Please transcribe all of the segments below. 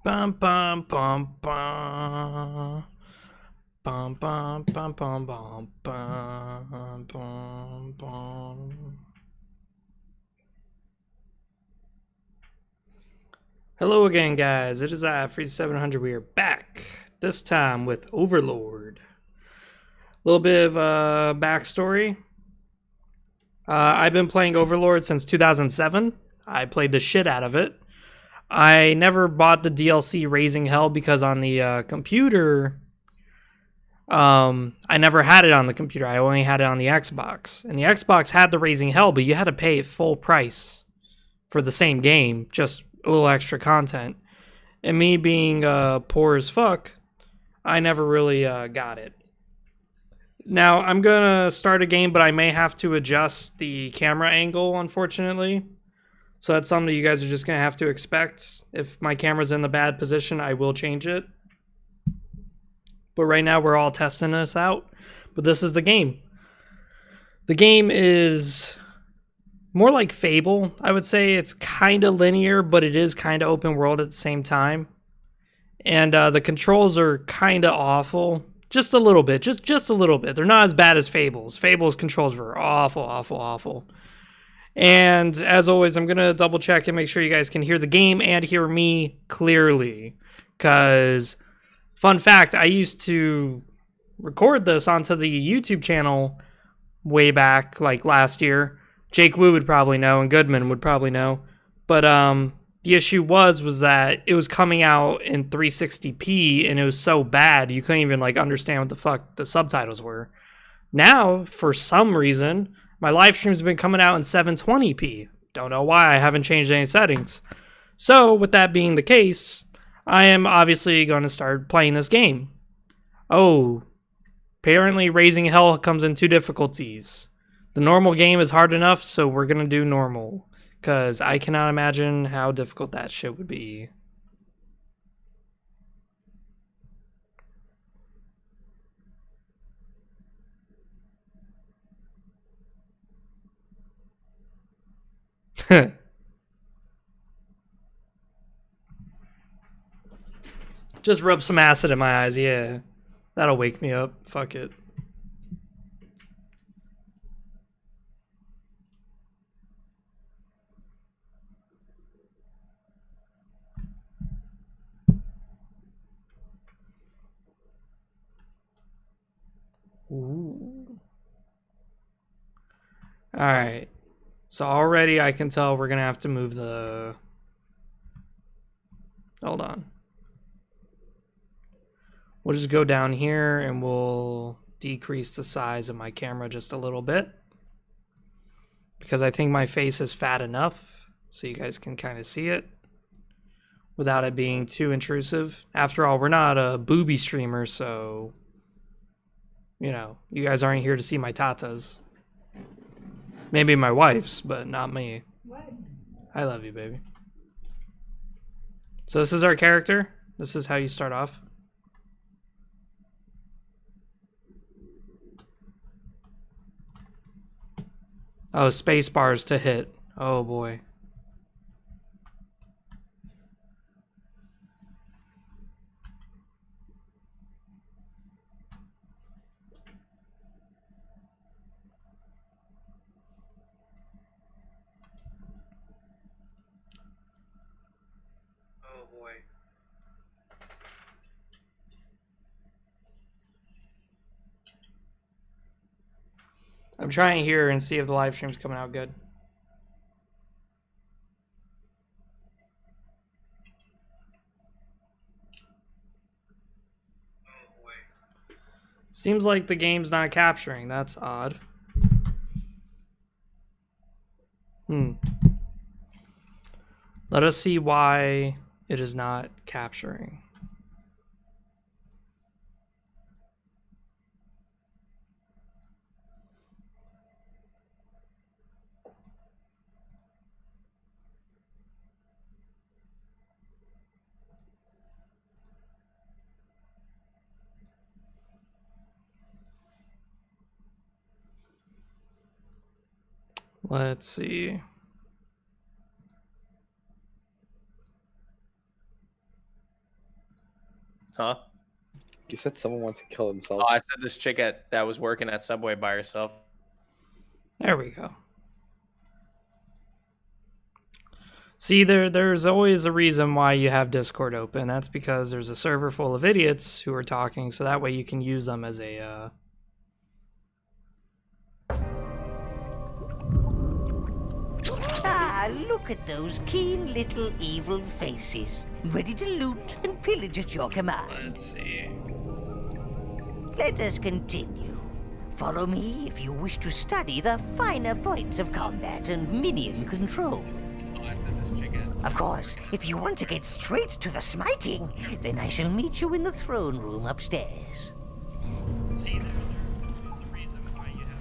Bum bum bum bum. Bum bum bum bum bum bum bum bum. Hello again, guys. It is I, Freeze700. We are back. This time with Overlord. A little bit of backstory. I've been playing Overlord since 2007. I played the shit out of it. I never bought the DLC Raising Hell because on the computer, I never had it on the computer. I only had it on the Xbox. And the Xbox had the Raising Hell, but you had to pay it full price for the same game, just a little extra content. And me being poor as fuck, I never really got it. Now, I'm going to start a game, but I may have to adjust the camera angle, unfortunately. So that's something you guys are just going to have to expect. If my camera's in the bad position, I will change it. But right now, we're all testing this out. But this is the game. The game is more like Fable, I would say. It's kind of linear, but it is kind of open world at the same time. And the controls are kind of awful. Just a little bit. Just a little bit. They're not as bad as Fable's. Fable's controls were awful, awful, awful. And as always, I'm going to double check and make sure you guys can hear the game and hear me clearly. Because, fun fact, I used to record this onto the YouTube channel way back, like last year. Jake Wu would probably know, and Goodman would probably know. But the issue was that it was coming out in 360p, and it was so bad, you couldn't even like understand what the fuck the subtitles were. Now, for some reason, my live streams have been coming out in 720p. Don't know why. I haven't changed any settings. So, with that being the case, I am obviously going to start playing this game. Oh, apparently Raising Hell comes in 2 difficulties. The normal game is hard enough, so we're going to do normal. Because I cannot imagine how difficult that shit would be. Just rub some acid in my eyes, yeah. That'll wake me up. Fuck it. Ooh. Alright. So already I can tell we're going to have to move the... Hold on. We'll just go down here and we'll decrease the size of my camera just a little bit. Because I think my face is fat enough so you guys can kind of see it without it being too intrusive. After all, we're not a booby streamer, so... You know, you guys aren't here to see my tatas. Maybe my wife's, but not me. What? I love you, baby. So this is our character. This is how you start off. Oh, space bars to hit. Oh boy. Oh boy. I'm trying here and see if the live stream's coming out good. Oh boy. Seems like the game's not capturing. That's odd. Let us see why it is not capturing. Let's see. Huh? You said someone wants to kill himself. Oh, I said this chick that was working at Subway by herself. There we go. See, there's always a reason why you have Discord open. That's because there's a server full of idiots who are talking, so that way you can use them as a... Ah, look at those keen little evil faces, ready to loot and pillage at your command. Let's see. Let us continue. Follow me if you wish to study the finer points of combat and minion control. Oh, I said this chick Of course, if you want to get straight to the smiting, then I shall meet you in the throne room upstairs. See, there's a reason why you have...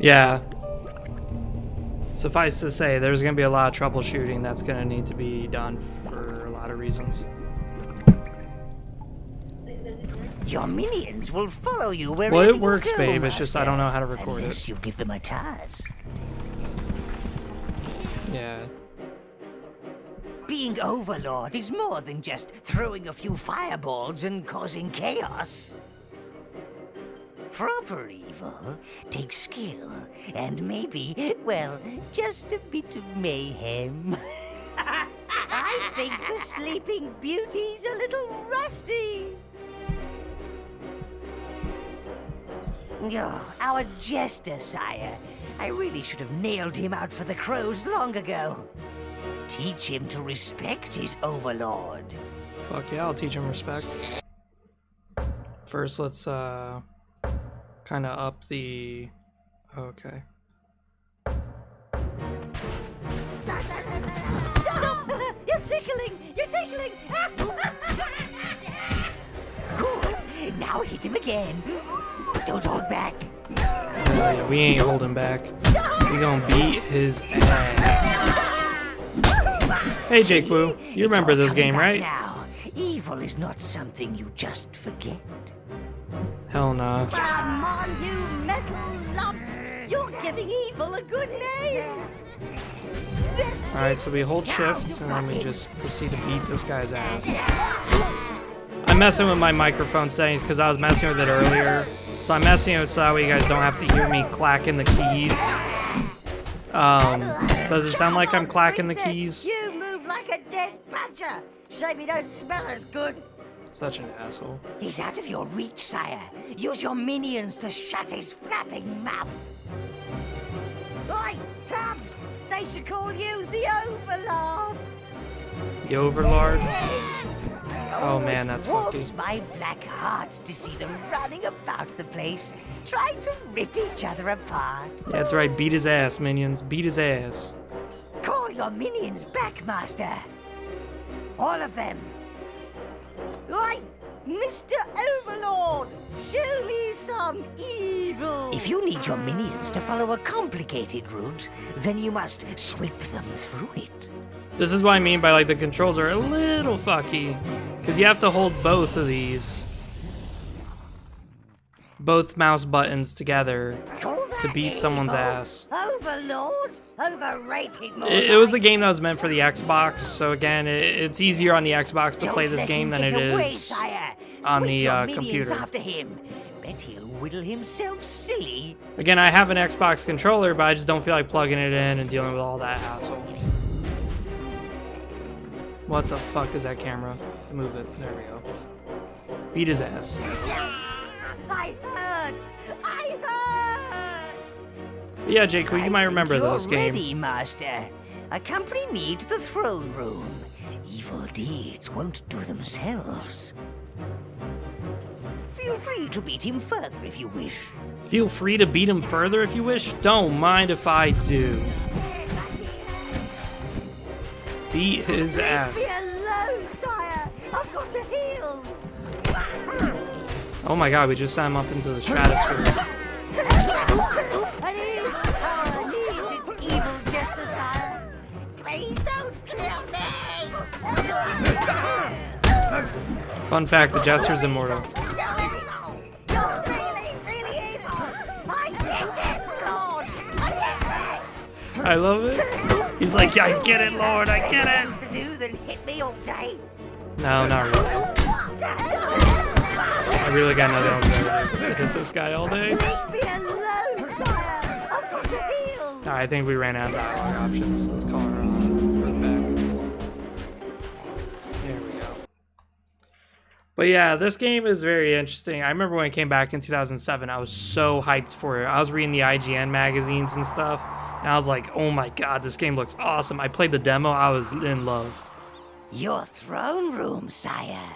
Yeah. Suffice to say, there's going to be a lot of troubleshooting that's going to need to be done for a lot of reasons. Your minions will follow you wherever Well, it you works, go, babe. It's just I don't know how to Master, record unless it. you give them a task. Yeah. Being Overlord is more than just throwing a few fireballs and causing chaos. Proper evil takes skill and maybe, well, just a bit of mayhem. I think the Sleeping Beauty's a little rusty. Oh, our jester, sire. I really should have nailed him out for the crows long ago. Teach him to respect his overlord. Fuck yeah, I'll teach him respect. First, let's kind of up the... Okay. Stop! You're tickling! You're tickling! Good. Now hit him again. Don't hold back. Yeah, we ain't holding back. We gonna beat his ass. Hey, Jake Wu, you remember this game, right? Now. Evil is not something you just forget. Hell nah. Come on, you metal lump! You're giving evil a good name! Alright, so we hold shift, and then we just proceed to beat this guy's ass. I'm messing with my microphone settings because I was messing with it earlier. So I'm messing with it so that way you guys don't have to hear me clacking the keys. Does it sound like I'm clacking the keys? You move like a dead badger! Shame you don't smell as good. Such an asshole. He's out of your reach, sire. Use your minions to shut his flapping mouth. Oi, Tubbs! They should call you the Overlord. The Overlord? Oh man, that's it warms fucky. my black heart to see them running about the place, trying to rip each other apart. Yeah, that's right. Beat his ass, minions. Beat his ass. Call your minions back, Master. All of them. Oi, Mr. Overlord, show me some evil. If you need your minions to follow a complicated route, then you must sweep them through it. This is what I mean by like the controls are a little fucky. Because you have to hold both of these. Both mouse buttons together to beat someone's ass. Overlord? Overrated. It was a game that was meant for the Xbox, so again, it's easier on the Xbox to play this game than it is on the computer. After him. Bet he'll whittle himself silly. Again, I have an Xbox controller, but I just don't feel like plugging it in and dealing with all that hassle. What the fuck is that camera? Move it. There we go. Beat his ass. I hurt! I hurt! Yeah, Jake, you might remember this game. Ready, Master. Accompany me to the throne room. Evil deeds won't do themselves. Feel free to beat him further if you wish. Feel free to beat him further if you wish. Don't mind if I do. Beat his ass. Leave me alone, sire. I've got to heal. Oh my god, we just sent him up into the stratosphere. I need power needs its evil justice, sire. Please don't kill me. Fun fact, the Jester's immortal. No! I love it. He's like, I get it, Lord, I get it. To do than hit me all day. No, not really. I really got nothing else to hit this guy all day. Leave me alone, sire. I've got to heal. Alright, I think we ran out of dialogue options. Let's call her back. There we go. But yeah, this game is very interesting. I remember when it came back in 2007, I was so hyped for it. I was reading the IGN magazines and stuff, and I was like, oh my god, this game looks awesome. I played the demo, I was in love. Your throne room, sire.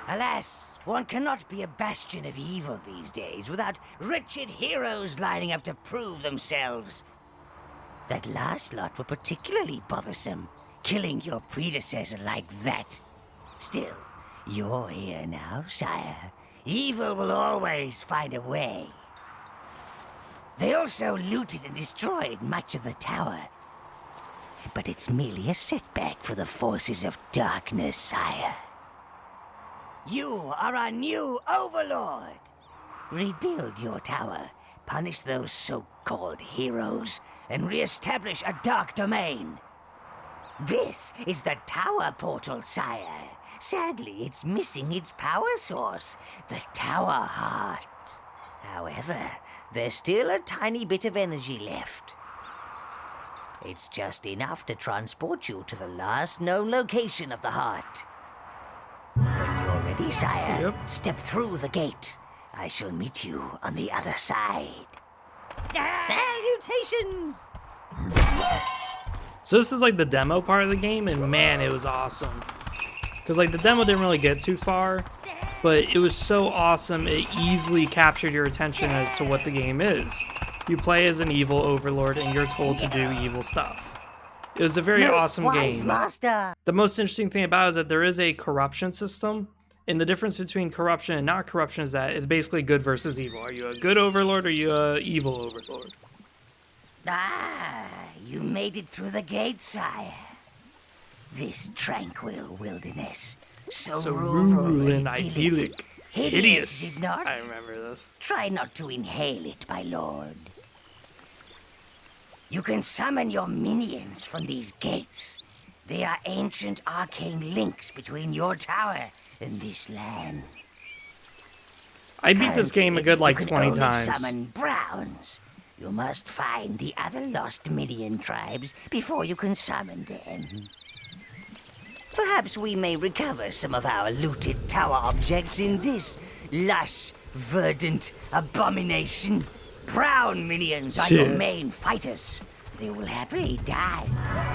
Alas, one cannot be a bastion of evil these days without wretched heroes lining up to prove themselves. That last lot were particularly bothersome, killing your predecessor like that. Still, you're here now, sire. Evil will always find a way. They also looted and destroyed much of the tower. But it's merely a setback for the forces of darkness, sire. You are our new Overlord. Rebuild your tower, punish those so-called heroes, and re-establish a dark domain. This is the tower portal, sire. Sadly, it's missing its power source, the tower heart. However, there's still a tiny bit of energy left. It's just enough to transport you to the last known location of the heart. When you're ready, sire, Yep. step through the gate. I shall meet you on the other side. Salutations! So this is like the demo part of the game, and man, it was awesome. Because like the demo didn't really get too far, but it was so awesome, it easily captured your attention as to what the game is. You play as an evil overlord, and you're told to do evil stuff. It was a very awesome Wise game. Master. The most interesting thing about it is that there is a corruption system, and the difference between corruption and not corruption is that it's basically good versus evil. Are you a good overlord or are you a evil overlord? Ah, you made it through the gate, sire. This tranquil wilderness, so rural and idyllic. Hideous, is it not? I remember this. Try not to inhale it, my lord. You can summon your minions from these gates. They are ancient arcane links between your tower and this land. I beat this game a good like You can 20 only times. Summon browns. You must find the other lost minion tribes before you can summon them. Perhaps we may recover some of our looted tower objects in this lush, verdant abomination. Brown minions are your main fighters. They will happily die.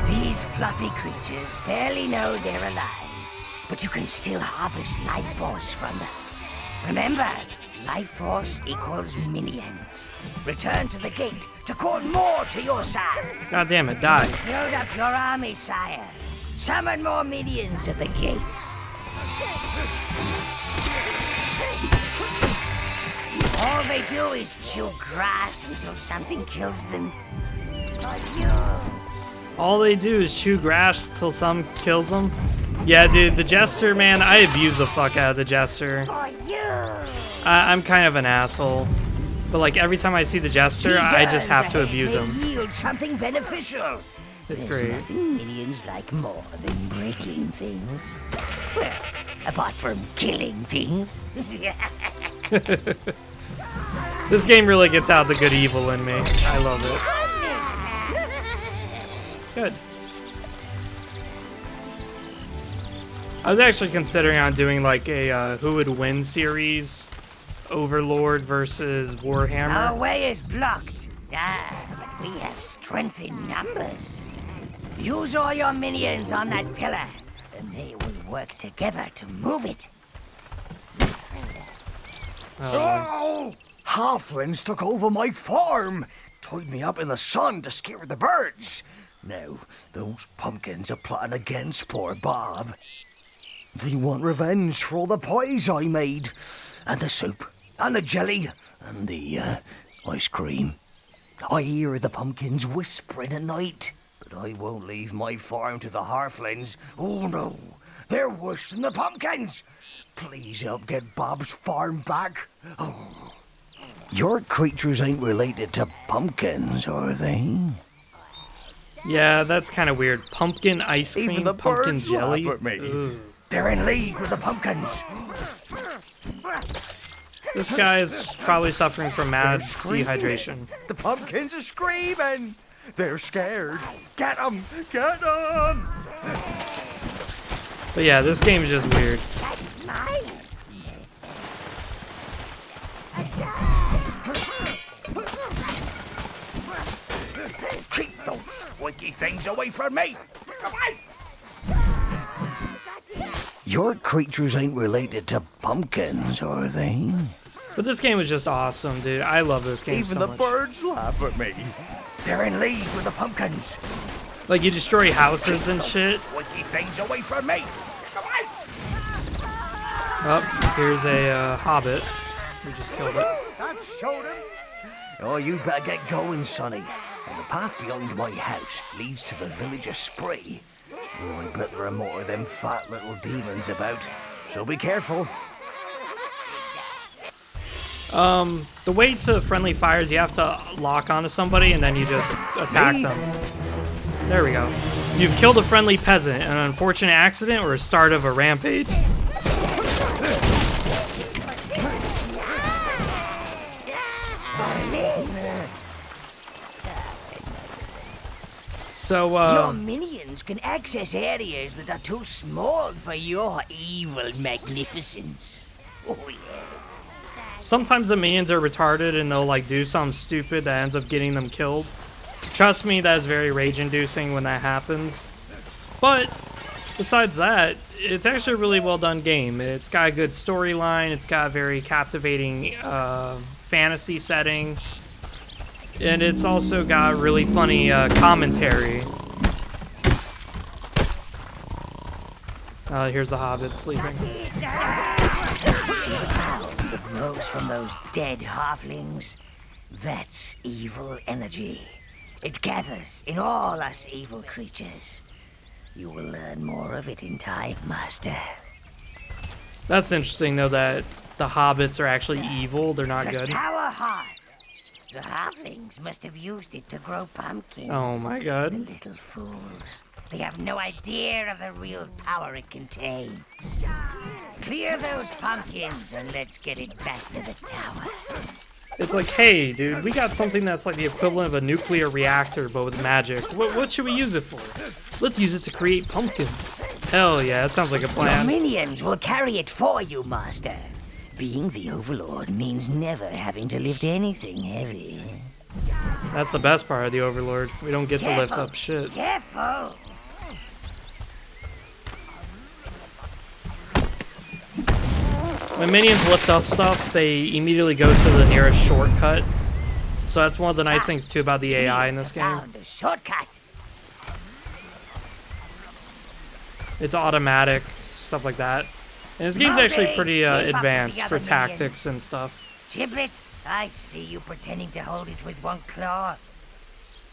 These fluffy creatures barely know they're alive, but you can still harvest life force from them. Remember, life force equals minions. Return to the gate to call more to your side. God damn it, die. Build up your army, sire. Summon more minions at the gate. All they do is chew grass until something kills them. All they do is chew grass till some kills them. Yeah, dude, the Jester, man, I abuse the fuck out of the Jester. I'm kind of an asshole. But like every time I see the Jester, I just have to abuse him. Yield something beneficial. It's There's great. nothing minions like more than breaking things. Well, apart from killing things. This game really gets out the good evil in me. I love it. Good. I was actually considering on doing like a who would win series, Overlord versus Our Warhammer. way is blocked. But we have strength in numbers. Use all your minions on that pillar, and they will work together to move it. Oh! Halflings took over my farm, tied me up in the sun to scare the birds. Now, those pumpkins are plotting against poor Bob. They want revenge for all the pies I made, and the soup, and the jelly, and the ice cream. I hear the pumpkins whispering at night, but I won't leave my farm to the halflings. Oh no, they're worse than the pumpkins. Please help get Bob's farm back. Oh. Your creatures ain't related to pumpkins, are they? Yeah, that's kind of weird. Pumpkin ice cream, Even the pumpkin birds jelly. laugh at me. Ooh. They're in league with the pumpkins. This guy is probably suffering from mad They're screaming. dehydration. The pumpkins are screaming. They're scared. Get them! Get them! But yeah, this game is just weird. Keep those squeaky things away from me! Your creatures ain't related to pumpkins, are they? But this game was just awesome, dude. I love this game Even so the much. birds laugh at me. They're in league with the pumpkins. Like, you destroy houses and shit. Squeaky things away from me! Oh, here's a hobbit. We just killed it. That showed him. Oh, you better get going, Sonny. And the path behind my house leads to the village of Spree. Oh, I bet there are more of them fat little demons about. So be careful. The way to friendly fires, you have to lock onto somebody and then you just attack Me? them. There we go. You've killed a friendly peasant, an unfortunate accident or a start of a rampage. So, Your minions can access areas that are too small for your evil magnificence. Oh, yeah. sometimes the minions are retarded and they'll like do something stupid that ends up getting them killed. Trust me, that is very rage-inducing when that happens. But besides that, it's actually a really well done game. It's got a good storyline. It's got a very captivating fantasy setting. And it's also got really funny commentary. Here's the hobbit sleeping. See the power that grows from those dead halflings? That's evil energy. It gathers in all us evil creatures. You will learn more of it in time, Master. That's interesting, though, that the hobbits are actually evil. They're not The good. Tower Heart. The halflings must have used it to grow pumpkins. Oh my The god. little fools. They have no idea of the real power it contains. Clear those pumpkins and let's get it back to the tower. It's like, hey, dude, we got something that's like the equivalent of a nuclear reactor, but with magic. What should we use it for? Let's use it to create pumpkins. Hell yeah, that sounds like a Your plan. minions will carry it for you, Master. Being the Overlord means never having to lift anything heavy. That's the best part of the Overlord. We don't get to lift Careful. up shit. Careful! When minions lift up stuff, they immediately go to the nearest shortcut. So that's one of the nice things too about the AI in this Minions have game. found a shortcut. It's automatic, stuff like that. And this game's actually pretty Keep up with the advanced for other tactics and stuff. Giblet, I see you pretending to hold it with one claw.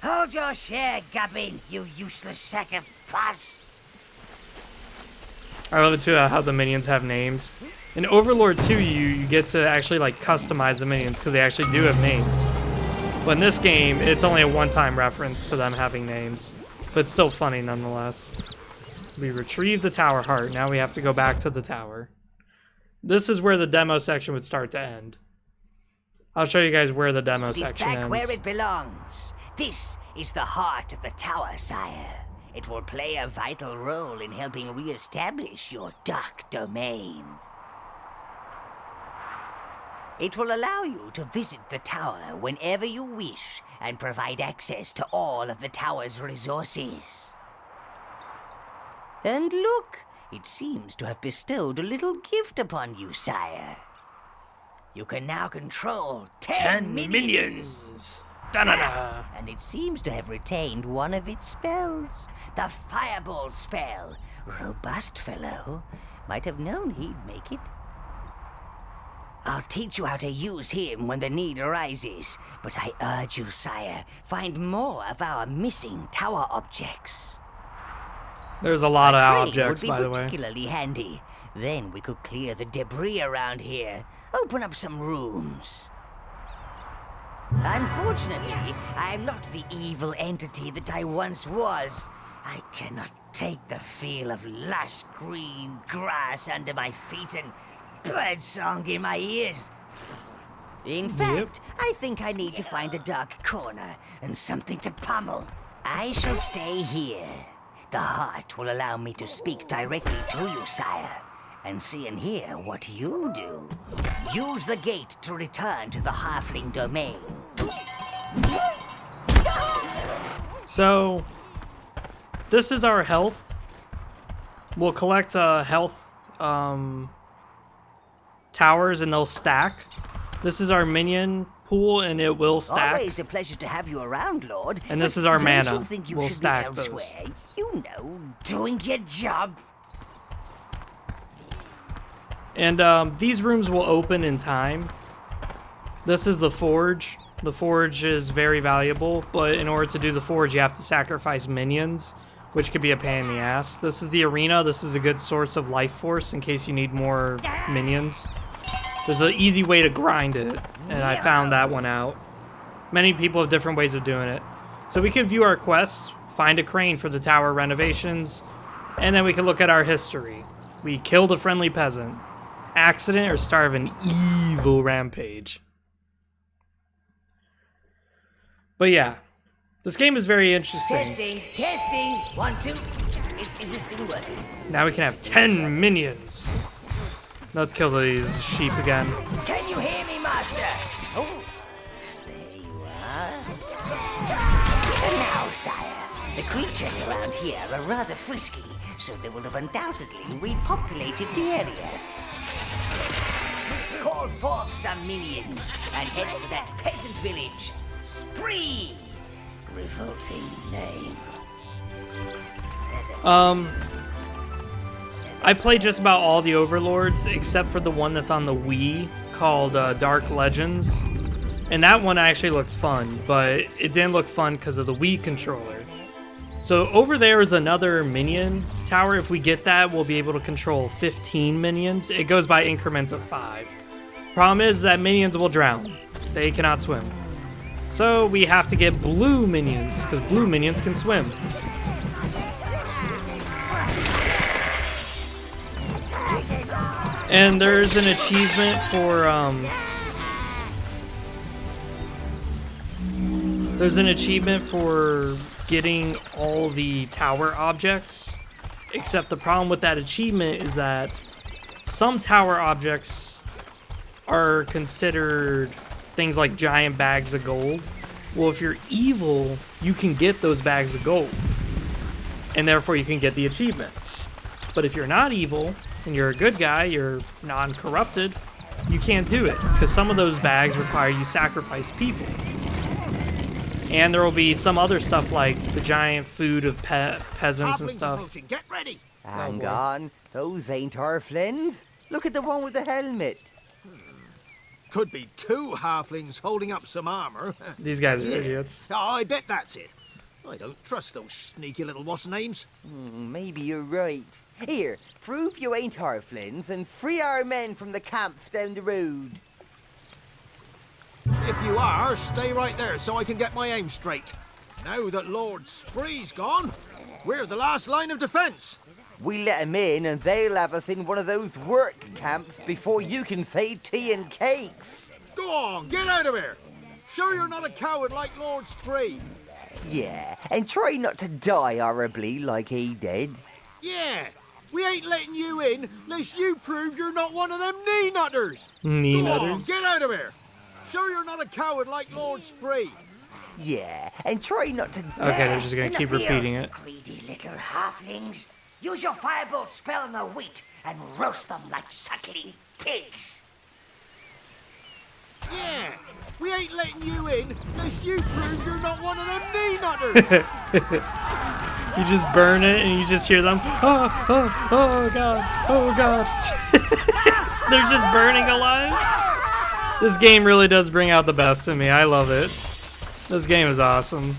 Hold your share, Gubbin, you useless sack of pus. I love it too how the minions have names. In Overlord 2, you get to actually like customize the minions because they actually do have names. But in this game, it's only a one-time reference to them having names. But it's still funny nonetheless. We retrieved the tower heart. Now we have to go back to the tower. This is where the demo section would start to end. I'll show you guys where the demo It's section back ends. where it belongs. This is the heart of the tower, sire. It will play a vital role in helping re-establish your dark domain. It will allow you to visit the tower whenever you wish and provide access to all of the tower's resources. And look, it seems to have bestowed a little gift upon you, sire. You can now control 10 minions. Da-da-da. And it seems to have retained one of its spells. The Fireball spell. Robust fellow. Might have known he'd make it. I'll teach you how to use him when the need arises. But I urge you, sire, find more of our missing tower objects. There's a lot of A crane objects, would be by the way. particularly handy. Then we could clear the debris around here. Open up some rooms. Unfortunately, I am not the evil entity that I once was. I cannot take the feel of lush green grass under my feet and birdsong in my ears. In fact, I think I need to find a dark corner and something to pummel. I shall stay here. The heart will allow me to speak directly to you, sire, and see and hear what you do. Use the gate to return to the halfling domain. So, this is our health. We'll collect health towers and they'll stack. This is our minion pool and it will stack. Always a pleasure to have you around, Lord. And this is our Don't mana. You think you We'll should stack be those. elsewhere? You know, doing your job. And these rooms will open in time. This is the forge. The forge is very valuable, but in order to do the forge, you have to sacrifice minions, which could be a pain in the ass. This is the arena. This is a good source of life force in case you need more minions. There's an easy way to grind it, and I found that one out. Many people have different ways of doing it. So we can view our quests, find a crane for the tower renovations, and then we can look at our history. We killed a friendly peasant. Accident or start of an evil rampage. But yeah, this game is very interesting. Testing. 1, 2. Is this thing working? Now we can have 10 minions. Let's kill these sheep again. Can you hear me, Master? Oh, there you are. And now, sire, the creatures around here are rather frisky, so they will have undoubtedly repopulated the area. Call forth some minions and head for that peasant village. Spree! Revolting name. I played just about all the Overlords except for the one that's on the Wii called Dark Legends. And that one actually looked fun, but it didn't look fun because of the Wii controller. So over there is another minion tower. If we get that, we'll be able to control 15 minions. It goes by increments of 5. Problem is that minions will drown. They cannot swim. So we have to get blue minions, because blue minions can swim. And there's an achievement for getting all the tower objects. Except the problem with that achievement is that some tower objects are considered things like giant bags of gold. Well, if you're evil, you can get those bags of gold. And therefore you can get the achievement. But if you're not evil, and you're a good guy, you're non-corrupted, you can't do it. Because some of those bags require you sacrifice people. And there will be some other stuff like the giant food of peasants and stuff. Get ready. Hang on, those ain't halflings. Look at the one with the helmet. Could be 2 halflings holding up some armor. These guys are idiots. Oh, I bet that's it. I don't trust those sneaky little what's-names. Maybe you're right. Here, prove you ain't halflings and free our men from the camps down the road. If you are, stay right there so I can get my aim straight. Now that Lord Spree's gone, we're the last line of defense. We let 'em in and they'll have us in one of those work camps before you can say tea and cakes. Go on, get out of here. Sure you're not a coward like Lord Spree. Yeah, and try not to die horribly like he did. Yeah, we ain't letting you in unless you prove you're not one of them knee-nutters. Knee-nutters? Go on, get out of here. Sure you're not a coward like Lord Spree. Yeah, and try not to die. Okay, they're just gonna keep repeating it. Greedy little halflings. Use your firebolt spell on the wheat and roast them like suckling pigs. Yeah, we ain't letting you in unless you prove you're not one of them knee-nutters. You just burn it and you just hear them. Oh, oh, oh god, oh god. They're just burning alive. This game really does bring out the best in me. I love it. This game is awesome.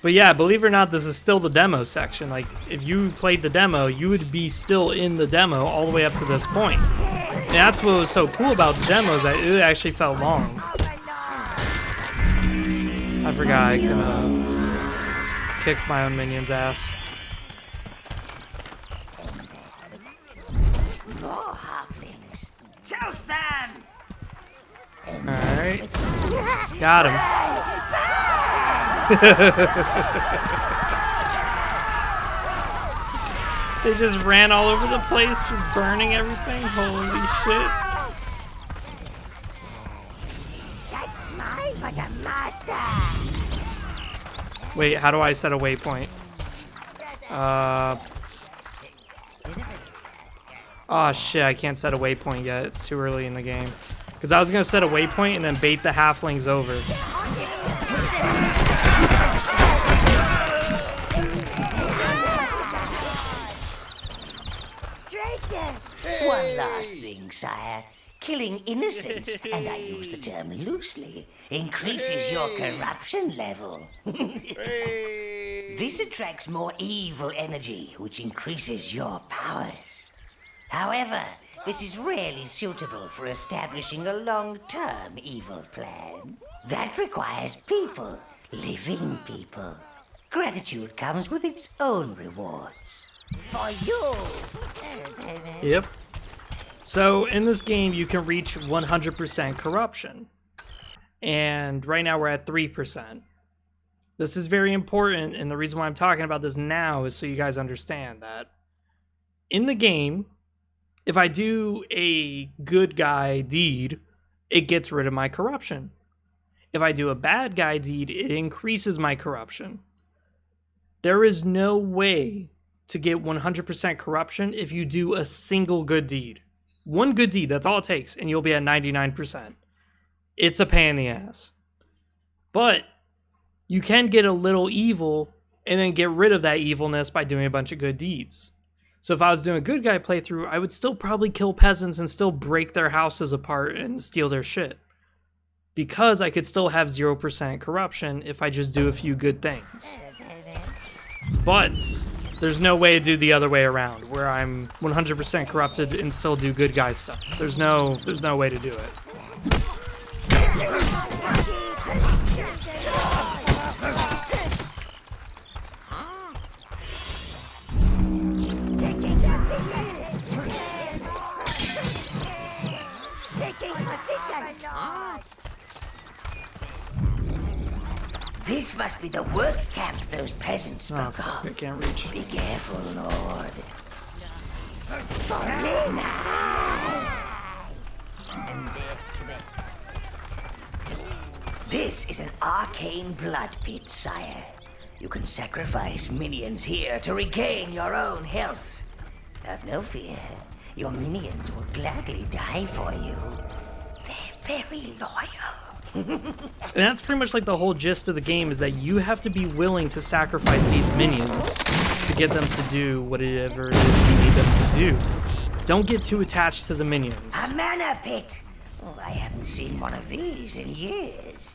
But yeah, believe it or not, this is still the demo section. Like, if you played the demo, you would be still in the demo all the way up to this point. And that's what was so cool about the demo, is that it actually felt long. I forgot I can kick my own minion's ass. More halflings. Toast them! Alright. Got him. They just ran all over the place, just burning everything. Holy shit. That's mine for the master! Wait, how do I set a waypoint? Oh shit, I can't set a waypoint yet. It's too early in the game. Because I was going to set a waypoint and then bait the halflings over. Treasure! One last thing, sire. Killing innocents, and I use the term loosely, increases your corruption level. This attracts more evil energy, which increases your powers. However, this is rarely suitable for establishing a long-term evil plan. That requires people, living people. Gratitude comes with its own rewards. For you! Yep. So in this game, you can reach 100% corruption. And right now we're at 3%. This is very important, and the reason why I'm talking about this now is so you guys understand that in the game, if I do a good guy deed, it gets rid of my corruption. If I do a bad guy deed, it increases my corruption. There is no way to get 100% corruption if you do a single good deed. One good deed, that's all it takes, and you'll be at 99%. It's a pain in the ass. But you can get a little evil and then get rid of that evilness by doing a bunch of good deeds. So if I was doing a good guy playthrough, I would still probably kill peasants and still break their houses apart and steal their shit. Because I could still have 0% corruption if I just do a few good things. But there's no way to do the other way around, where I'm 100% corrupted and still do good guy stuff. There's no way to do it. This must be the work camp those peasants Oh, spoke fuck, I of. can't reach. Be careful, Lord. This is an arcane blood pit, sire. You can sacrifice minions here to regain your own health. Have no fear. Your minions will gladly die for you. They're very loyal. And that's pretty much like the whole gist of the game, is that you have to be willing to sacrifice these minions to get them to do whatever it is you need them to do. Don't get too attached to the minions. A mana pit. Oh, I haven't seen one of these in years.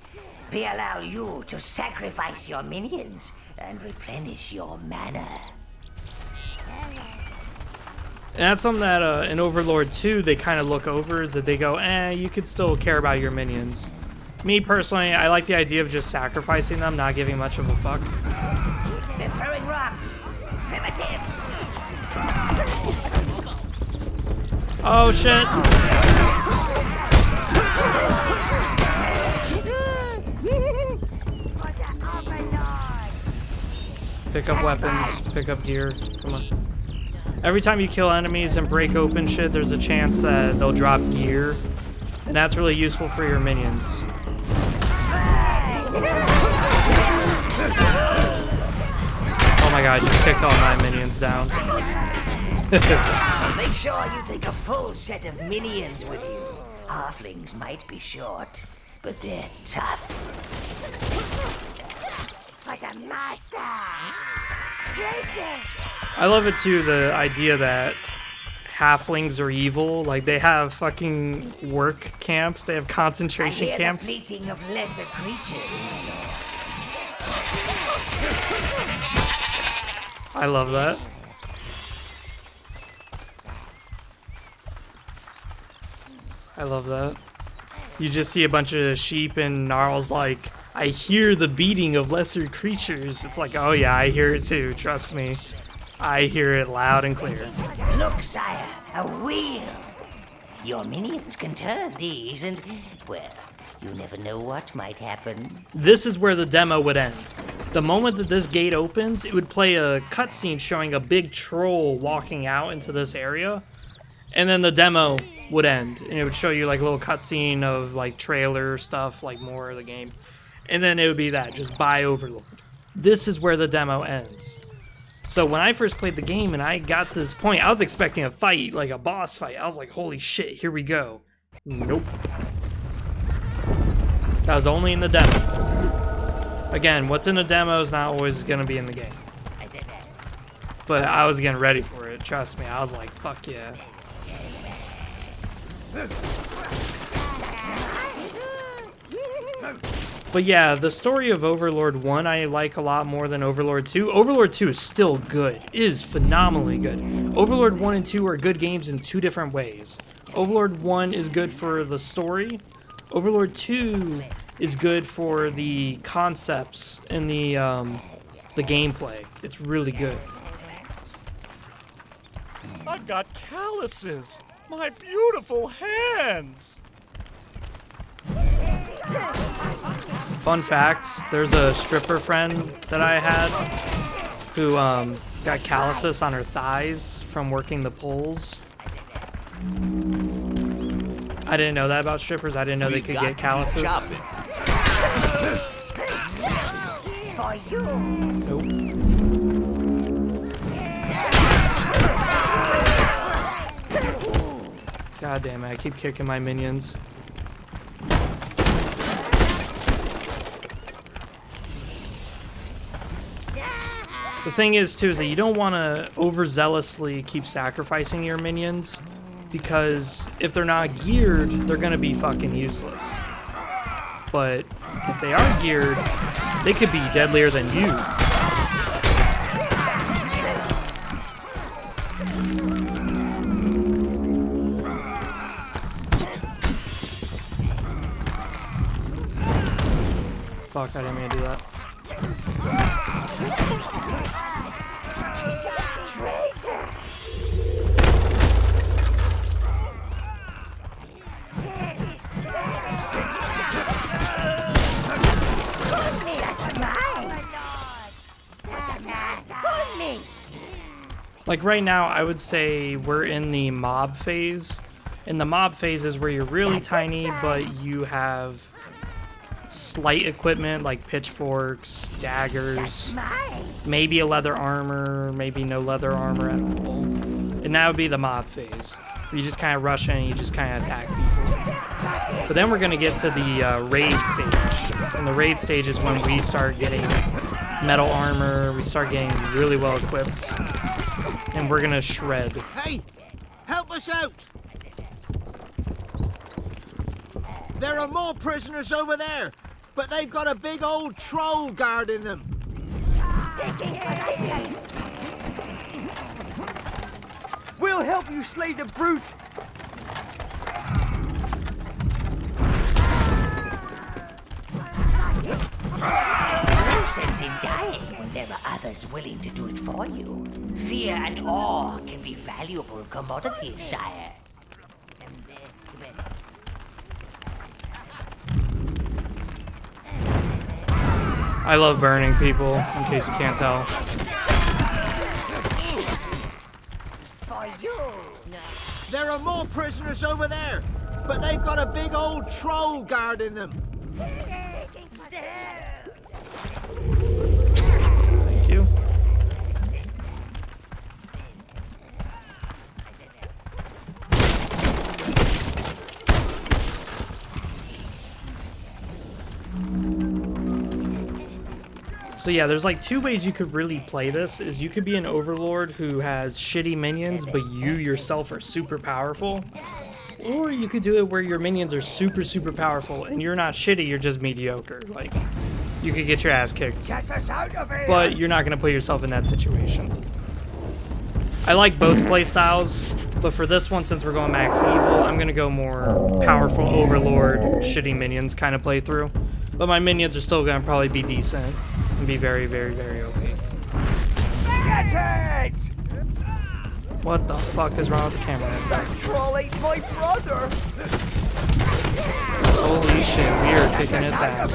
They allow you to sacrifice your minions and replenish your mana. And that's something that in Overlord 2 they kind of look over, is that they go, you could still care about your minions. Me personally, I like the idea of just sacrificing them, not giving much of a fuck. They're throwing rocks. Primitives. Oh shit! Pick up weapons, pick up gear, come on. Every time you kill enemies and break open shit, there's a chance that they'll drop gear. And that's really useful for your minions. Oh my god, I just kicked all my minions down. Make sure you take a full set of minions with you. Halflings might be short, but they're tough. For the master! Jason! I love it too, the idea that halflings are evil. Like, they have fucking work camps, they have concentration camps. The bleating of lesser creatures, my lord. I love that. I love that. You just see a bunch of sheep and Gnarl's like, I hear the beating of lesser creatures. It's like, oh yeah, I hear it too, trust me. I hear it loud and clear. Look, sire, a wheel. Your minions can turn these and, well, you never know what might happen. This is where the demo would end. The moment that this gate opens, it would play a cutscene showing a big troll walking out into this area. And then the demo would end. And it would show you like a little cutscene of like trailer stuff, like more of the game. And then it would be that, just buy Overlord. This is where the demo ends. So when I first played the game and I got to this point, I was expecting a fight, like a boss fight. I was like, holy shit, here we go. Nope. That was only in the demo. Again, what's in the demo is not always going to be in the game. But I was getting ready for it, trust me. I was like, fuck yeah. But yeah, the story of Overlord 1 I like a lot more than Overlord 2. Overlord 2 is still good. It is phenomenally good. Overlord 1 and 2 are good games in two different ways. Overlord 1 is good for the story. Overlord 2 is good for the concepts and the gameplay. It's really good. I've got calluses. My beautiful hands. Fun fact, there's a stripper friend that I had who got calluses on her thighs from working the poles. I didn't know that about strippers. I didn't know they could get calluses. Nope. God damn it, I keep kicking my minions. The thing is, too, is that you don't want to overzealously keep sacrificing your minions, because if they're not geared, they're going to be fucking useless. But if they are geared, they could be deadlier than you. Fuck, I didn't mean to do that. Like right now, I would say we're in the mob phase. And the mob phase is where you're really tiny, but you have slight equipment like pitchforks, daggers, maybe a leather armor, maybe no leather armor at all. And that would be the mob phase, where you just kind of rush in and you just kind of attack people. But then we're going to get to the raid stage. And the raid stage is when we start getting metal armor, we start getting really well equipped, and we're going to shred. Hey, help us out! There are more prisoners over there, but they've got a big old troll guarding them. We'll help you slay the brute. No sense in dying when there are others willing to do it for you. Fear and awe can be valuable commodities, sire. I love burning people, in case you can't tell. There are more prisoners over there, but they've got a big old troll guarding them. Thank you. So yeah, there's like two ways you could really play this. Is you could be an overlord who has shitty minions, but you yourself are super powerful. Or you could do it where your minions are super, super powerful and you're not shitty, you're just mediocre. Like, you could get your ass kicked. Get us out of here. But you're not going to put yourself in that situation. I like both playstyles, but for this one, since we're going max evil, I'm gonna go more powerful Overlord, shitty minions kind of playthrough. But my minions are still gonna probably be decent and be very, very, very OP. Get it! What the fuck is wrong with the camera? That troll ate my brother! Holy shit, we are kicking its ass.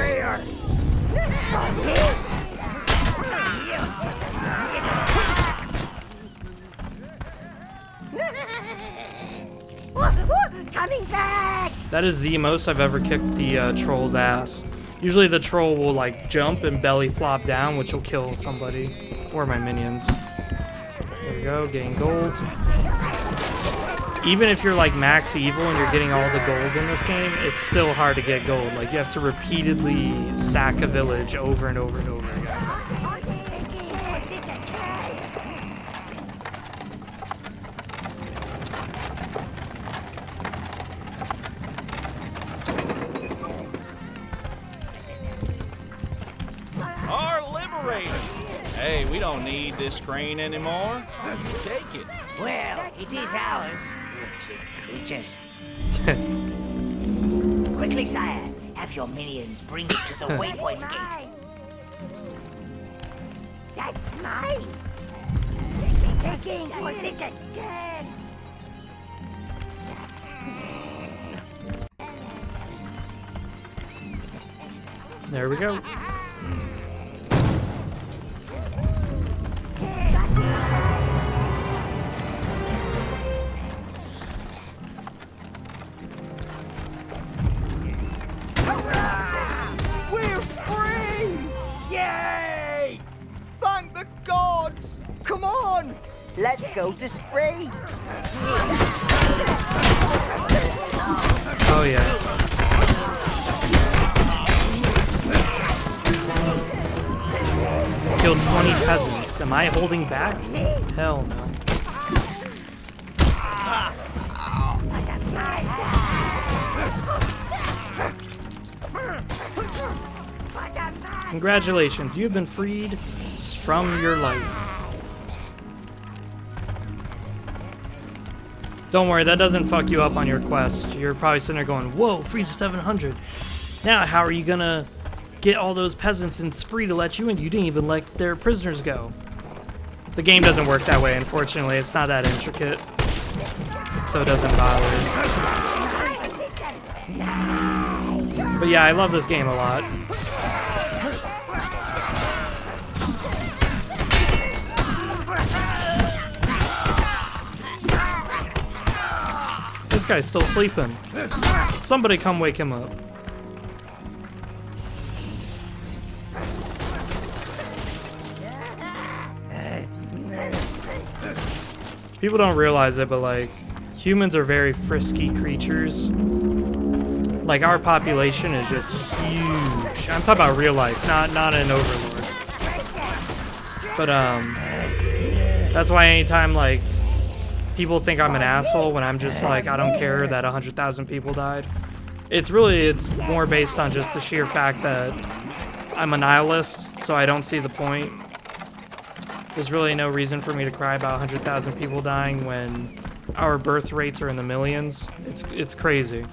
Coming back! That is the most I've ever kicked the troll's ass. Usually the troll will like jump and belly flop down, which will kill somebody or my minions. There we go, getting gold. Even if you're like max evil and you're getting all the gold in this game, it's still hard to get gold. Like you have to repeatedly sack a village over and over and over again. Our liberator. Hey, we don't need this screen anymore. You take it. Well, it is ours. Creatures. Quickly, sire. Have your minions bring it to the waypoint gate. That's mine. Taking position. There we go. We're free! Yay! Thank the gods! Come on! Let's go to Spree! Oh yeah. Killed 20 peasants. Am I holding back? Hell no. Congratulations, you have been freed from your life. Don't worry, that doesn't fuck you up on your quest. You're probably sitting there going, whoa, freeze to 700. Now, how are you gonna get all those peasants in Spree to let you in? You didn't even let their prisoners go. The game doesn't work that way, unfortunately. It's not that intricate. So it doesn't bother. But yeah, I love this game a lot. This guy's still sleeping. Somebody come wake him up. People don't realize it, but like, humans are very frisky creatures. Like, our population is just huge. I'm talking about real life, not an Overlord. But that's why anytime like people think I'm an asshole when I'm just like, I don't care that 100,000 people died. It's more based on just the sheer fact that I'm a nihilist, so I don't see the point. There's really no reason for me to cry about 100,000 people dying when our birth rates are in the millions. It's crazy.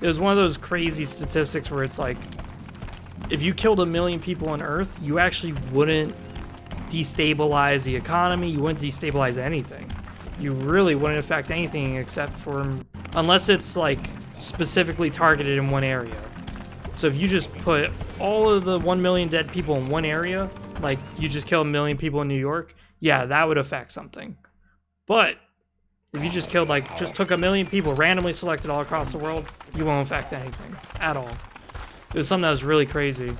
It was one of those crazy statistics where it's like, if you killed 1 million people on Earth, you actually wouldn't destabilize the economy, you wouldn't destabilize anything. You really wouldn't affect anything except for, unless it's like specifically targeted in one area. So if you just put all of the 1 million dead people in one area, like you just kill 1 million people in New York, yeah, that would affect something. But if you just killed, like, just took 1 million people randomly selected all across the world, you won't affect anything at all. It was something that was really crazy.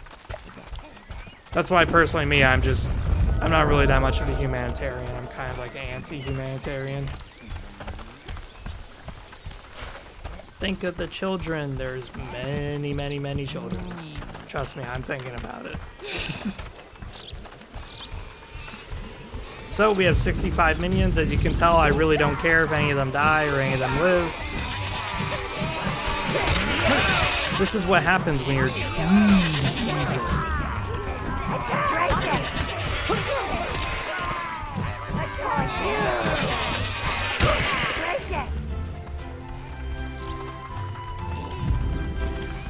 That's why personally me, I'm not really that much of a humanitarian. I'm kind of like anti-humanitarian. Think of the children. There's many, many, many children. Trust me, I'm thinking about it. So we have 65 minions. As you can tell, I really don't care if any of them die or any of them live. This is what happens when you're true evil.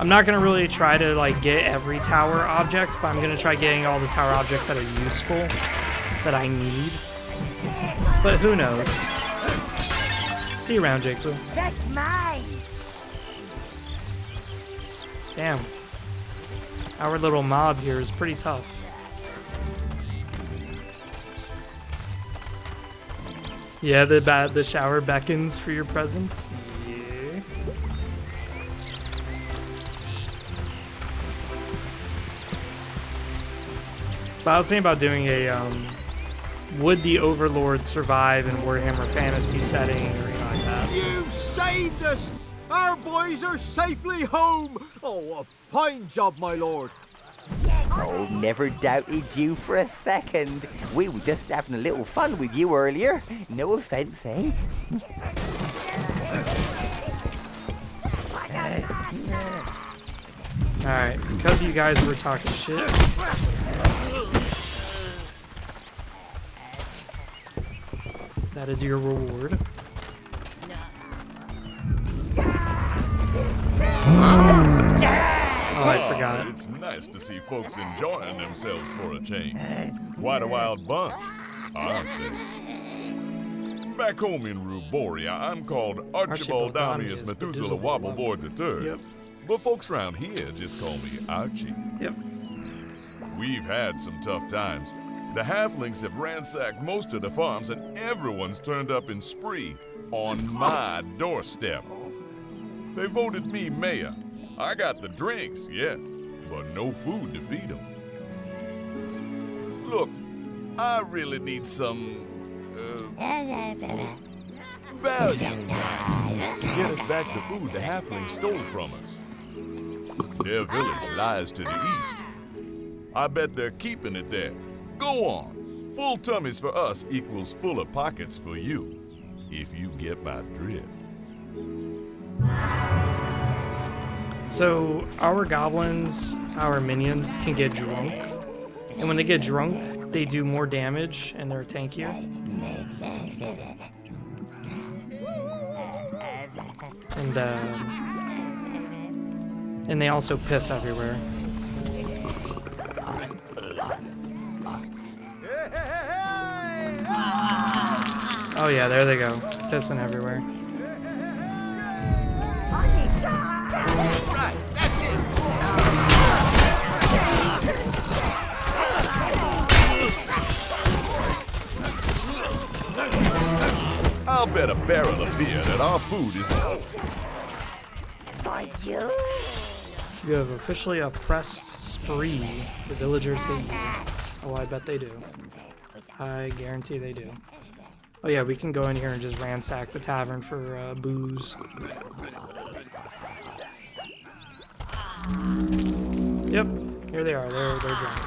I'm not gonna really try to like get every tower object, but I'm gonna try getting all the tower objects that are useful, that I need. But who knows? See you around, Jake Blue. That's mine. Damn. Our little mob here is pretty tough. Yeah, the shower beckons for your presence. Yeah. But I was thinking about doing a would the Overlord survive in Warhammer Fantasy setting or anything like that? You saved us! Our boys are safely home! Oh, a fine job, my lord. Oh, never doubted you for a second. We were just having a little fun with you earlier. No offense, eh? Alright, because you guys were talking shit. That is your reward. Oh, I forgot. It's nice to see folks enjoying themselves for a change. Quite a wild bunch, aren't they? Back home in Ruboria, I'm called Archibaldamius Methuselah Wobbleboard III. Yep. But folks around here just call me Archie. Yep. We've had some tough times. The halflings have ransacked most of the farms and everyone's turned up in spree on my doorstep. They voted me mayor. I got the drinks, yeah, but no food to feed them. Look, I really need some, value to get us back the food the halflings stole from us. Their village lies to the east. I bet they're keeping it there. Go on. Full tummies for us equals fuller pockets for you, if you get my drift. So our goblins, our minions, can get drunk. And when they get drunk, they do more damage and they're tankier. And they also piss everywhere. Oh yeah, there they go. Pissing everywhere. Right, that's it. I'll bet a barrel of beer that our food is out. You have officially oppressed Spree. The villagers hate you. Oh, I bet they do. I guarantee they do. Oh yeah, we can go in here and just ransack the tavern for booze. Yep, here they are. They're drunk.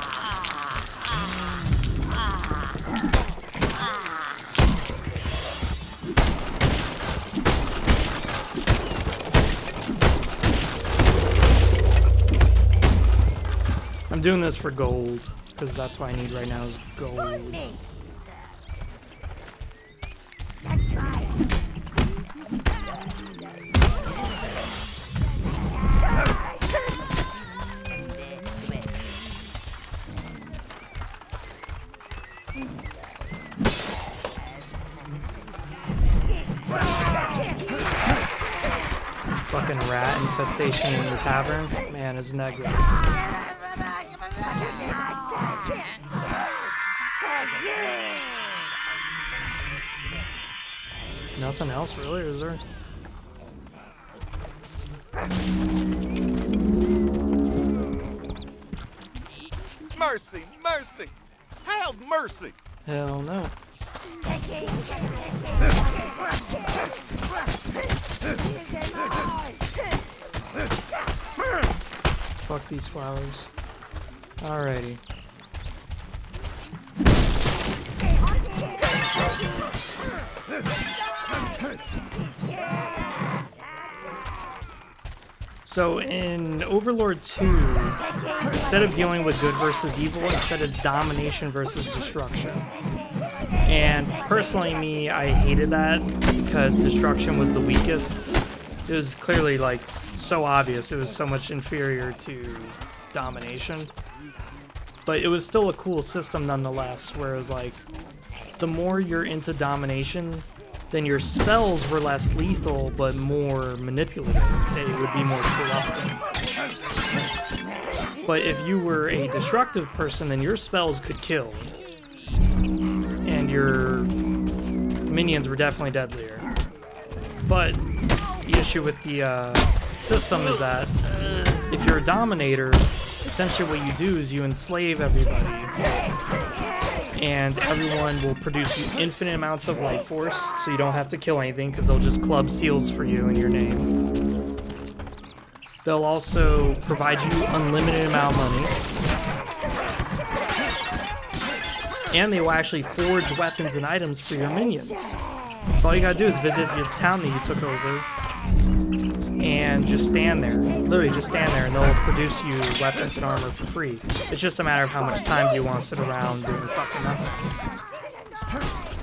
I'm doing this for gold, because that's what I need right now is gold. Fucking rat infestation in the tavern. Man, isn't that good? Nothing else really, is there? Mercy, mercy! Have mercy! Hell no. Fuck these flowers. Alrighty. So in Overlord 2, instead of dealing with good versus evil, instead it's domination versus destruction. And personally me, I hated that because destruction was the weakest. It was clearly like so obvious. It was so much inferior to domination. But it was still a cool system nonetheless, where it was like, the more you're into domination, then your spells were less lethal, but more manipulative. They would be more corrupting. But if you were a destructive person, then your spells could kill. And your minions were definitely deadlier. But the issue with the system is that if you're a dominator, essentially what you do is you enslave everybody. And everyone will produce you infinite amounts of life force, so you don't have to kill anything, because they'll just club seals for you in your name. They'll also provide you unlimited amount of money. And they will actually forge weapons and items for your minions. So all you gotta do is visit your town that you took over, and just stand there. Literally just stand there, and they'll produce you weapons and armor for free. It's just a matter of how much time do you want to sit around doing fucking nothing.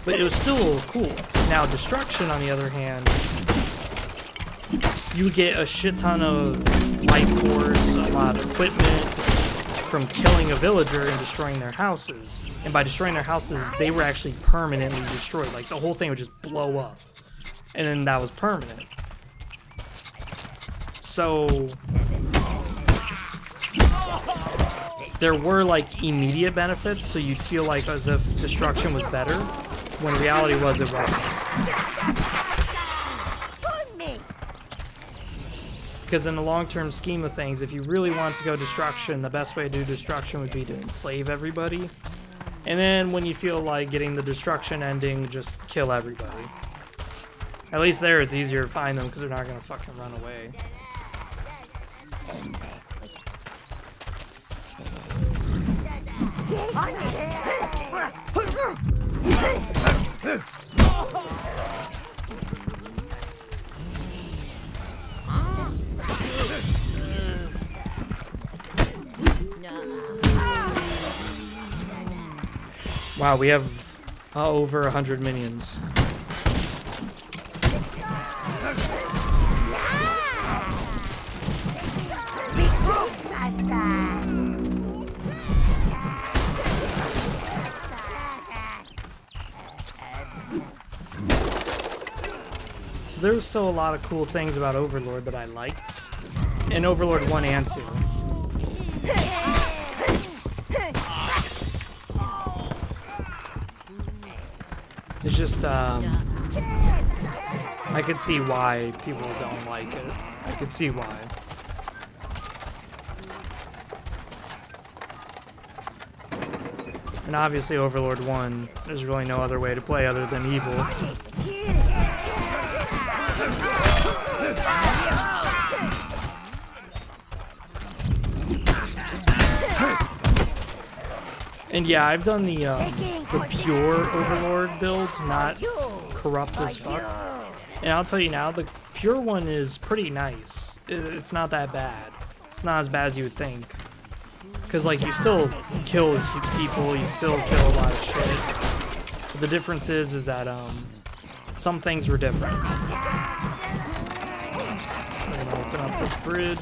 But it was still cool. Now, destruction, on the other hand, you would get a shit ton of life force, a lot of equipment from killing a villager and destroying their houses. And by destroying their houses, they were actually permanently destroyed. Like, the whole thing would just blow up. And then that was permanent. So there were like immediate benefits, so you'd feel like as if destruction was better, when reality was it wasn't. Because in the long-term scheme of things, if you really want to go destruction, the best way to do destruction would be to enslave everybody. And then when you feel like getting the destruction ending, just kill everybody. At least there it's easier to find them because they're not going to fucking run away. Wow, we have over 100 minions. So there was still a lot of cool things about Overlord that I liked. In Overlord 1 and 2. It's just, I could see why people don't like it. I could see why. And obviously Overlord 1, there's really no other way to play other than evil. And yeah, I've done the pure Overlord build, not corrupt as fuck. And I'll tell you now, the pure one is pretty nice. It's not that bad. It's not as bad as you would think. Because, like, you still kill people, you still kill a lot of shit. But the difference is that, some things were different. I'm gonna open up this bridge,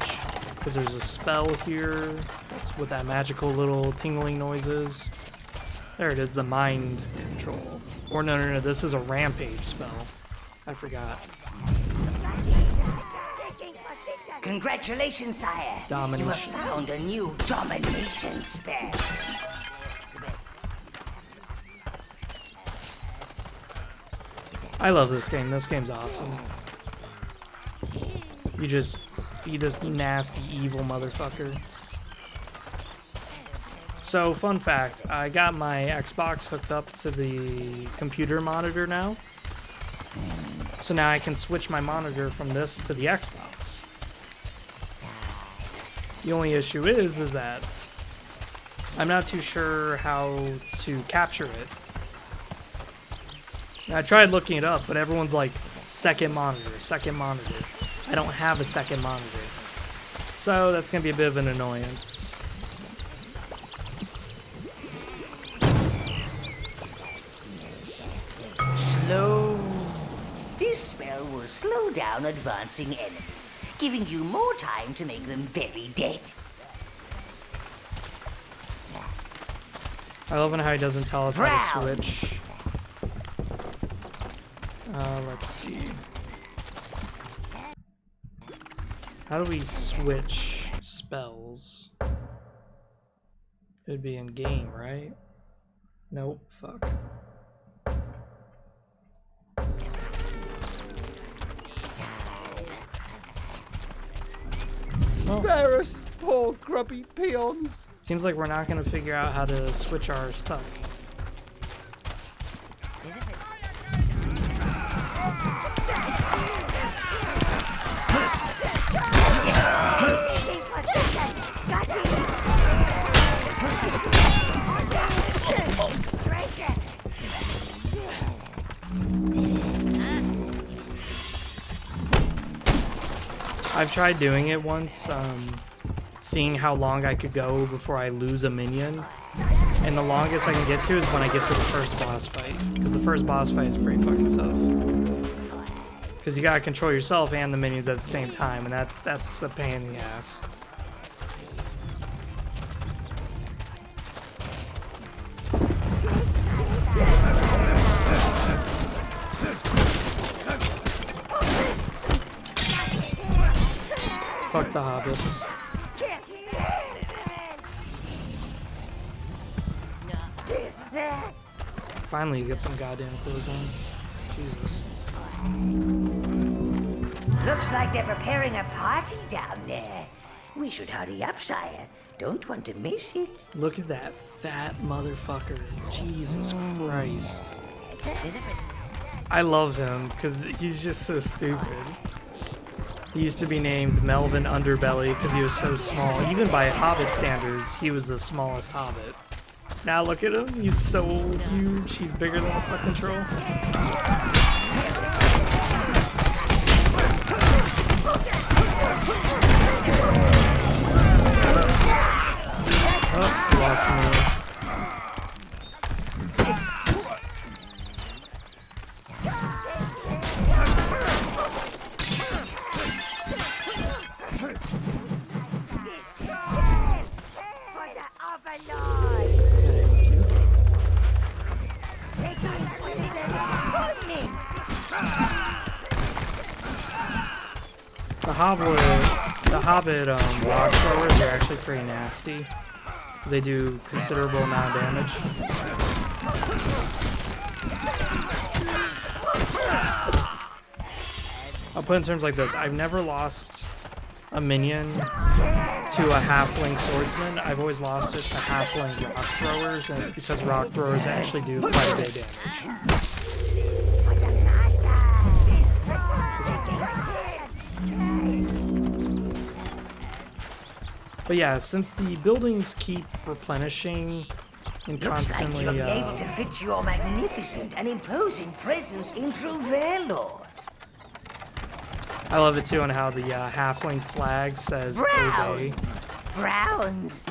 because there's a spell here. That's what that magical little tingling noise is. There it is, the mind control. Or no, this is a rampage spell. I forgot. Congratulations, sire. Domination. You have found a new domination spell. I love this game. This game's awesome. You just be this nasty, evil motherfucker. So, fun fact, I got my Xbox hooked up to the computer monitor now. So now I can switch my monitor from this to the Xbox. The only issue is that I'm not too sure how to capture it. Now, I tried looking it up, but everyone's like, second monitor, second monitor. I don't have a second monitor. So that's going to be a bit of an annoyance. Slow. This spell will slow down advancing enemies, giving you more time to make them very dead. I love how he doesn't tell us how to Round. switch. Let's see. How do we switch spells? It'd be in game, right? Nope, fuck. Spare us, poor grubby peons. Seems like we're not gonna figure out how to switch our stuff. I've tried doing it once, seeing how long I could go before I lose a minion. And the longest I can get to is when I get to the first boss fight. Because the first boss fight is pretty fucking tough. Because you gotta control yourself and the minions at the same time, and that's a pain in the ass. Fuck the hobbits. Finally, you get some goddamn clothes on. Jesus. Looks like they're preparing a party down there. We should hurry up, sire. Don't want to miss it. Look at that fat motherfucker. Jesus Christ. I love him because he's just so stupid. He used to be named Melvin Underbelly because he was so small. Even by Hobbit standards, he was the smallest Hobbit. Now look at him. He's so huge. He's bigger than a fucking troll. Oh, lost me. The Hobbit rock throwers are actually pretty nasty. They do considerable amount of damage. I'll put it in terms like this. I've never lost a minion to a halfling swordsman. I've always lost it to halfling rock throwers, and it's because rock throwers actually do quite a bit of damage. But yeah, since the buildings keep replenishing and constantly, Looks like you're able to fit your magnificent and imposing presence in through there, Lord. I love it too on how the halfling flag says obey. Browns.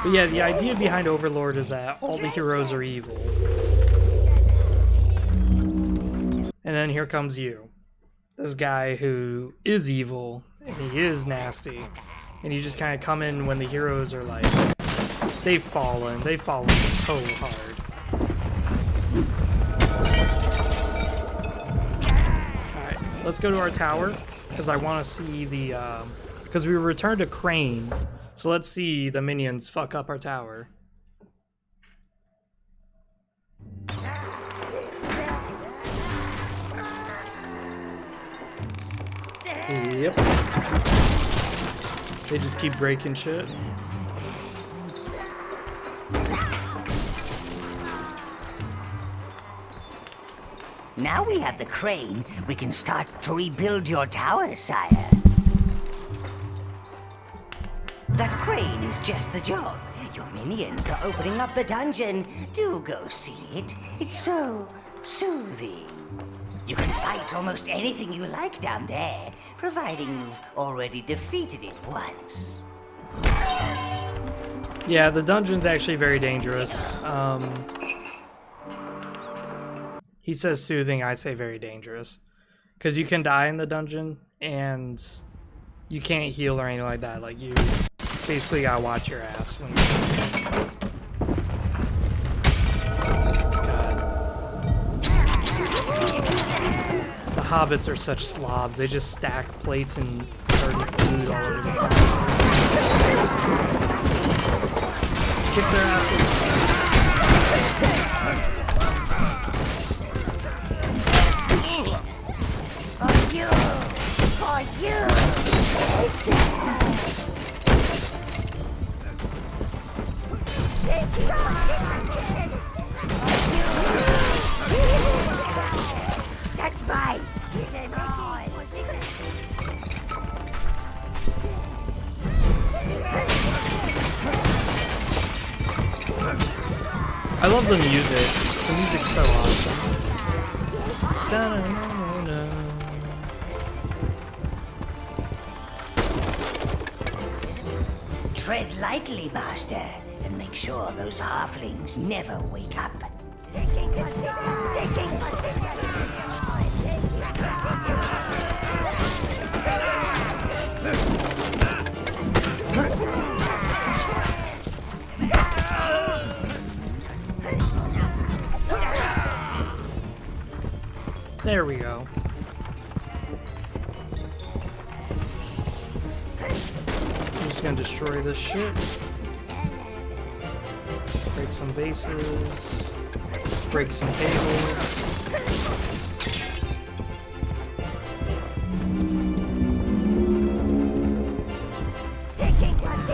But yeah, the idea behind Overlord is that all the heroes are evil. And then here comes you. This guy who is evil, and he is nasty. And you just kind of come in when the heroes are like, they've fallen so hard. Alright, let's go to our tower, because I want to see the, because we returned to Crane, so let's see the minions fuck up our tower. Yep. They just keep breaking shit. Now we have the crane, we can start to rebuild your tower, sire. That crane is just the job. Your minions are opening up the dungeon. Do go see it. It's so soothing. You can fight almost anything you like down there, providing you've already defeated it once. Yeah, the dungeon's actually very dangerous. He says soothing, I say very dangerous. Because you can die in the dungeon, and you can't heal or anything like that. Like, you basically gotta watch your ass when you... The hobbits are such slobs. They just stack plates and dirty food all over the fucking place. Kick their asses. For you! For you! That's mine! I love the music. The music's so awesome. Da-na-na-na-na. Tread lightly, Master, and make sure those halflings never wake up. There we go. I'm just gonna destroy this shit. Break some vases. Break some tables.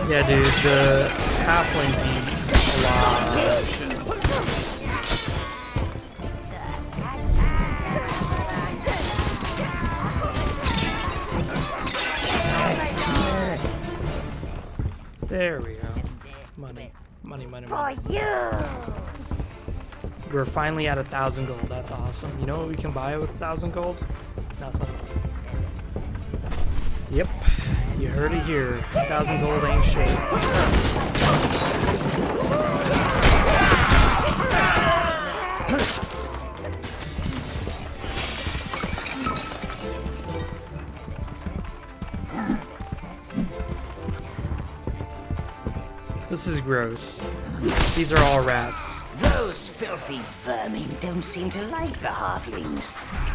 Yeah, dude, the halflings eat a lot of shit. There we go. Money, money, money, money. For you! We're finally at 1,000 gold. That's awesome. You know what we can buy with 1,000 gold? Nothing. Yep. You heard it here. 1,000 gold ain't shit. This is gross. These are all rats. Those filthy vermin don't seem to like the halflings.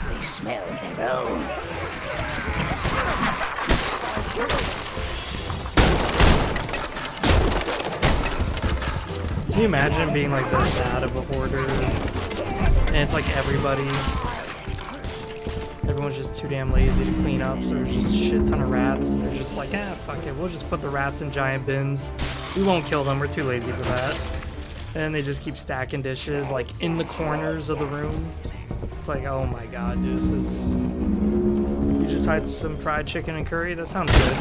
They smell their own. Can you imagine being like this bad of a hoarder? And it's like everybody. Everyone's just too damn lazy to clean up, so there's just a shit ton of rats. And they're just like, ah, fuck it, we'll just put the rats in giant bins. We won't kill them, we're too lazy for that. And they just keep stacking dishes, like, in the corners of the room. It's like, oh my god, dude, this is... You just had some fried chicken and curry? That sounds good.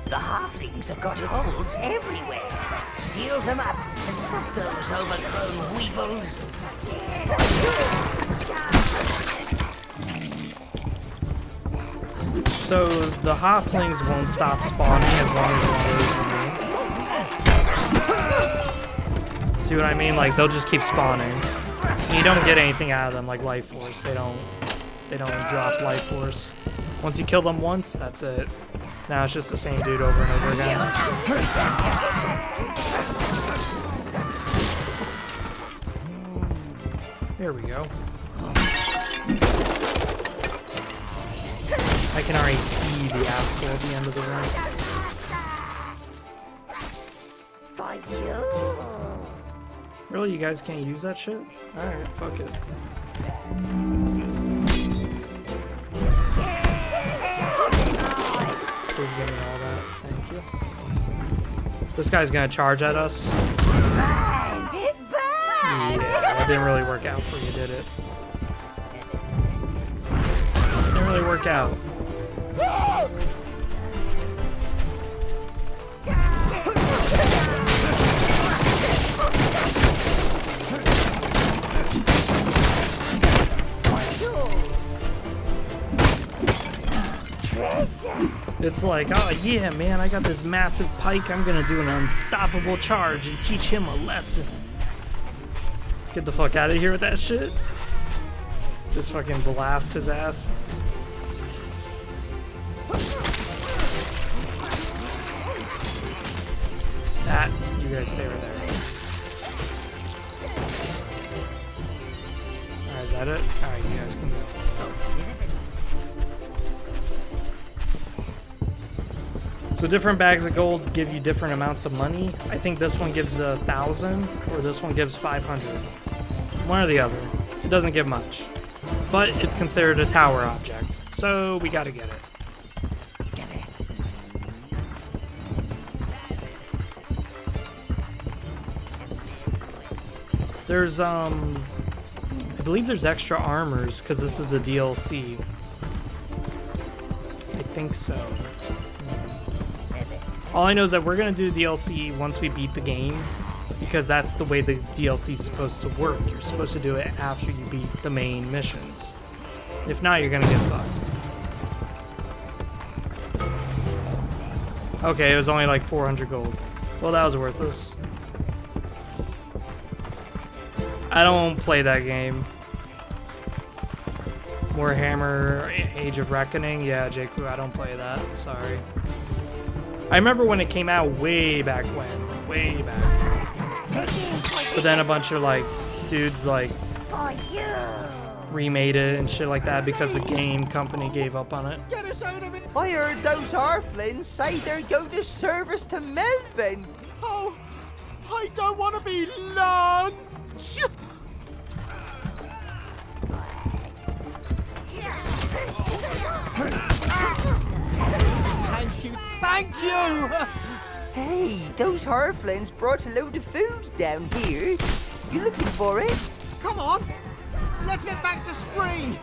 The halflings have got holes everywhere. Seal them up and stop those overgrown weevils. So the halflings won't stop spawning as long as water is removed. See what I mean? Like, they'll just keep spawning. And you don't get anything out of them, like life force. They don't drop life force. Once you kill them once, that's it. Now it's just the same dude over and over again. There we go. I can already see the asshole at the end of the room. For you. Really? You guys can't use that shit? Alright, fuck it. Please give me all that. Thank you. This guy's gonna charge at us. Yeah, that didn't really work out for you, did it? Didn't really work out. It's like, oh yeah, man, I got this massive pike. I'm gonna do an unstoppable charge and teach him a lesson. Get the fuck out of here with that shit. Just fucking blast his ass. That, you guys stay right there. Alright, is that it? Alright, you guys can go. So different bags of gold give you different amounts of money. I think this one gives 1,000, or this one gives 500. One or the other. It doesn't give much. But it's considered a tower object, so we gotta get it. There's, I believe there's extra armors, because this is the DLC. I think so. All I know is that we're going to do DLC once we beat the game, because that's the way the DLC is supposed to work. You're supposed to do it after you beat the main missions. If not, you're going to get fucked. Okay, it was only like 400 gold. Well, that was worthless. I don't play that game. Warhammer Age of Reckoning? Yeah, Jake, I don't play that. Sorry. I remember when it came out way back when. Way back. But then a bunch of, like, dudes, like, remade it and shit like that because the game company gave up on it. Get us out of it! I heard those Halflings say they're going to service to Melvin. Oh, I don't want to be lunch. Thank you, thank you! Hey, those Halflings brought a load of food down here. You looking for it? Come on, let's get back to Spree!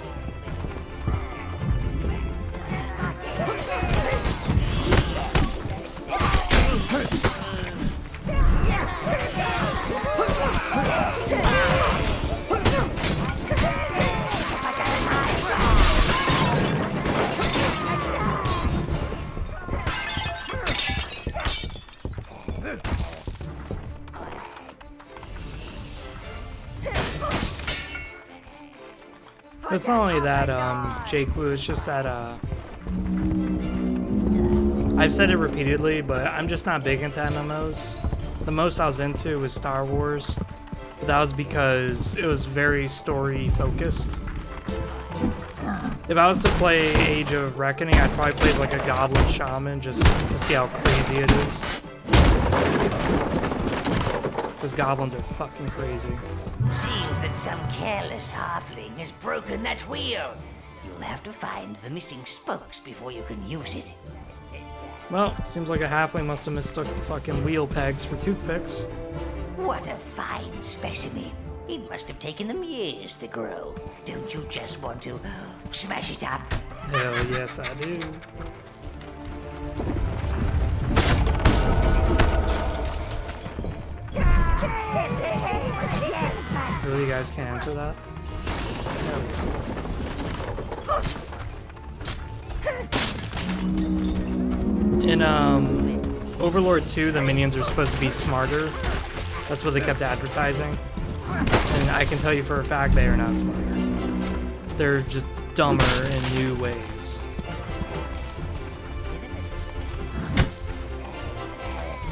It's not only that, Jake Wu, it's just that, I've said it repeatedly, but I'm just not big into MMOs. The most I was into was Star Wars, but that was because it was very story-focused. If I was to play Age of Reckoning, I'd probably play like a Goblin Shaman just to see how crazy it is. Because goblins are fucking crazy. Seems that some careless halfling has broken that wheel. You'll have to find the missing spokes before you can use it. Well, seems like a halfling must have mistook the fucking wheel pegs for toothpicks. What a fine specimen. It must have taken them years to grow. Don't you just want to smash it up? Hell yes, I do. Really, you guys can't answer that? In Overlord 2, the minions are supposed to be smarter. That's what they kept advertising. And I can tell you for a fact they are not smarter. They're just dumber in new ways.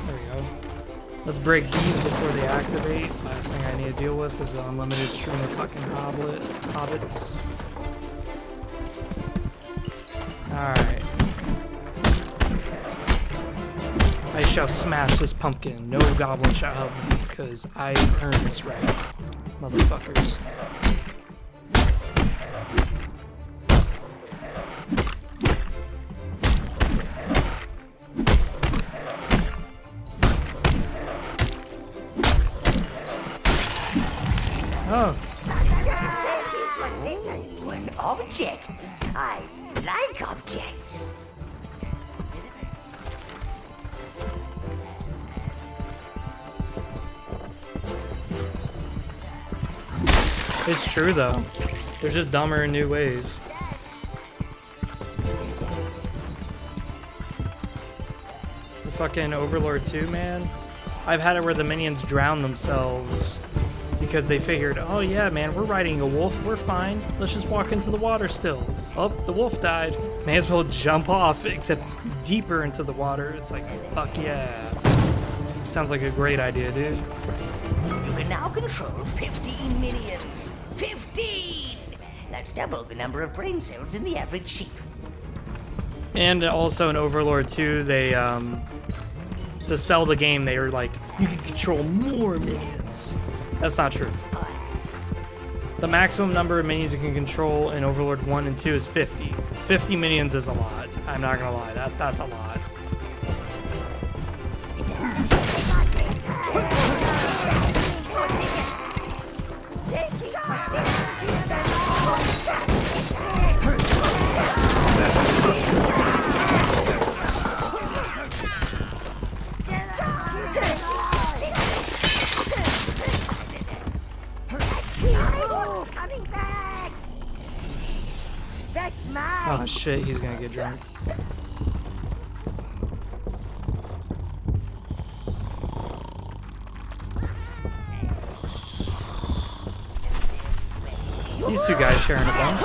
There we go. Let's break these before they activate. Last thing I need to deal with is an unlimited stream of fucking hobbits. Alright. I shall smash this pumpkin. No goblin shall help me, because I've earned this right, motherfuckers. Oh. An object. I like objects. It's true though. They're just dumber in new ways. fucking Overlord 2, man, I've had it where the minions drown themselves because they figured, oh yeah, man, we're riding a wolf, we're fine. Let's just walk into the water still. Oh, the wolf died. May as well jump off, except deeper into the water. It's like, fuck yeah. Sounds like a great idea, dude. You can now control 15 minions. 15! That's double the number of brain cells in the average sheep. And also in Overlord 2, they, to sell the game, they were like, you can control more minions. That's not true. The maximum number of minions you can control in Overlord 1 and 2 is 50. 50 minions is a lot. I'm not gonna lie, that's a lot. Oh shit, he's gonna get drunk. These two guys sharing a bunk.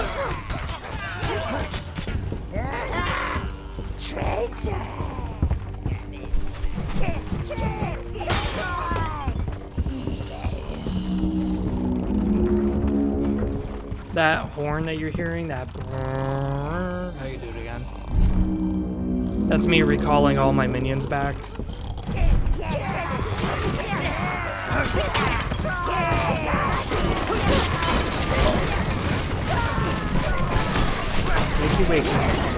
That horn that you're hearing, that brrrr, how you do it again? That's me recalling all my minions back. Wakey wakey.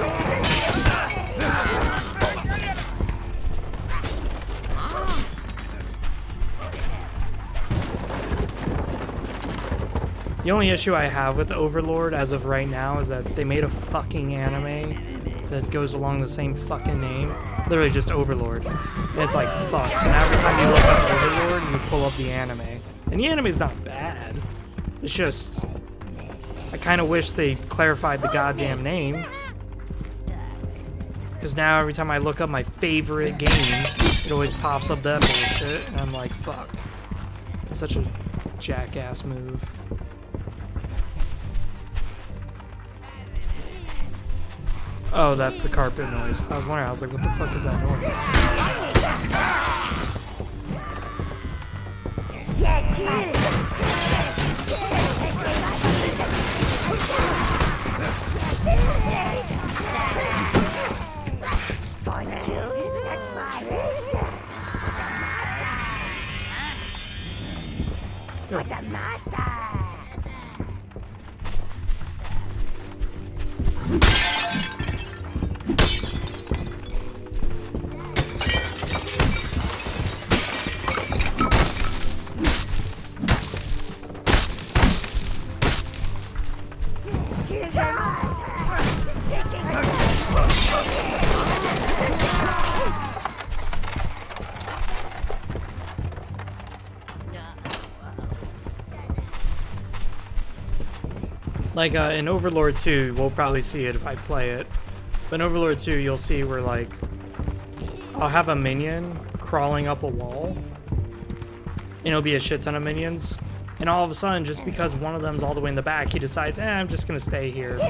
The only issue I have with Overlord as of right now is that they made a fucking anime that goes along the same fucking name. Literally just Overlord. And it's like, fuck. So now every time you look up Overlord, you pull up the anime. And the anime's not bad. It's just, I kind of wish they clarified the goddamn name. Because now every time I look up my favorite game, it always pops up that bullshit. And I'm like, fuck. It's such a jackass move. Oh, that's the carpet noise. I was wondering, I was like, what the fuck is that noise? For the master! Like, in Overlord 2, we'll probably see it if I play it. But in Overlord 2, you'll see where, like, I'll have a minion crawling up a wall. And it'll be a shit ton of minions. And all of a sudden, just because one of them's all the way in the back, he decides, I'm just gonna stay here.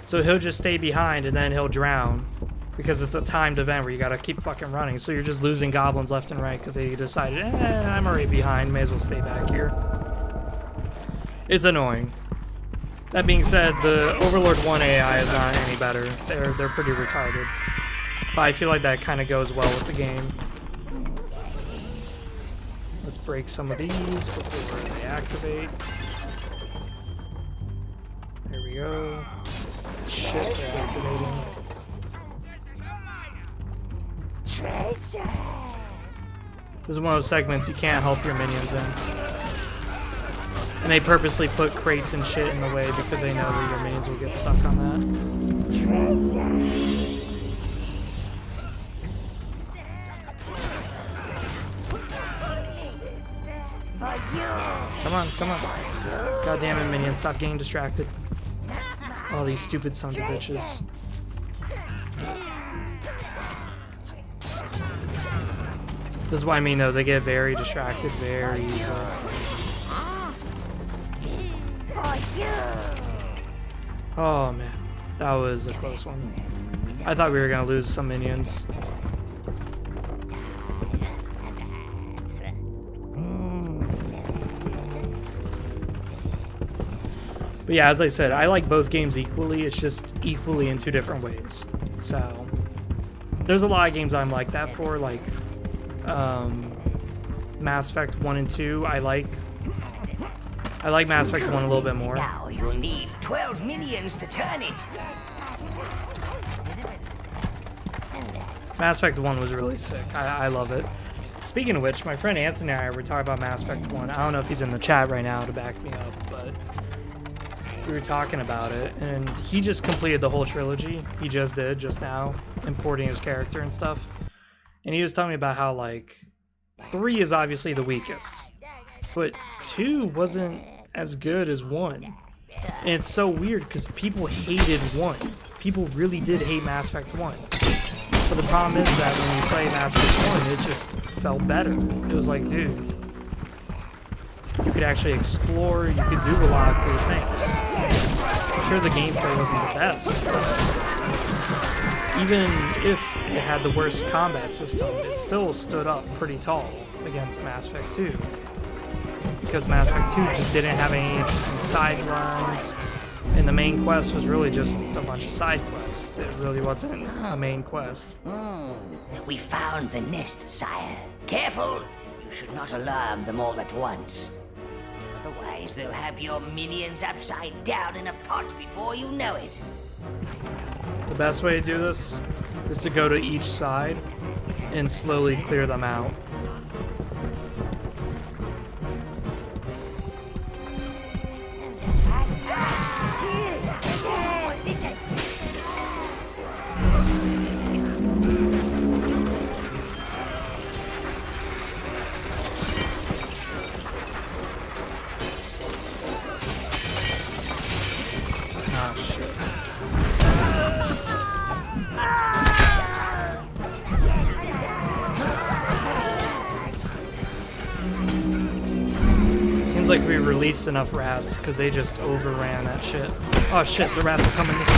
So he'll just stay behind, and then he'll drown. Because it's a timed event where you gotta keep fucking running. So you're just losing goblins left and right because they decided, I'm already behind, may as well stay back here. It's annoying. That being said, the Overlord 1 AI is not any better. They're pretty retarded. But I feel like that kind of goes well with the game. Let's break some of these before they activate. There we go. Shit, they're activating. This is one of those segments you can't help your minions in. And they purposely put crates and shit in the way because they know that your minions will get stuck on that. Come on, come on. God damn it, minions, stop getting distracted. All these stupid sons of bitches. This is what I mean, though. They get very distracted very easily. Oh, man. That was a close one. I thought we were going to lose some minions. But yeah, as I said, I like both games equally. It's just equally in two different ways. So, there's a lot of games I'm like that for, like Mass Effect 1 and 2. I like Mass Effect 1 a little bit more. Now you'll need 12 minions to turn it. Mass Effect 1 was really sick. I love it. Speaking of which, my friend Anthony and I were talking about Mass Effect 1. I don't know if he's in the chat right now to back me up, but we were talking about it, and he just completed the whole trilogy. He just did, just now, importing his character and stuff. And he was telling me about how, like, 3 is obviously the weakest, but 2 wasn't as good as 1. And it's so weird because people hated 1. People really did hate Mass Effect 1. But the problem is that when you play Mass Effect 1, it just felt better. It was like, dude, you could actually explore, you could do a lot of cool things. Sure, the gameplay wasn't the best, but even if it had the worst combat system, it still stood up pretty tall against Mass Effect 2. Because Mass Effect 2 just didn't have any interesting side runs, and the main quest was really just a bunch of side quests. It really wasn't a main quest. We found the nest, sire. Careful! You should not alarm them all at once. Otherwise, they'll have your minions upside down in a pot before you know it. The best way to do this is to go to each side and slowly clear them out. Seems like we released enough rats because they just overran that shit. Oh shit, the rats are coming this way.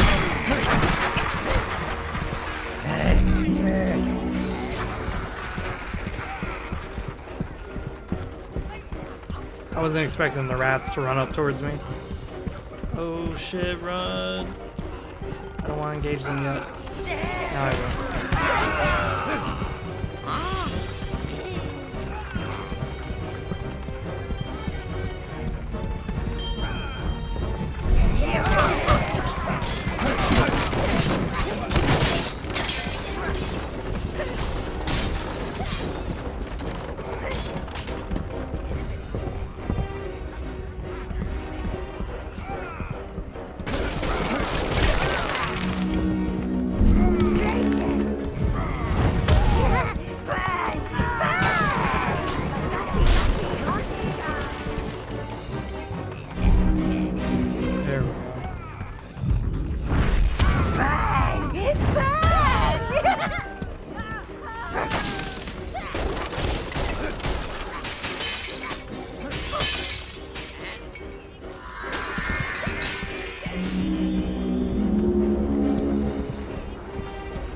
I wasn't expecting the rats to run up towards me. Oh shit, run. I don't want to engage them yet. Now I will.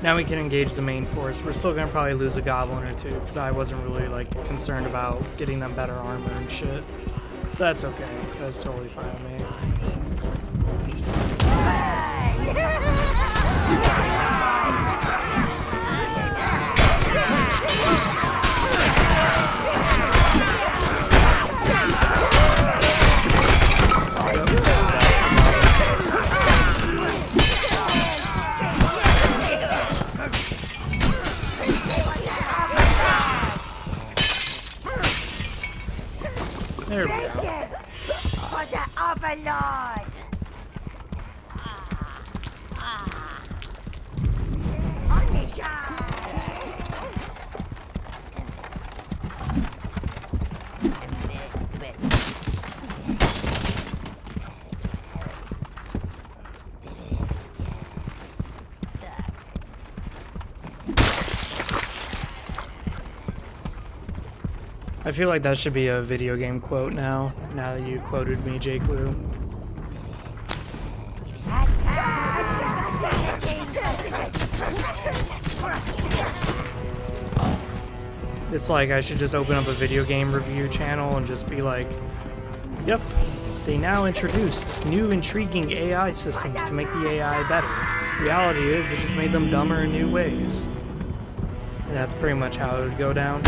Now we can engage the main force. We're still gonna probably lose a goblin or two because I wasn't really like concerned about getting them better armor and shit. That's okay. That's totally fine with me. There we go. For the Overlord! On the shot! I feel like that should be a video game quote now that you quoted me, Jake Lou. It's like I should just open up a video game review channel and just be like, yep, they now introduced new intriguing AI systems to make the AI better. Reality is, it just made them dumber in new ways. And that's pretty much how it would go down.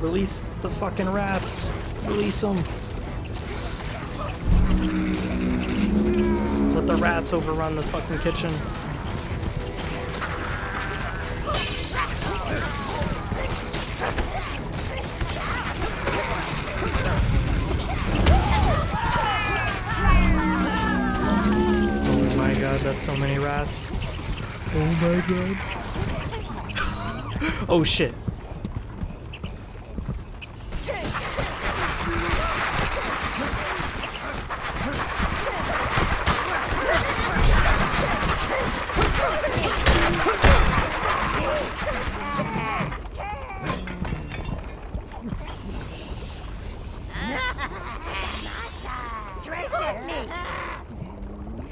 Release the fucking rats. Release them. Let the rats overrun the fucking kitchen. Oh my god, that's so many rats. Oh my god. Oh shit.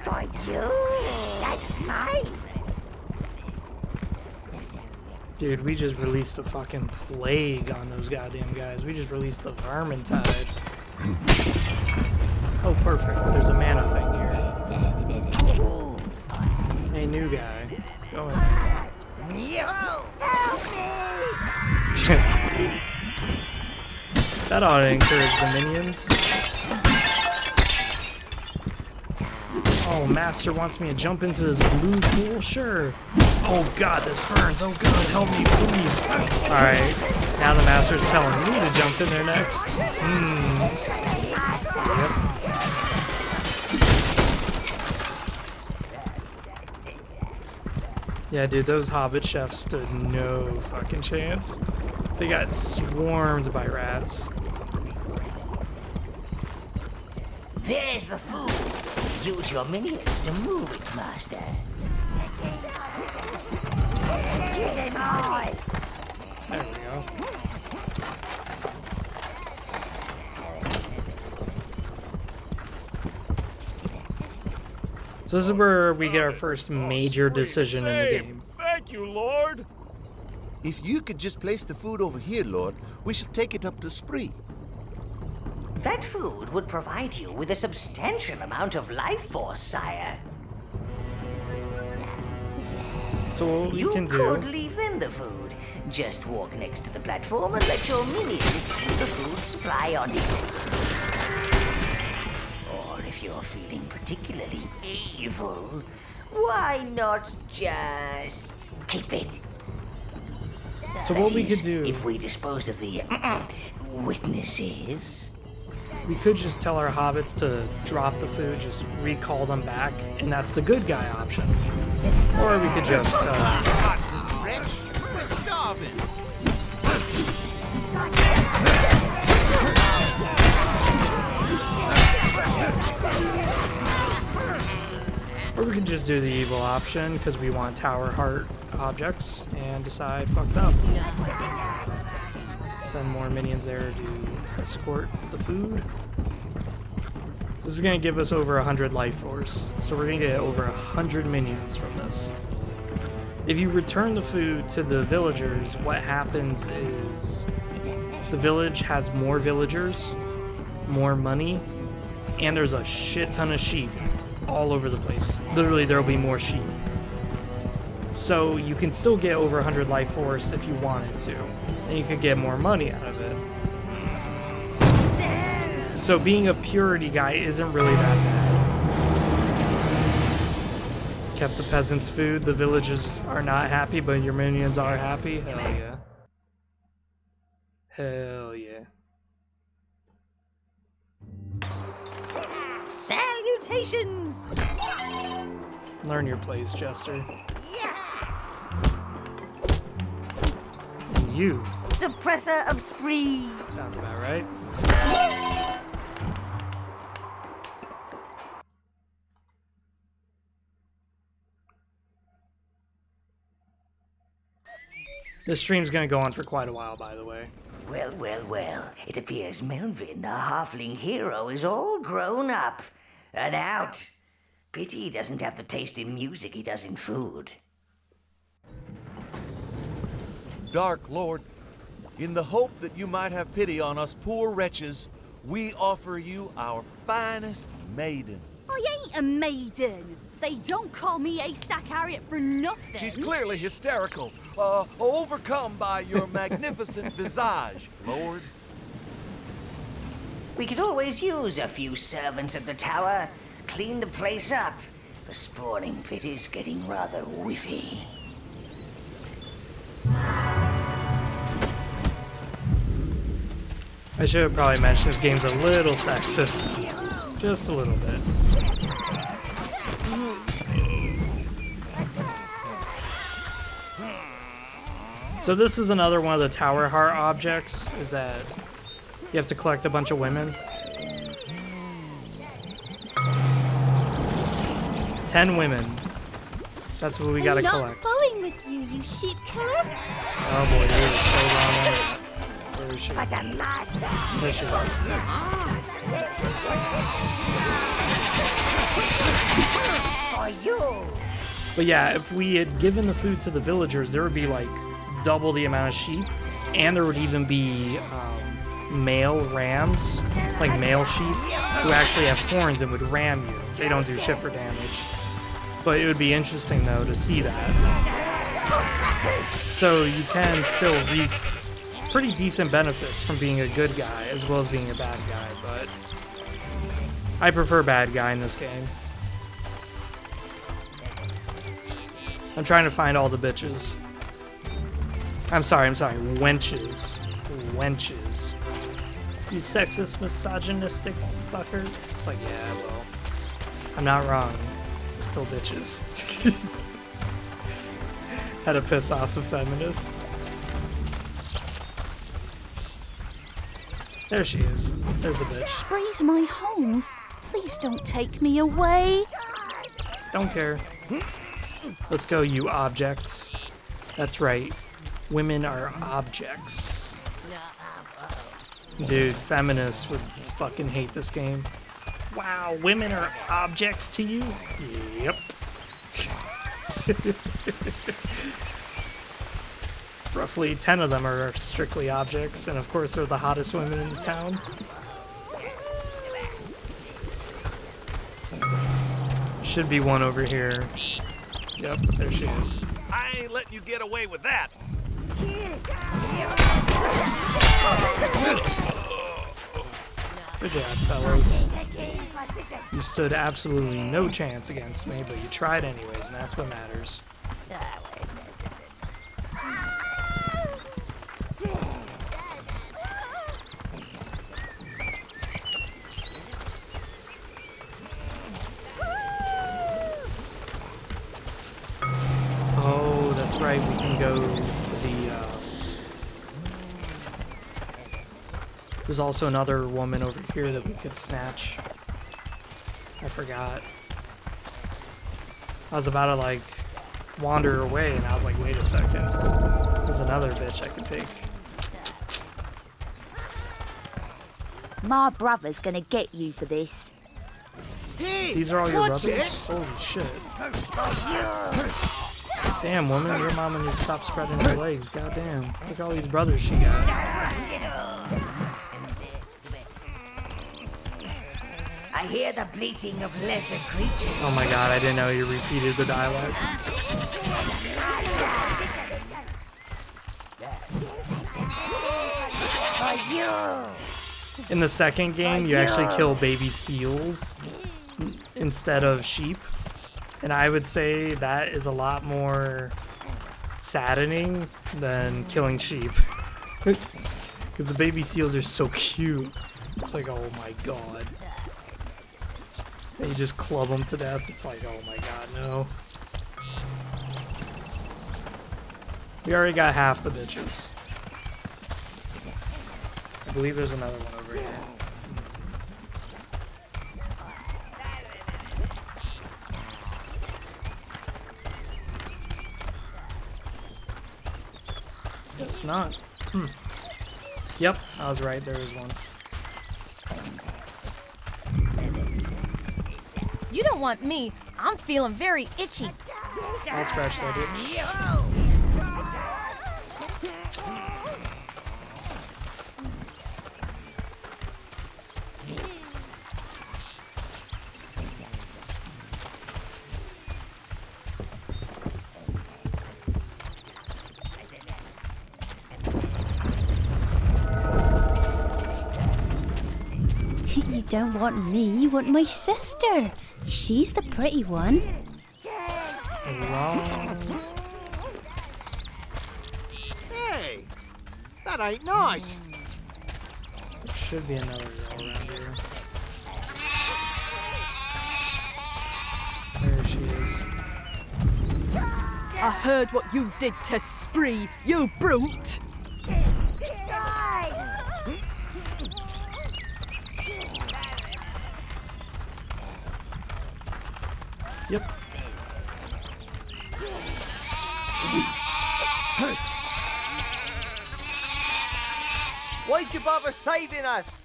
For you, that's mine. Dude, we just released a fucking plague on those goddamn guys. We just released the Vermintide. Oh, perfect. There's a mana thing here. Hey, new guy. Go in. Help me! That ought to encourage the minions. Oh, Master wants me to jump into this blue pool? Sure. Oh god, this burns. Oh god, help me, please. Alright, now the Master's telling me to jump in there next. Yep. Yeah, dude, those Hobbit chefs stood no fucking chance. They got swarmed by rats. There's the food. Use your minions to move it, Master. Get him on. There we go. So this is where we get our first major decision in the game. Thank you, Lord. If you could just place the food over here, Lord, we shall take it up to Spree. That food would provide you with a substantial amount of life force, sire. So what we can You do... could leave them the food. Just walk next to the platform and let your minions keep the food supply on it. Or if you're feeling particularly evil, why not just keep it? So That what we is, could do... if we dispose of the witnesses... We could just tell our hobbits to drop the food, just recall them back, and that's the good guy option. Or we could just, We're starving. Or we could just do the evil option, because we want Tower Heart objects, and decide, fucked up. Send more minions there to escort the food. This is going to give us over 100 life force, so we're going to get over 100 minions from this. If you return the food to the villagers, what happens is the village has more villagers, more money, and there's a shit ton of sheep all over the place. Literally, there'll be more sheep. So you can still get over 100 life force if you wanted to, and you could get more money out of it. So being a purity guy isn't really that bad. Kept the peasants' food, the villagers are not happy, but your minions are happy? Hell yeah. Hell yeah. Salutations! Learn your place, Jester. Yeah! And you. Suppressor of spree. Sounds about right. This stream's gonna go on for quite a while, by the way. Well, well, well. It appears Melvin, the halfling hero, is all grown up and out. Pity he doesn't have the taste in music he does in food. Dark Lord, in the hope that you might have pity on us poor wretches, we offer you our finest maiden. I ain't a maiden. They don't call me A-Stack Harriet for nothing. She's clearly hysterical, overcome by your magnificent visage, Lord. We could always use a few servants at the tower. Clean the place up. The spawning pit is getting rather whiffy. I should have probably mentioned this game's a little sexist. Just a little bit. So this is another one of the tower heart objects, is that you have to collect a bunch of women. 10 women. That's what we gotta collect. I'm not going with you, you sheep killer. Oh boy, you were so wrong on that. Where is she? There she is. But yeah, if we had given the food to the villagers, there would be like double the amount of sheep, and there would even be male rams, like male sheep, who actually have horns and would ram you. They don't do shit for damage. But it would be interesting, though, to see that. So you can still reap pretty decent benefits from being a good guy, as well as being a bad guy, but I prefer bad guy in this game. I'm trying to find all the bitches. I'm sorry, wenches. Wenches. You sexist, misogynistic fucker. It's like, yeah, well, I'm not wrong. We're still bitches. Had to piss off a feminist. There she is. There's a bitch. Spree's my home. Please don't take me away. Don't care. Let's go, you objects. That's right. Women are objects. Dude, feminists would fucking hate this game. Wow, women are objects to you? Yep. Roughly 10 of them are strictly objects, and of course they're the hottest women in the town. Should be one over here. Yep, there she is. I ain't letting you get away with that. Good job, fellas. You stood absolutely no chance against me, but you tried anyways, and that's what matters. Oh, that's right, we can go to the, there's also another woman over here that we could snatch. I forgot. I was about to, like, wander away, and I was like, wait a second. There's another bitch I can take. My brother's gonna get you for this. Hey, These are all your watch brothers? it. Holy shit. Damn, woman, your mama needs to stop spreading her legs. Goddamn. Look at all these brothers she got. I hear the bleating of lesser creatures. Oh my god, I didn't know you repeated the dialogue. In the second game, you actually kill baby seals instead of sheep. And I would say that is a lot more saddening than killing sheep. Because the baby seals are so cute. It's like, oh my god. And you just club them to death. It's like, oh my god, no. We already got half the bitches. I believe there's another one over here. Guess not. Yep, I was right. There is one. You don't want me. I'm feeling very itchy. I'll scratch that itch. You don't want me, you want my sister. She's the pretty one. Wrong. Hey, that ain't nice. There should be another girl around here. There she is. I heard what you did to Spree, you brute! Yep. Why'd you bother saving us?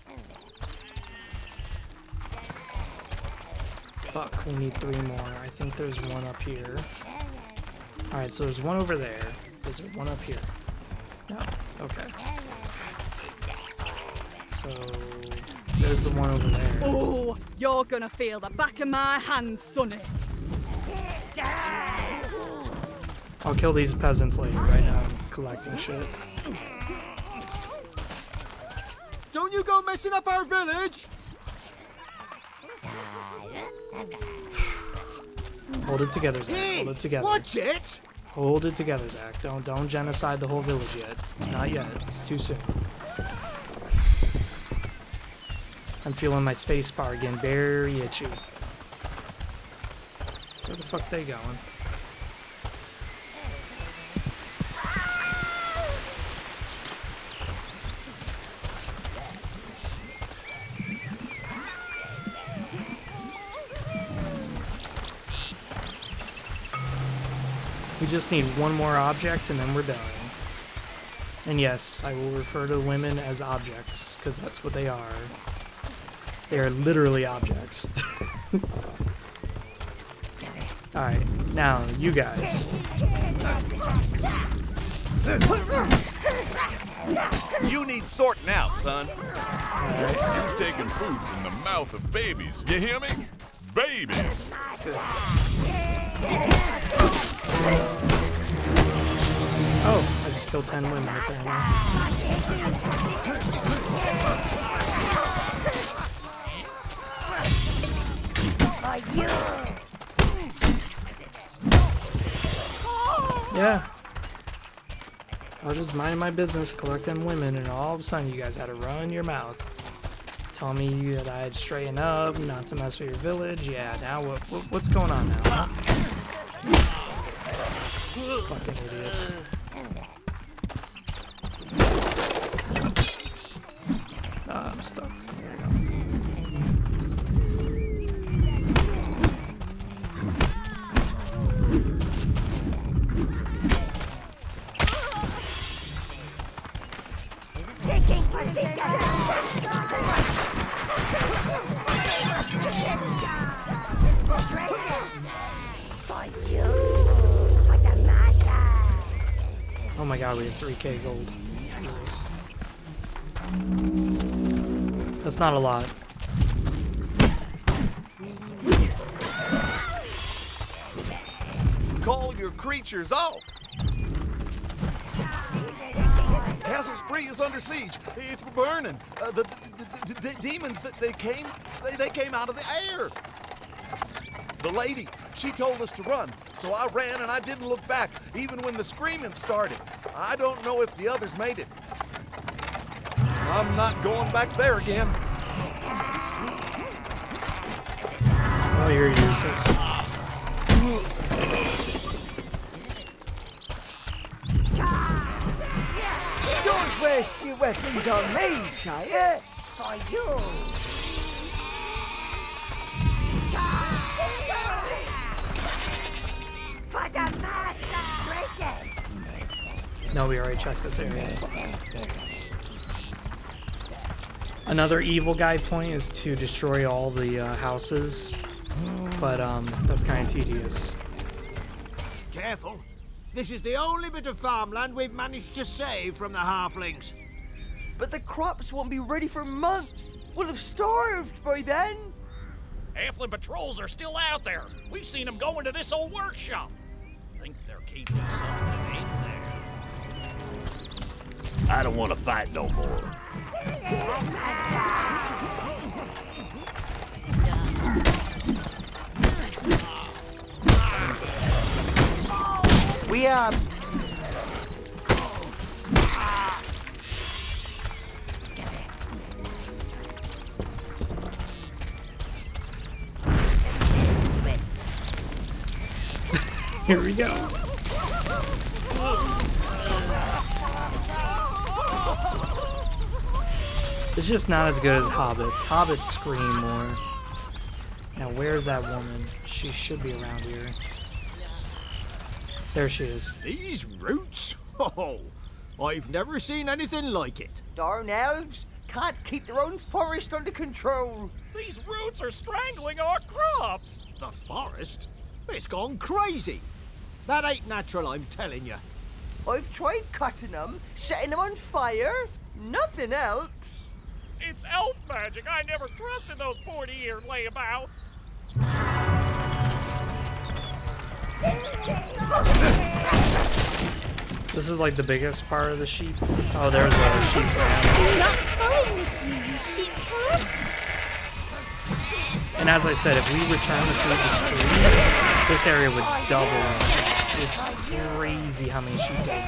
Fuck, we need 3 more. I think there's one up here. Alright, so there's one over there. Is there one up here? No. Okay. So, there's the one over there. Oh, you're gonna feel the back of my hands, sonny. I'll kill these peasants later. Right now I'm collecting shit. Don't you go messing up our village! Hold it together, Zach. Hold it together. Watch it! Hold it together, Zach. Don't genocide the whole village yet. Not yet. It's too soon. I'm feeling my space bar again. Very itchy. Where the fuck they going? We just need one more object and then we're done. And yes, I will refer to women as objects, because that's what they are. They are literally objects. Alright, now, you guys. You need sorting out, son. You're taking food from the mouth of babies. You hear me? Babies. Oh, I just killed 10 women apparently. Yeah. I was just minding my business, collecting women, and all of a sudden you guys had to run your mouth. Telling me that I'd straighten up, not to mess with your village. Yeah, now what's going on now? Huh? Fucking idiots. Ah, I'm stuck. There we go. Taking position! For you, for the master! Oh my god, we have 3k gold. That's not a lot. Call your creatures off. Castle Spree is under siege. It's burning. The demons that they came out of the air. The lady, she told us to run, so I ran and I didn't look back, even when the screaming started. I don't know if the others made it. I'm not going back there again. Oh, you're useless. Don't waste your weapons on me, Shire. For you. For the master treasure. No, we already checked this area. Another evil guy point is to destroy all the houses, but that's kind of tedious. Careful. This is the only bit of farmland we've managed to save from the halflings. But the crops won't be ready for months. We'll have starved by then. Halfling patrols are still out there. We've seen them go into this old workshop. Think they're keeping something in there. I don't want to fight no more. We are... Here we go. It's just not as good as Hobbits. Hobbits scream more. Now, where's that woman? She should be around here. There she is. These roots? Oh, I've never seen anything like it. Darn elves can't keep their own forest under control. These roots are strangling our crops. The forest? It's gone crazy. That ain't natural, I'm telling you. I've tried cutting them, setting them on fire. Nothing helps. It's elf magic. I never trusted those pointy-eared layabouts. This is like the biggest part of the sheep. Oh, there's a sheep ram. And as I said, if we return the food to spree, this area would double in sheep. It's crazy how many sheep there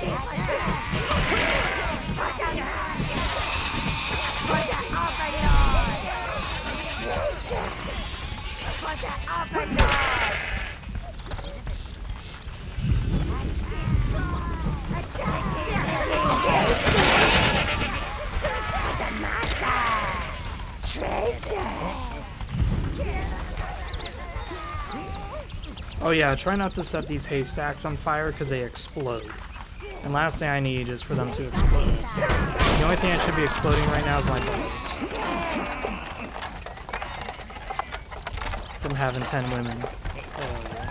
Oh yeah, try not to set these haystacks on fire because they explode. And last thing I need is for them to explode. The only thing that should be exploding right now is my balls. From having 10 women. Oh, yeah.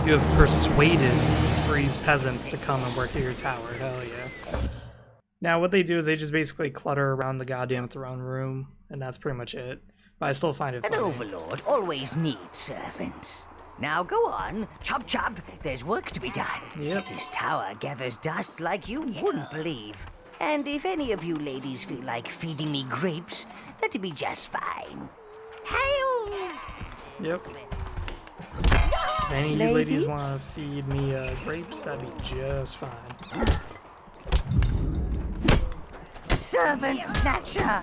You have persuaded Spree's peasants to come and work at your tower. Hell yeah. Now what they do is they just basically clutter around the goddamn throne room, and that's pretty much it. But I still find it funny. An overlord always needs servants. Now go on, chop chop, there's work to be done. Yep. This tower gathers dust like you wouldn't believe. And if any of you ladies feel like feeding me grapes, that'd be just fine. Hail! Yep. If any of you ladies want to feed me grapes, that'd be just fine. Servant snatcher!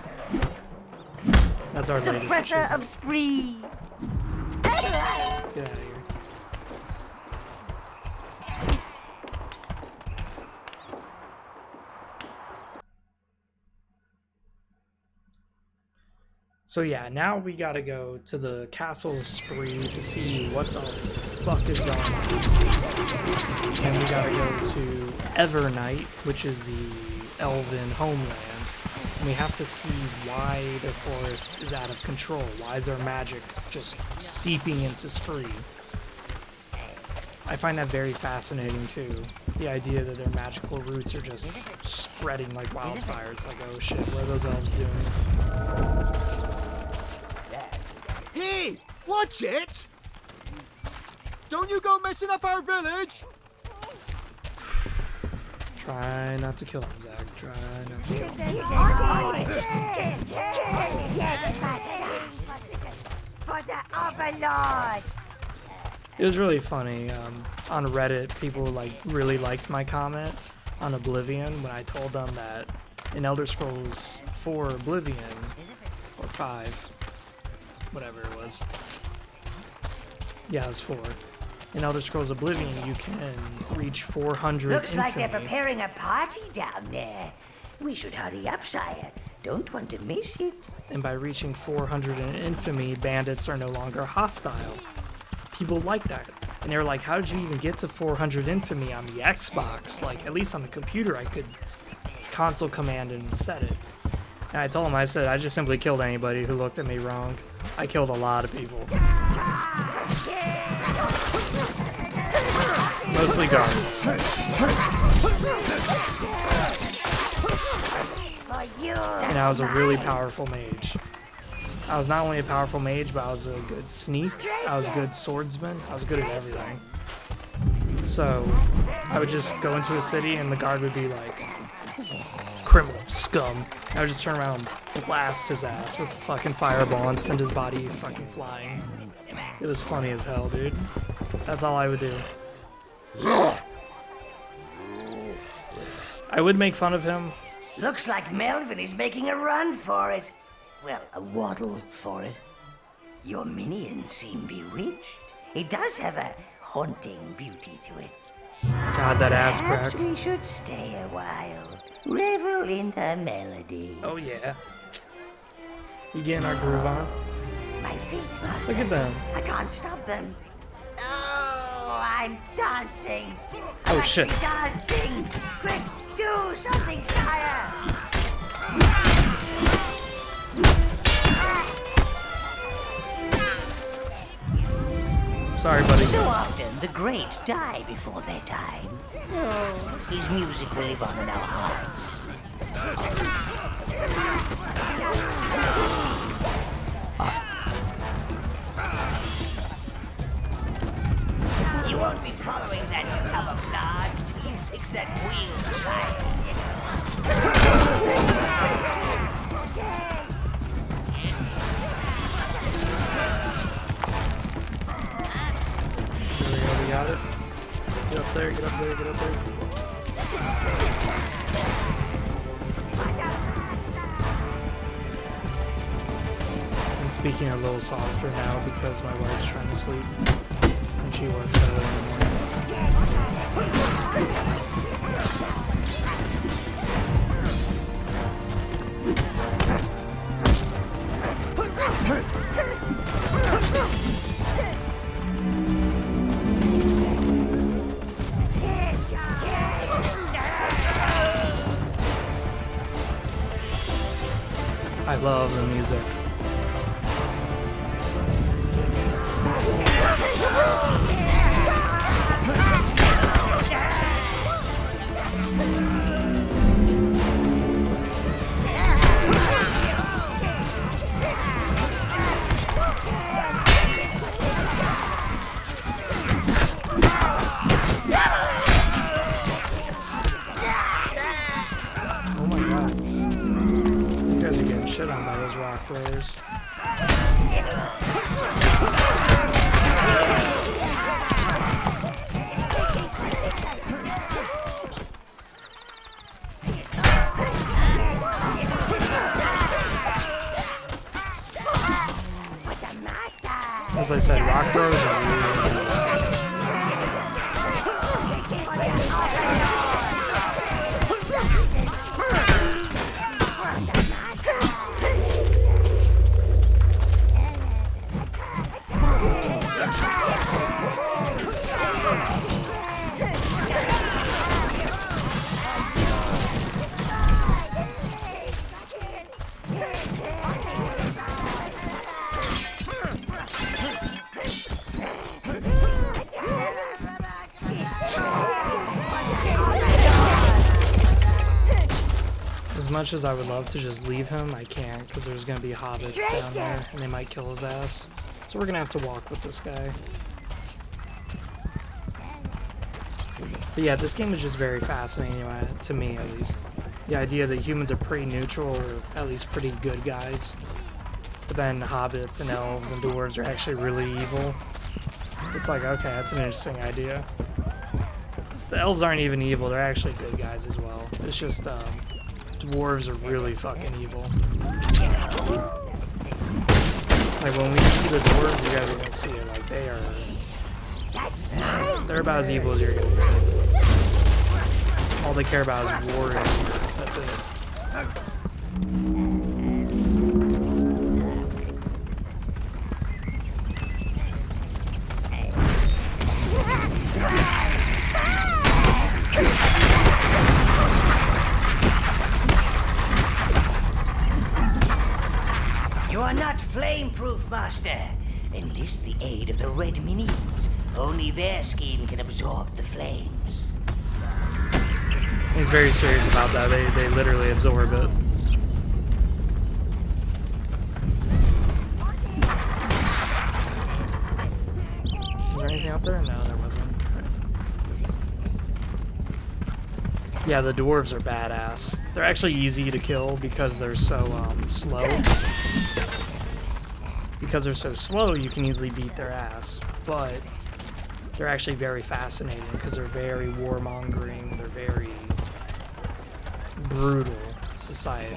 That's our latest. Suppressor of spree! Get out of here. So yeah, now we gotta go to the Castle of Spree to see what the fuck is going on. And we gotta go to Evernight, which is the elven homeland. And we have to see why the forest is out of control. Why is there magic just seeping into Spree? I find that very fascinating too. The idea that their magical roots are just spreading like wildfire. It's like, oh shit, what are those elves doing? Hey, watch it! Don't you go messing up our village! Try not to kill him, Zach. Try not to kill him. For the Overlord! It was really funny. On Reddit, people like really liked my comment on Oblivion when I told them that in Elder Scrolls 4 Oblivion, or 5, whatever it was. Yeah, it was 4. In Elder Scrolls Oblivion, you can reach 400 Looks infamy. like they're preparing a party down there. We should hurry up, sire. Don't want to miss it. And by reaching 400 in infamy, bandits are no longer hostile. People like that. And they were like, how did you even get to 400 infamy on the Xbox? Like, at least on the computer, I could console command and set it. And I told him, I said, I just simply killed anybody who looked at me wrong. I killed a lot of people. Mostly guards. And I was a really powerful mage. I was not only a powerful mage, but I was a good sneak. I was a good swordsman. I was good at everything. So I would just go into a city and the guard would be like, criminal scum. I would just turn around and blast his ass with a fucking fireball and send his body fucking flying. It was funny as hell, dude. That's all I would do. I would make fun of him. Looks like Melvin is making a run for it. Well, a waddle for it. Your minions seem bewitched. It does have a haunting beauty to it. God, that ass Perhaps crack. we should stay a while. Revel in the melody. Oh yeah. We getting our groove on? My feet, master. Look at them. I can't stop them. Oh, I'm dancing. Oh, I'm shit. actually dancing. Quick, do something, sire. Sorry, buddy. So often the great die before their time. Oh, his music will live on in our hearts. You won't be following that tub of lard till you fix that wheel, sire. There we go, we got it. Get up there, get up there, get up there. I'm speaking a little softer now because my wife's trying to sleep and she works early in the morning. I love the music. Oh my god. You guys are getting shit on by those rock throwers. As I said, rock throwers are really good. As much as I would love to just leave him, I can't because there's going to be hobbits down there and they might kill his ass. So we're going to have to walk with this guy. But yeah, this game is just very fascinating to me, at least. The idea that humans are pretty neutral, or at least pretty good guys. But then hobbits and elves and dwarves are actually really evil. It's like, okay, that's an interesting idea. The elves aren't even evil, they're actually good guys as well. It's just, dwarves are really fucking evil. Like, when we see the dwarves, you guys are gonna see it, like, they're about as evil as you're gonna get. All they care about is war and that's it. You are not flame-proof, Master. Enlist the aid of the red minions. Only their skin can absorb the flames. He's very serious about that. They literally absorb it. Was there anything out there? No, there wasn't. Yeah, the dwarves are badass. They're actually easy to kill because they're so slow. Because they're so slow, you can easily beat their ass. But they're actually very fascinating because they're very warmongering. They're very brutal society.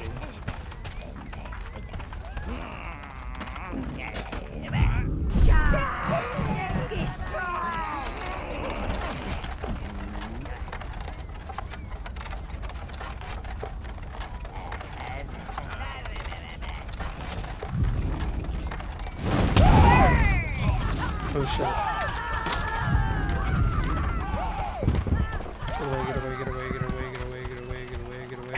Oh shit. Get away, get away, get away, get away, get away, get away, get away, get away.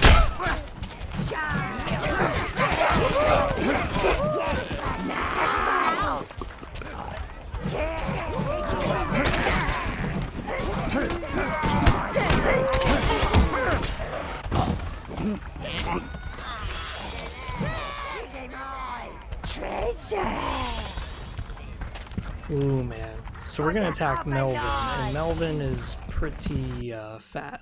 Ooh, man. So we're gonna attack Melvin, and Melvin is pretty fat.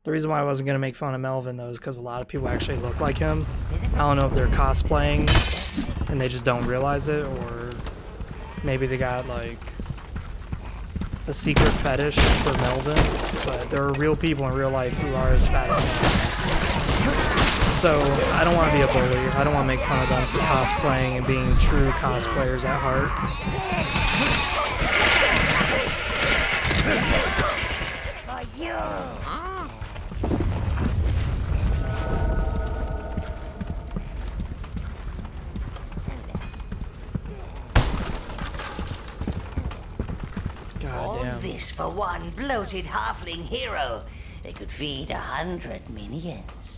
The reason why I wasn't gonna make fun of Melvin though is because a lot of people actually look like him. I don't know if they're cosplaying and they just don't realize it, or maybe they got like a secret fetish for Melvin, but there are real people in real life who are as fat as him. So I don't want to be a bully. I don't want to make fun of them for cosplaying and being true cosplayers at heart. For you. All this for one bloated halfling hero. They could feed 100 minions.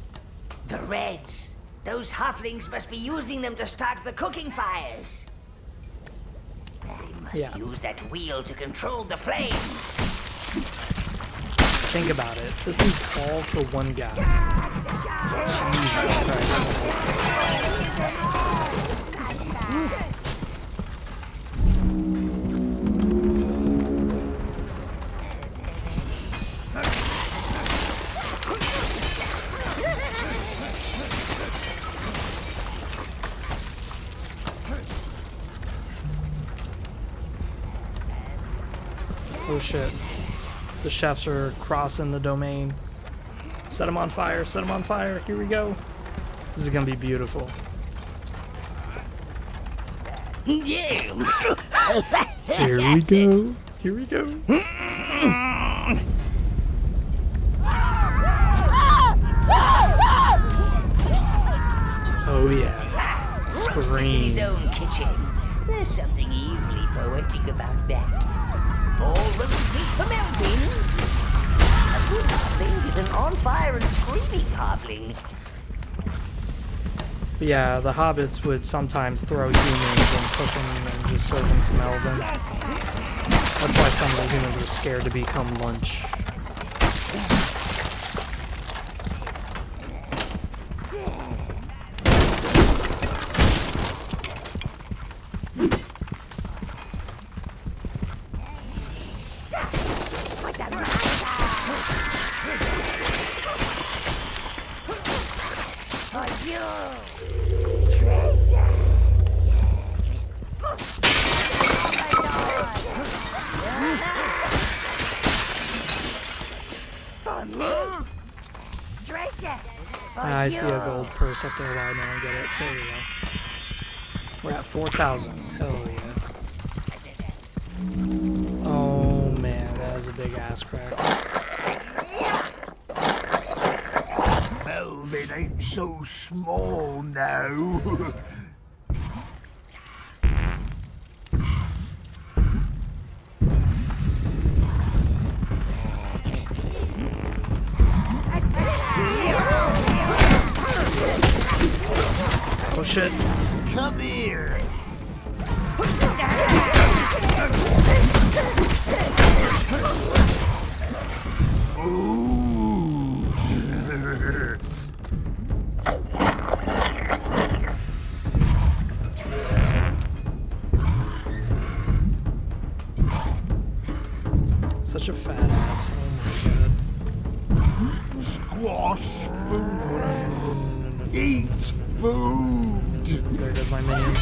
The Reds. Those halflings must be using them to start the cooking fires. They must use that wheel to control the flames. Think about it. This is all for one guy. Jesus Christ. Oh shit. The chefs are crossing the domain. Set them on fire, set them on fire. Here we go. This is gonna be beautiful. Here we go. Here we go. Oh yeah. Scream. His own kitchen. There's something evilly poetic about that. All roast meat for Melvin. A good halfling is an on-fire and screaming halfling. But yeah, the hobbits would sometimes throw humans and cook them and just serve them to Melvin. That's why some of the humans are scared to become lunch. I see a gold purse up there. Why no one get it? There we go. We're at 4,000. Hell yeah. Oh man, that is a big ass crack. Melvin ain't so small now. Oh shit. Come here. Such a fat ass. Oh my god. Squash food. Eat food. There goes my minions.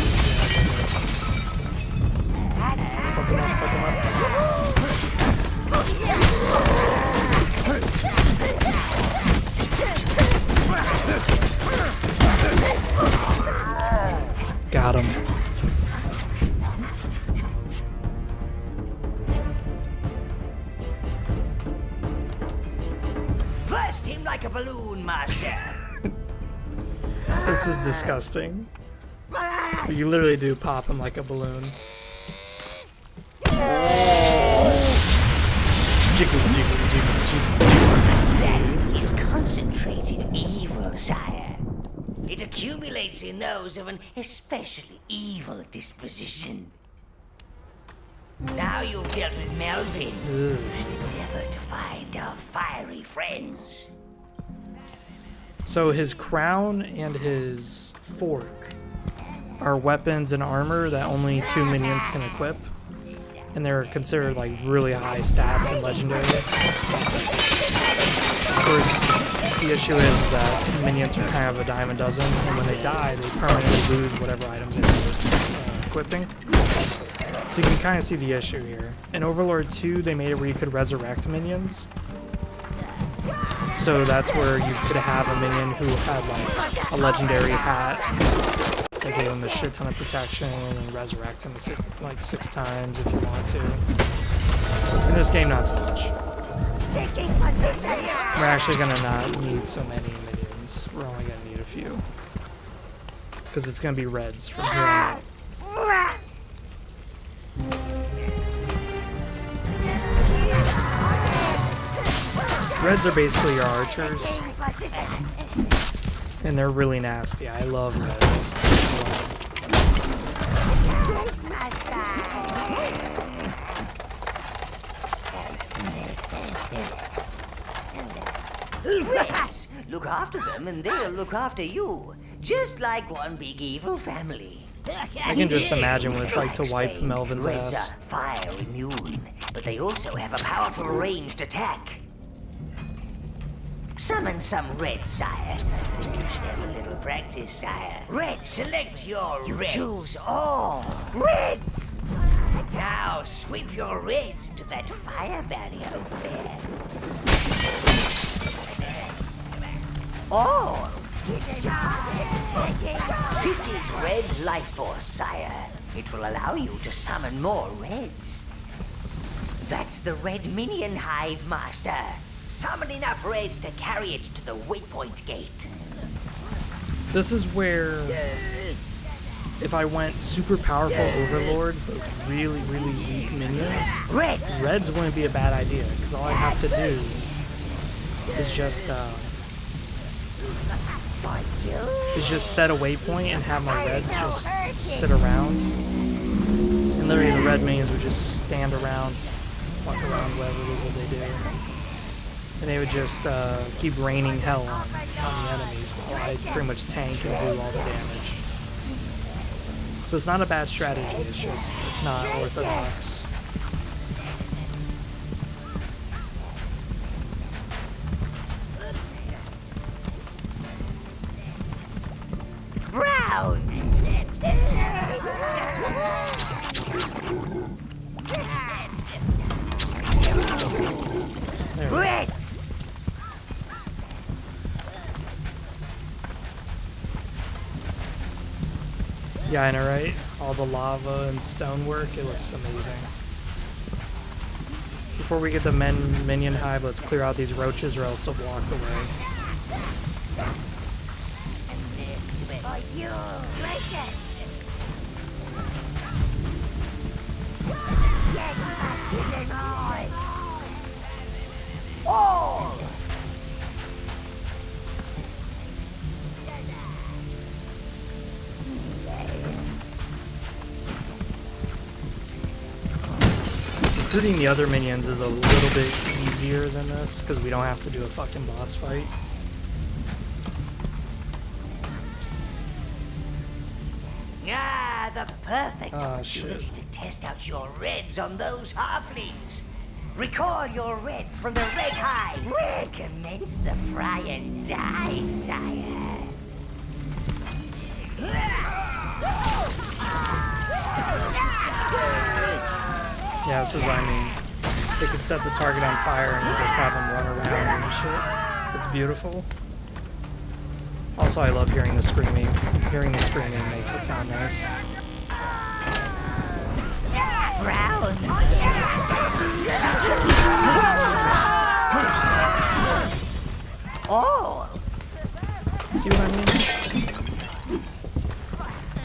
Fuck him up, fuck him up. Got him. Burst him like a balloon, master. This is disgusting. You literally do pop him like a balloon. Jiggle, jiggle, jiggle, jiggle. That is concentrated evil, sire. It accumulates in those of an especially evil disposition. Now you've dealt with Melvin, you should endeavor to find our fiery friends. So his crown and his fork are weapons and armor that only 2 minions can equip. And they're considered like really high stats and legendary. Of course, the issue is that minions are kind of a dime a dozen, and when they die, they permanently lose whatever items they were equipping. So you can kind of see the issue here. In Overlord 2, they made it where you could resurrect minions. So that's where you could have a minion who had like a legendary hat that gave him a shit ton of protection and resurrect him like 6 times if you want to. In this game, not so much. We're actually gonna not need so many minions. We're only gonna need a few. Because it's gonna be reds from here on out. Reds are basically your archers. And they're really nasty. I love reds. Rats! Look after them and they'll look after you. Just like one big evil family. I can just imagine what it's like to wipe Melvin's Reds ass. are fire immune, but they also have a powerful ranged attack. Summon some red, sire. I think you should have a little practice, sire. Red, select your reds. Choose all reds. Now sweep your reds into that fire barrier over there. All. This is Red Life Force, sire. It will allow you to summon more reds. That's the Red Minion Hive, master. Summon enough reds to carry it to the waypoint gate. This is where, if I went super powerful Overlord, but really, really weak minions, reds wouldn't be a bad idea, because all I have to do is just set a waypoint and have my reds just sit around and literally the red minions would just stand around, fuck around, whatever it is that they do. And they would just keep raining hell on the enemies while I pretty much tank and do all the damage. So it's not a bad strategy, it's not orthodox. Browns! Reds! Yeah, I know, right? All the lava and stonework, it looks amazing. Before we get the minion hive, let's clear out these roaches or else they'll block the way. For you, treasure! Get faster than I! All! Recruiting the other minions is a little bit easier than this because we don't have to do a fucking boss fight. Ah, the perfect shit. opportunity to test out your reds on those halflings. Recall your reds from the red hive. Commence the fry and die, sire. Yeah, this is what I mean. They could set the target on fire and just have them run around and shit. It's beautiful. Also, I love hearing the screaming. Hearing the screaming makes it sound nice. Browns. Oh. See what I mean?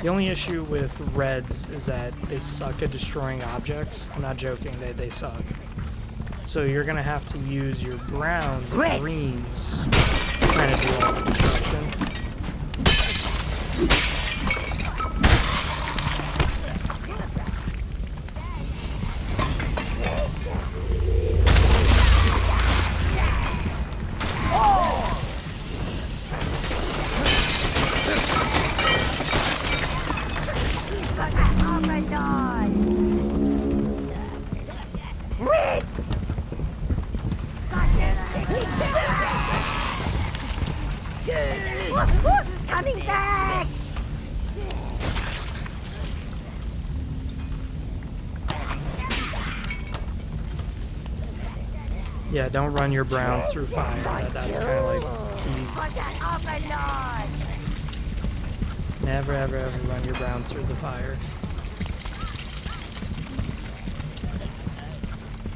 The only issue with reds is that they suck at destroying objects. I'm not joking, they suck. So you're gonna have to use your browns and greens trying to do all the destruction. Coming back! Yeah, don't run your browns through fire. That's kind of like key. Never, ever, ever run your browns through the fire.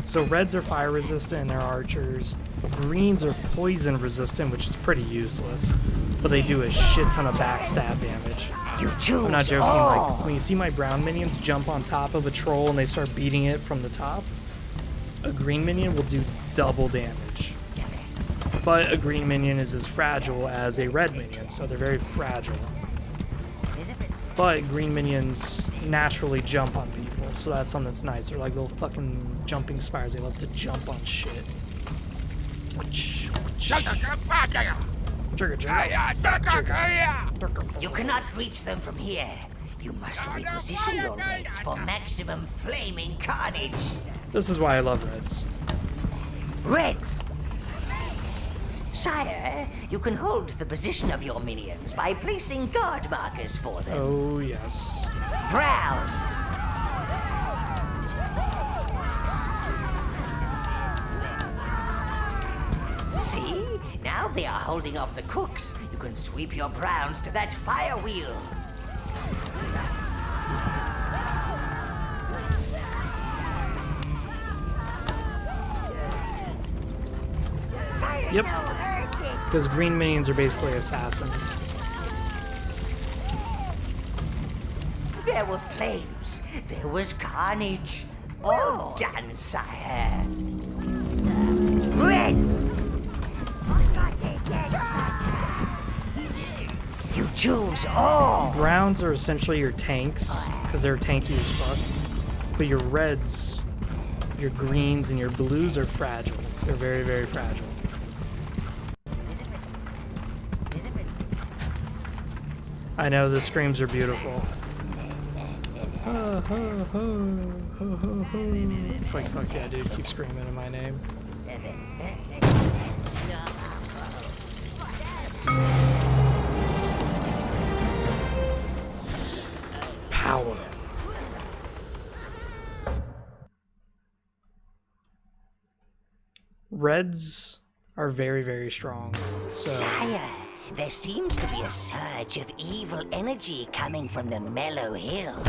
So reds are fire resistant and they're archers. Greens are poison resistant, which is pretty useless. But they do a shit ton of backstab damage. I'm not joking, like when you see my brown minions jump on top of a troll and they start beating it from the top, a green minion will do double damage. But a green minion is as fragile as a red minion, so they're very fragile. But green minions naturally jump on people, so that's something that's nice. They're like little fucking jumping spiders. They love to jump on shit. You cannot reach them from here. You must reposition your reds for maximum flaming carnage. This is why I love reds. Reds! Sire, you can hold the position of your minions by placing guard markers for them. Oh, yes. Browns! See? Now they are holding off the cooks. You can sweep your browns to that fire wheel. Yep. Because green minions are basically assassins. There were flames. There was carnage. All done, sire. Reds! You choose all. Browns are essentially your tanks, because they're tanky as fuck. But your reds, your greens, and your blues are fragile. They're very, very fragile. I know the screams are beautiful. It's like, fuck yeah, dude, keep screaming in my name. Power. Reds are very, very strong. So. Sire, there seems to be a surge of evil energy coming from the Mellow Hills.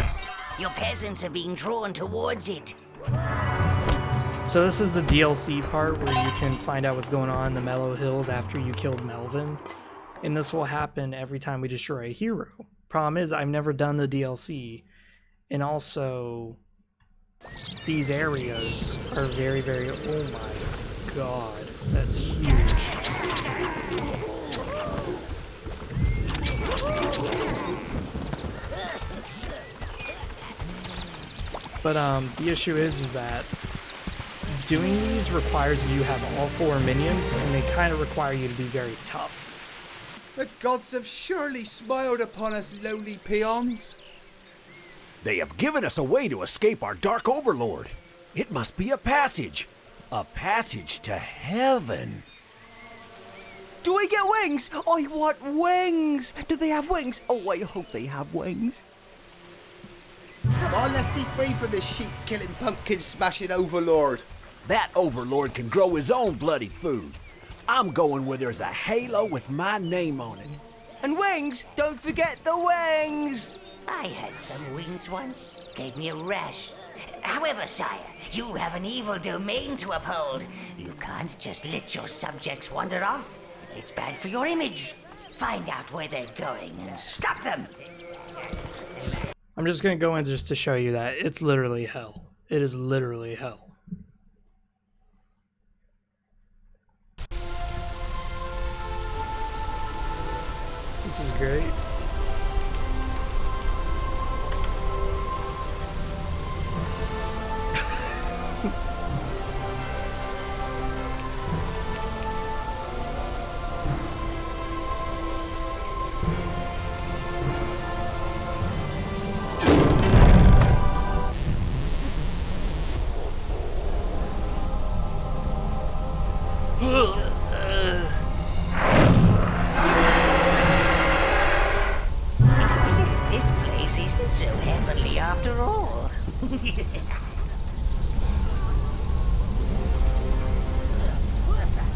Your peasants are being drawn towards it. So this is the DLC part where you can find out what's going on in the Mellow Hills after you killed Melvin. And this will happen every time we destroy a hero. Problem is, I've never done the DLC. And also, these areas are very, very... Oh my god, that's huge. But the issue is that doing these requires you have all 4 minions, and they kind of require you to be very tough. The gods have surely smiled upon us lowly peons. They have given us a way to escape our dark overlord. It must be a passage. A passage to heaven. Do I get wings? I want wings. Do they have wings? Oh, I hope they have wings. Come on, let's be free from this sheep-killing, pumpkin-smashing overlord. That overlord can grow his own bloody food. I'm going where there's a halo with my name on it. And wings? Don't forget the wings! I had some wings once. Gave me a rash. However, sire, you have an evil domain to uphold. You can't just let your subjects wander off. It's bad for your image. Find out where they're going and stop them. I'm just going to go in just to show you that it's literally hell. It is literally hell. This is great.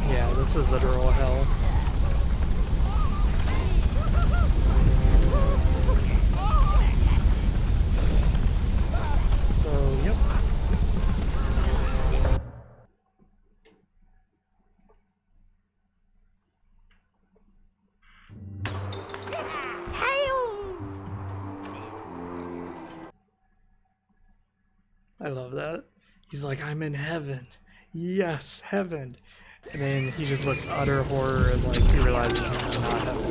Yeah, this is literal hell. So, yep. I love that. He's like, I'm in heaven. Yes, heaven. And then he just looks utter horror as like he realizes this is not heaven.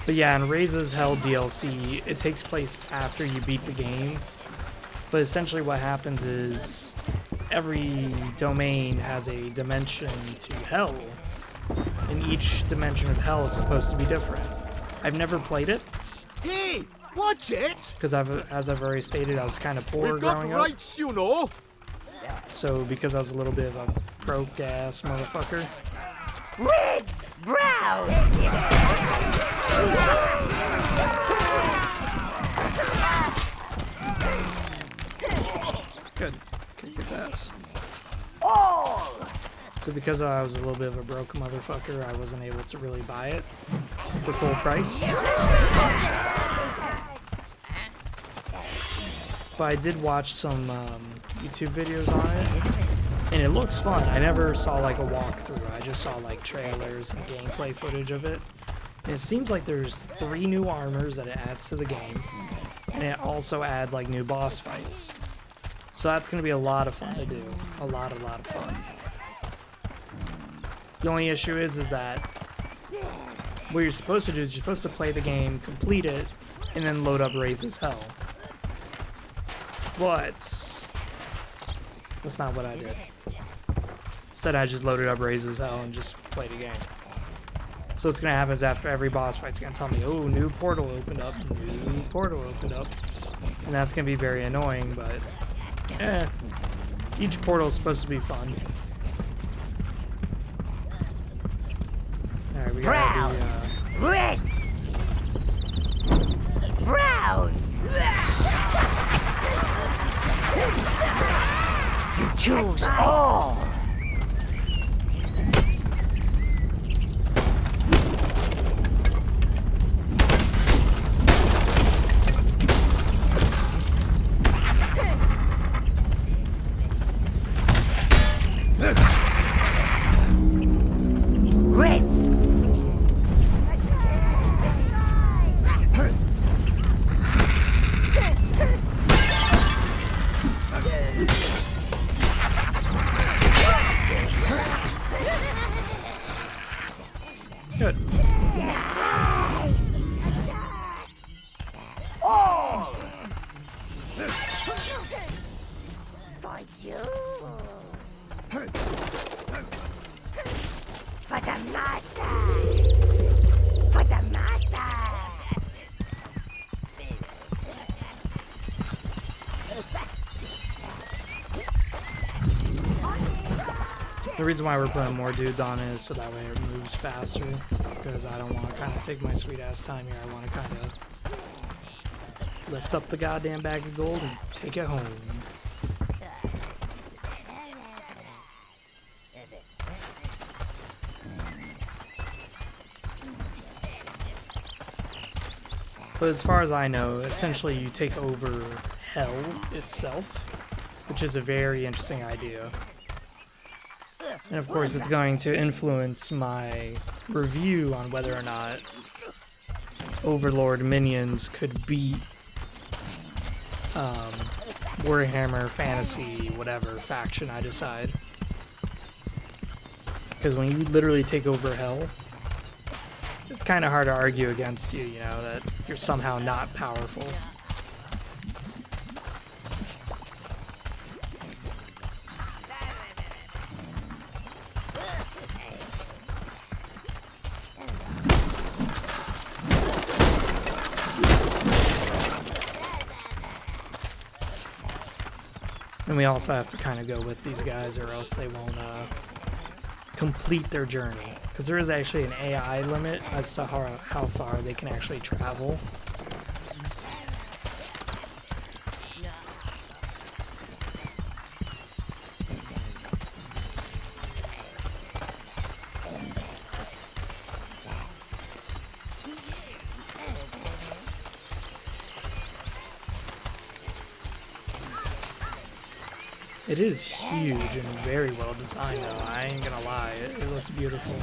But yeah, in Raise's Hell DLC, it takes place after you beat the game. But essentially what happens is every domain has a dimension to hell. And each dimension of hell is supposed to be different. I've never played it. Hey, watch it! Because as I've already stated, I was kind of poor We've got growing up. rights, you know. So because I was a little bit of a broke ass motherfucker. Reds! Brown! Good. Kick his ass. All! So because I was a little bit of a broke motherfucker, I wasn't able to really buy it for full price. But I did watch some YouTube videos on it, and it looks fun. I never saw like a walkthrough. I just saw like trailers and gameplay footage of it. And it seems like there's 3 new armors that it adds to the game, and it also adds like new boss fights. So that's going to be a lot of fun to do. A lot of fun. The only issue is that what you're supposed to do is you're supposed to play the game, complete it, and then load up Raises Hell. But that's not what I did. Instead, I just loaded up Raises Hell and just played the game. So what's gonna happen is after every boss fight, it's gonna tell me, oh, new portal opened up, new portal opened up. And that's gonna be very annoying, but each portal is supposed to be fun. Alright, we got the, Reds! Brown! You choose all! Reds! Good. All! For you! For the master! For the master! The reason why we're putting more dudes on it is so that way it moves faster. Because I don't want to kind of take my sweet ass time here. I want to kind of lift up the goddamn bag of gold and take it home. But as far as I know, essentially you take over hell itself, which is a very interesting idea. And of course it's going to influence my review on whether or not Overlord minions could beat Warhammer Fantasy, whatever faction I decide. Because when you literally take over hell, it's kind of hard to argue against you, you know, that you're somehow not powerful. And we also have to kind of go with these guys or else they won't complete their journey. Because there is actually an AI limit as to how far they can actually travel. It is huge and very well designed though, I ain't gonna lie, it looks beautiful.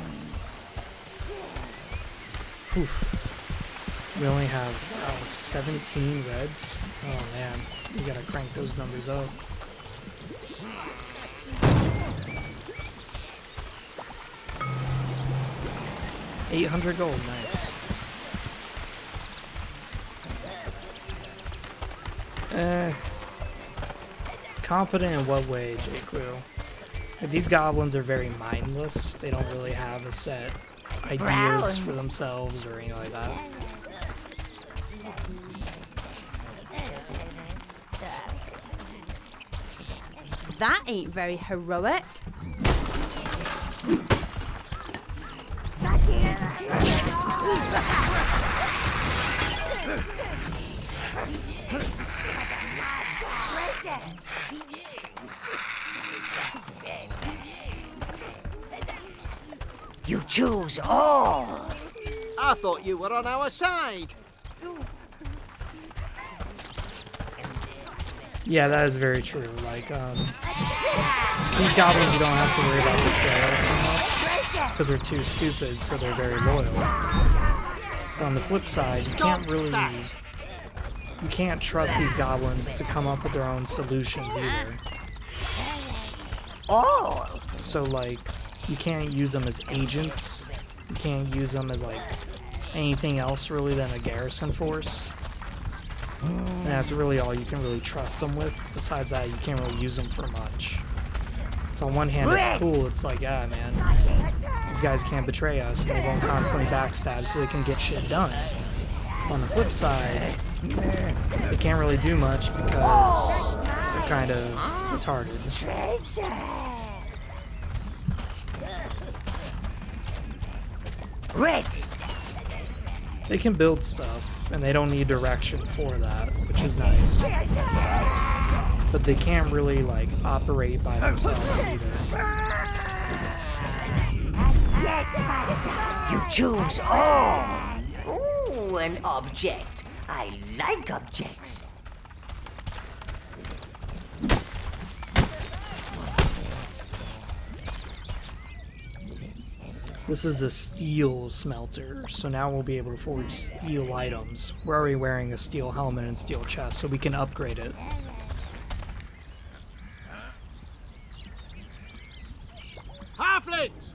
Oof. We only have, wow, 17 reds? Oh man, we gotta crank those numbers up. $800 gold, nice. Competent in what way, J-Crew? These goblins are very mindless. They don't really have a set ideas for themselves or anything like that. That ain't very heroic. You choose all. I thought you were on our side. Yeah, that is very true. Like, these goblins, you don't have to worry about betrayal so much because they're too stupid, so they're very loyal. But on the flip side, you can't trust these goblins to come up with their own solutions either. Oh. So like, you can't use them as agents. You can't use them as like anything else really than a garrison force. And that's really all you can really trust them with. Besides that, you can't really use them for much. So on one hand, it's cool. It's like, yeah, man, these guys can't betray us. And they won't constantly backstab so they can get shit done. On the flip side, they can't really do much because they're kind of retarded. They can build stuff, and they don't need direction for that, which is nice. But they can't really, like, operate by themselves either. You choose all. Ooh, an object. I like objects. This is the steel smelter, so now we'll be able to forge steel items. We're already wearing a steel helmet and steel chest, so we can upgrade it. Halflings!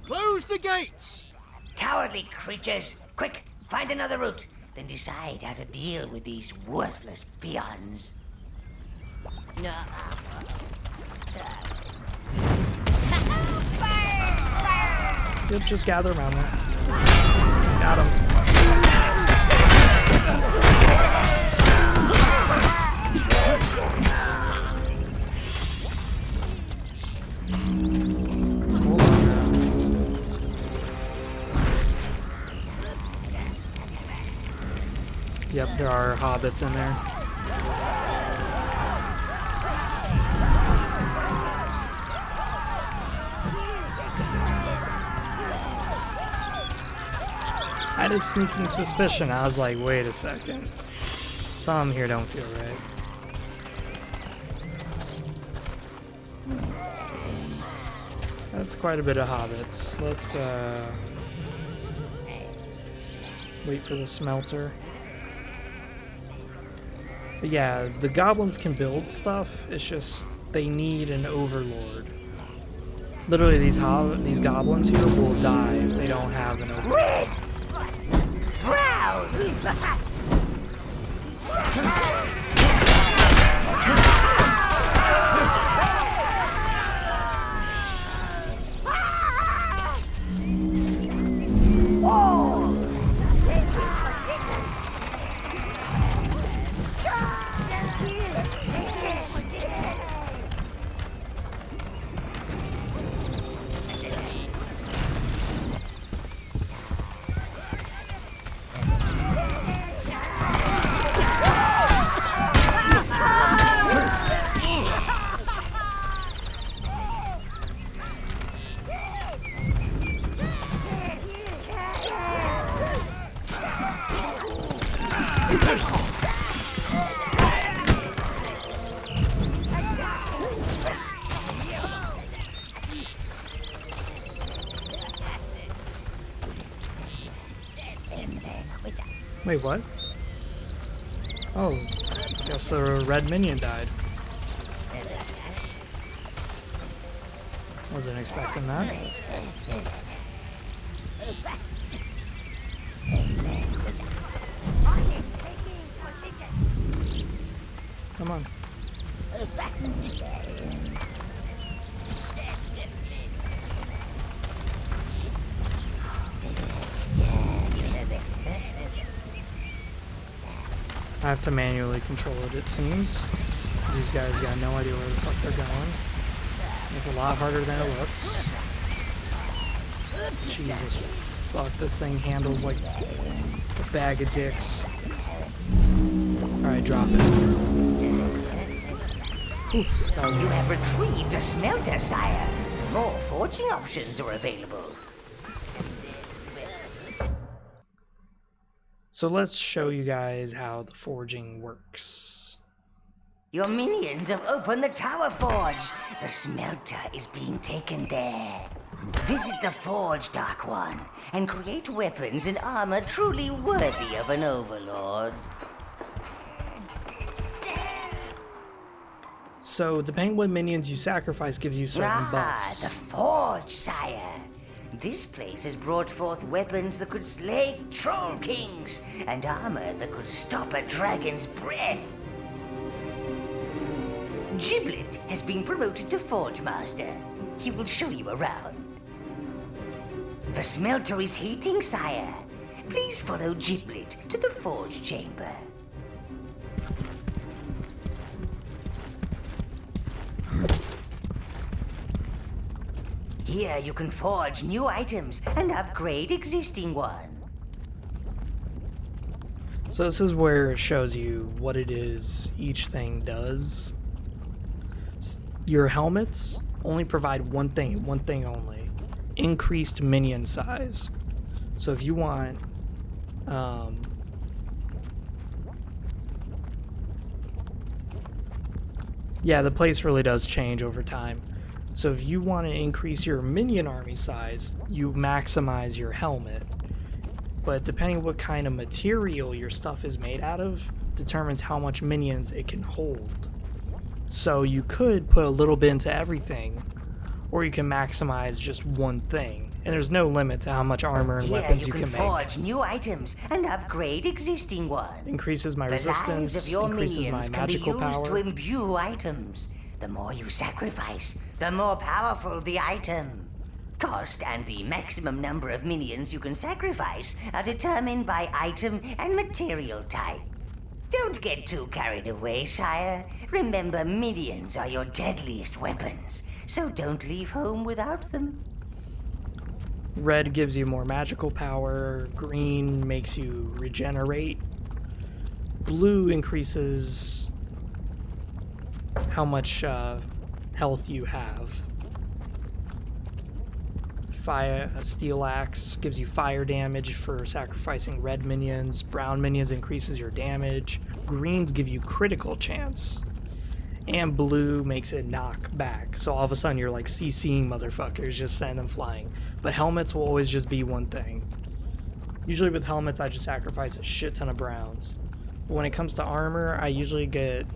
Close the gates! Cowardly creatures! Quick, find another route, then decide how to deal with these worthless peons. Yep, just gather around there. Got him. Yep, there are hobbits in there. I had a sneaking suspicion. I was like, wait a second. Some here don't feel right. That's quite a bit of hobbits. Let's wait for the smelter. But yeah, the goblins can build stuff. It's just they need an overlord. Literally, these goblins here will die if they don't have an overlord. Wait, what? Oh, guess the red minion died. Wasn't expecting that. Come on. I have to manually control it seems. These guys got no idea where the fuck they're going. It's a lot harder than it looks. Jesus fuck, this thing handles like a bag of dicks. Alright, drop it. Ooh, that was You have retrieved a smelter, sire. More forging options are available. So let's show you guys how the forging works. Your minions have opened the tower forge. The smelter is being taken there. Visit the forge, Dark One, and create weapons and armor truly worthy of an overlord. So depending what minions you sacrifice gives you certain buffs. The Forge, sire. This place has brought forth weapons that could slay troll kings and armor that could stop a dragon's breath. Giblet has been promoted to Forge Master. He will show you around. The smelter is heating, sire. Please follow Giblet to the Forge Chamber. Here you can forge new items and upgrade existing ones. So this is where it shows you what it is each thing does. Your helmets only provide one thing only. Increased minion size. So if you want yeah, the place really does change over time. So if you want to increase your minion army size, you maximize your helmet. But depending what kind of material your stuff is made out of, determines how much minions it can hold. So you could put a little bit into everything, or you can maximize just one thing. And there's no limit to how much armor and weapons you can make. Forge new items and upgrade existing ones. Increases my resistance, of your increases my magical can be used power. to imbue items. The more you sacrifice, the more powerful the item. Cost and the maximum number of minions you can sacrifice are determined by item and material type. Don't get too carried away, sire. Remember, minions are your deadliest weapons, so don't leave home without them. Red gives you more magical power, green makes you regenerate, blue increases how much health you have. Fire, a steel axe gives you fire damage for sacrificing red minions, brown minions increases your damage, greens give you critical chance, and blue makes it knock back. So all of a sudden you're like CCing motherfuckers, just send them flying. But helmets will always just be one thing. Usually with helmets I just sacrifice a shit ton of browns. But when it comes to armor, I usually get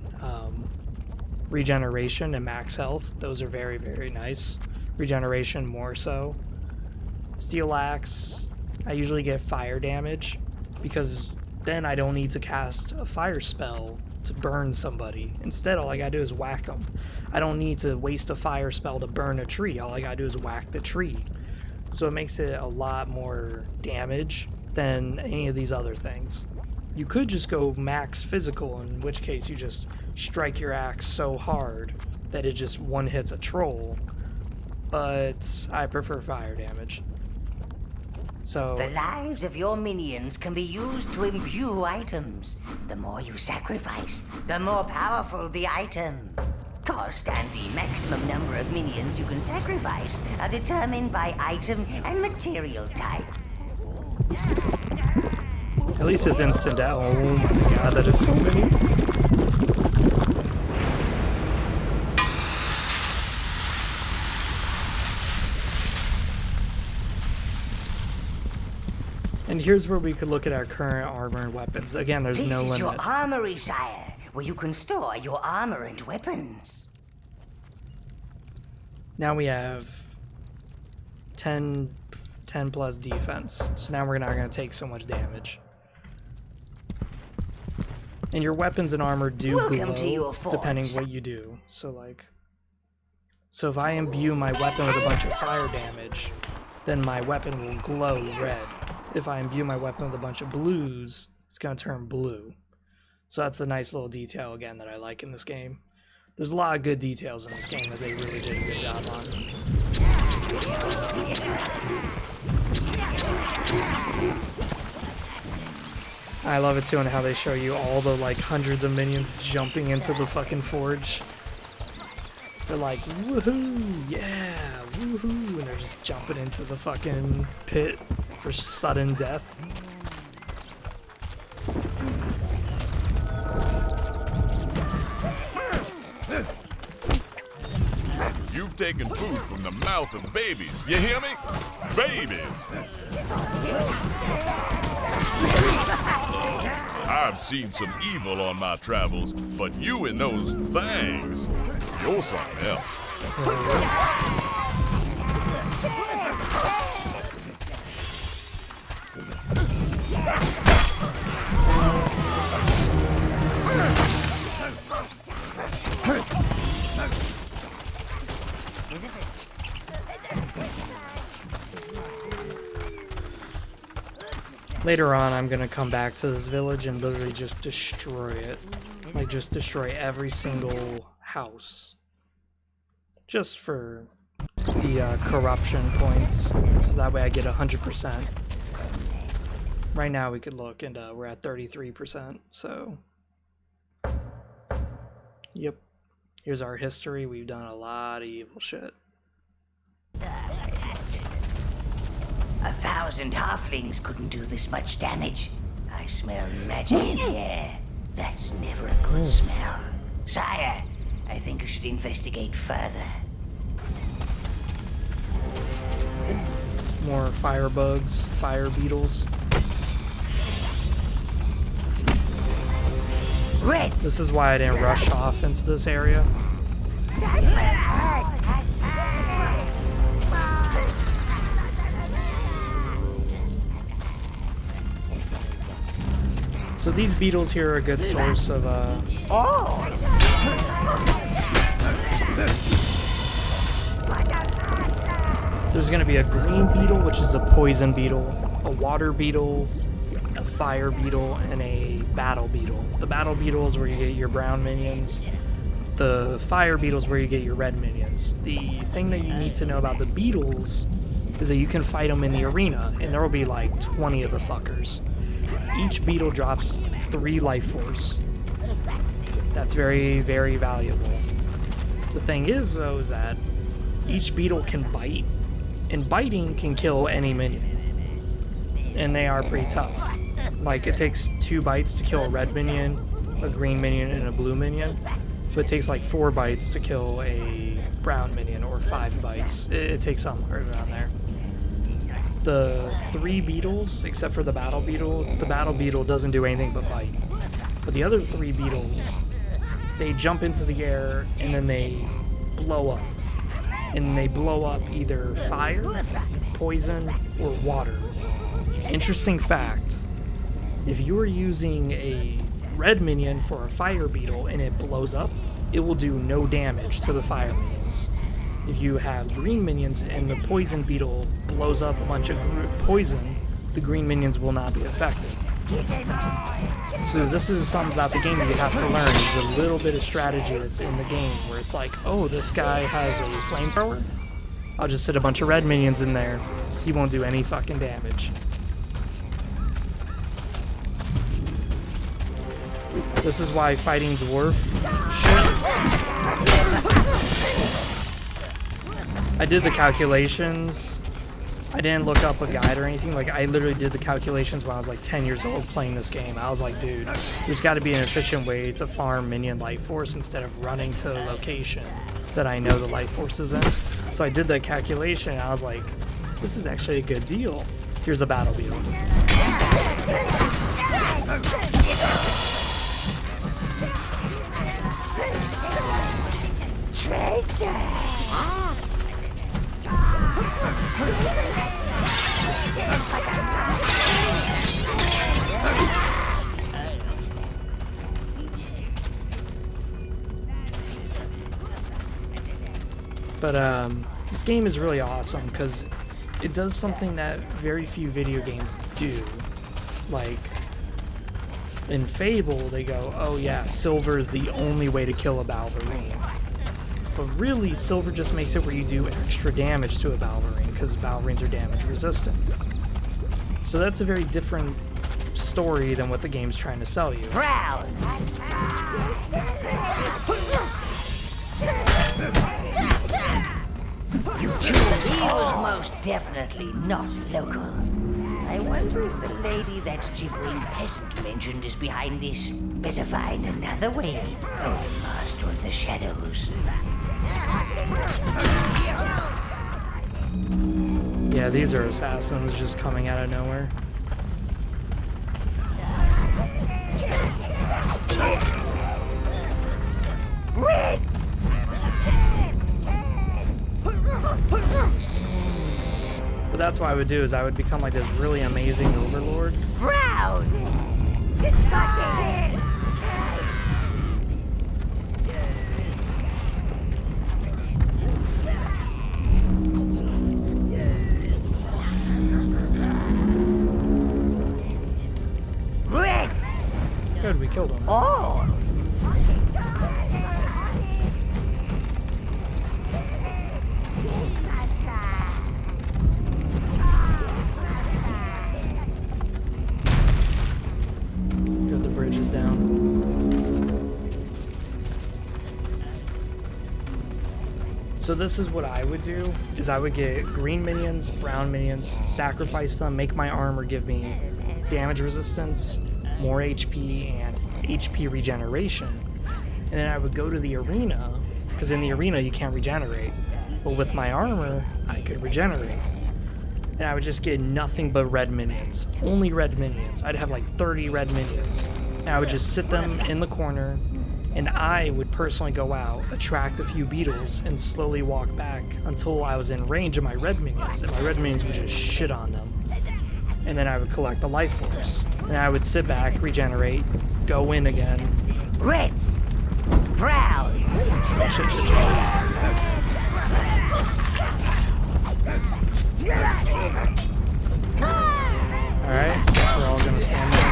regeneration and max health. Those are very, very nice. Regeneration more so. Steel axe, I usually get fire damage because then I don't need to cast a fire spell to burn somebody. Instead, all I gotta do is whack them. I don't need to waste a fire spell to burn a tree. All I gotta do is whack the tree. So it makes it a lot more damage than any of these other things. You could just go max physical, in which case you just strike your axe so hard that it just one hits a troll, but I prefer fire damage. So the lives of your minions can be used to imbue items. The more you sacrifice, the more powerful the item. Cost and the maximum number of minions you can sacrifice are determined by item and material type. At least it's instant death. Oh my god, that is so many. And here's where we could look at our current armor and weapons. Again, there's no limit. This is your armory, sire, where you can store your armor and weapons. Now we have 10 plus defense. So now we're not going to take so much damage. And your weapons and armor do glow depending what you do. So if I imbue my weapon with a bunch of fire damage, then my weapon will glow red. If I imbue my weapon with a bunch of blues, it's going to turn blue. So that's a nice little detail, again, that I like in this game. There's a lot of good details in this game that they really did a good job on. I love it too, and how they show you all the hundreds of minions jumping into the fucking forge. They're like, woohoo, yeah, woohoo, and they're just jumping into the fucking pit for sudden death. You've taken food from the mouth of babies. You hear me? Babies! I've seen some evil on my travels, but you and those things, you're something else. Later on, I'm gonna come back to this village and literally just destroy it. Like, just destroy every single house. Just for the corruption points, so that way I get 100%. Right now we could look, and we're at 33%, so... Yep. Here's our history. We've done a lot of evil shit. 1,000 halflings couldn't do this much damage. I smell magic in the air. That's never a good smell. Sire, I think you should investigate further. More fire bugs, fire beetles. This is why I didn't rush off into this area. So these beetles here are a good source of there's gonna be a green beetle, which is a poison beetle, a water beetle, a fire beetle, and a battle beetle. The battle beetle is where you get your brown minions. The fire beetle is where you get your red minions. The thing that you need to know about the beetles is that you can fight them in the arena, and there will be like 20 of the fuckers. Each beetle drops 3 life force. That's very, very valuable. The thing is, though, is that each beetle can bite, and biting can kill any minion. And they are pretty tough. Like, it takes 2 bites to kill a red minion, a green minion, and a blue minion. But it takes like 4 bites to kill a brown minion, or 5 bites. It takes somewhere around there. The 3 beetles, except for the battle beetle doesn't do anything but bite. But the other 3 beetles, they jump into the air and then they blow up. And they blow up either fire, poison, or water. Interesting fact, if you're using a red minion for a fire beetle and it blows up, it will do no damage to the fire minions. If you have green minions and the poison beetle blows up a bunch of poison, the green minions will not be affected. So this is something about the game that you have to learn. There's a little bit of strategy that's in the game where it's like, oh, this guy has a flamethrower? I'll just sit a bunch of red minions in there. He won't do any fucking damage. This is why fighting dwarf I did the calculations. I didn't look up a guide or anything. Like, I literally did the calculations when I was like 10 years old playing this game. I was like, dude, there's got to be an efficient way to farm minion life force instead of running to the location that I know the life force is in. So I did the calculation and I was like, this is actually a good deal. Here's a battle beetle. Treasure! But this game is really awesome because it does something that very few video games do. Like in Fable, they go, oh yeah, silver is the only way to kill a Balverine. But really, silver just makes it where you do extra damage to a Balverine because Balverines are damage resistant. So that's a very different story than what the game's trying to sell you. Proud! He was most definitely not local. I wonder if the lady that gibbering peasant mentioned is behind this. Better find another way, oh master of the shadows. Yeah, these are assassins just coming out of nowhere. that's what I would do, is I would become like this really amazing overlord. Browns! This got it! Reds! Good, we killed him. Oh! Good, the bridge is down. So this is what I would do, is I would get green minions, brown minions, sacrifice them, make my armor give me damage resistance, more HP, and HP regeneration. And then I would go to the arena, because in the arena you can't regenerate. But with my armor, I could regenerate. And I would just get nothing but red minions. Only red minions. I'd have like 30 red minions. And I would just sit them in the corner, and I would personally go out, attract a few beetles, and slowly walk back until I was in range of my red minions, and my red minions would just shit on them. And then I would collect the life force. And I would sit back, regenerate, go in again. Reds! Browns! Oh, shit. Alright, we're all gonna stand there.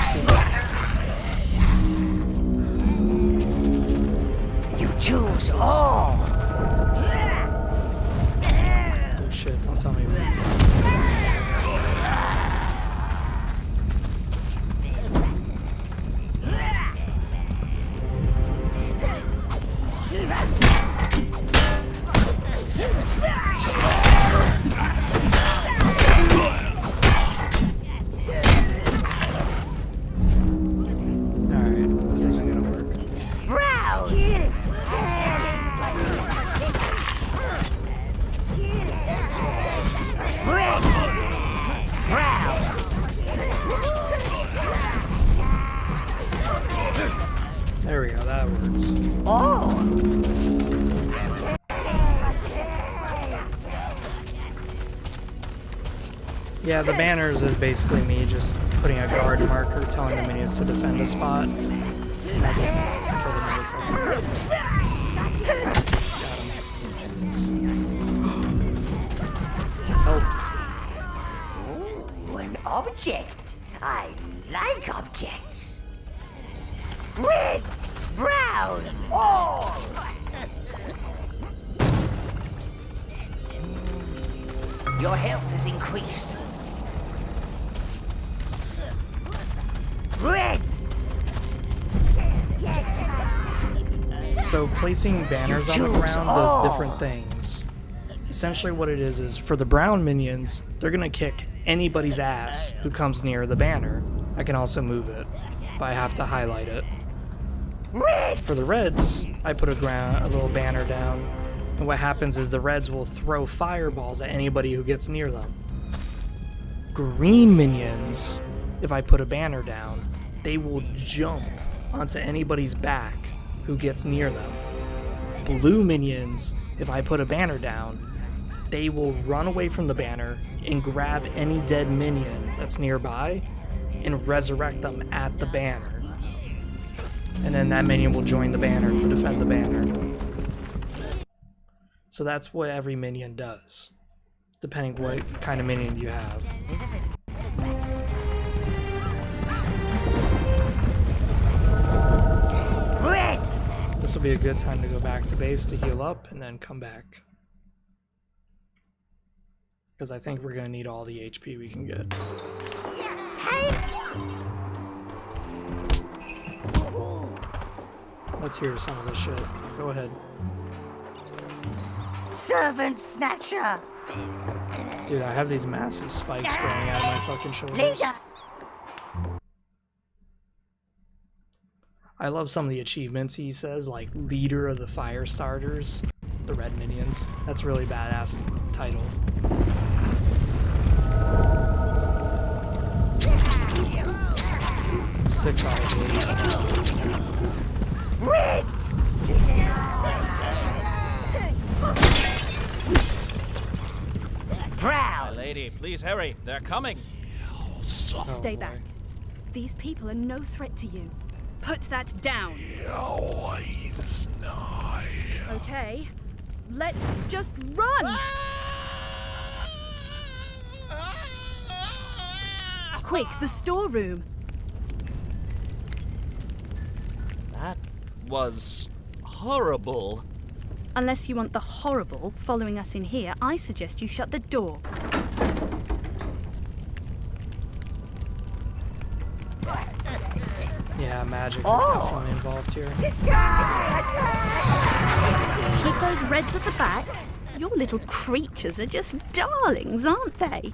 You choose all! Oh shit, don't tell me. Alright, this isn't gonna work. Browns! There we go, that works. Oh! Yeah, the banners is basically me just putting a guard marker telling the minions to defend a spot. And I didn't kill the motherfucker. Got him. Health. Ooh, an object. I like objects. Reds! Brown! All! Your health has increased. Reds! So placing banners on the ground does different things. Essentially what it is for the brown minions, they're gonna kick anybody's ass who comes near the banner. I can also move it, but I have to highlight it. For the reds, I put a little banner down, and what happens is the reds will throw fireballs at anybody who gets near them. Green minions, if I put a banner down, they will jump onto anybody's back who gets near them. Blue minions, if I put a banner down, they will run away from the banner and grab any dead minion that's nearby and resurrect them at the banner. And then that minion will join the banner to defend the banner. So that's what every minion does, depending what kind of minion you have. Reds! This will be a good time to go back to base to heal up and then come back. Because I think we're going to need all the HP we can get. Let's hear some of this shit. Go ahead. Servant Snatcher! Dude, I have these massive spikes growing out of my fucking shoulders. Leader! I love some of the achievements he says, like Leader of the Fire Starters, the red minions. That's a really badass title. Six out of 8. Reds! Brown! Lady, please hurry. They're coming. Stay back. These people are no threat to you. Put that down. Okay, let's just run! Quick, the storeroom. That was horrible. Unless you want the horrible following us in here, I suggest you shut the door. Yeah, magic is Oh! definitely involved here. Keep those reds at the back. Your little creatures are just darlings, aren't they?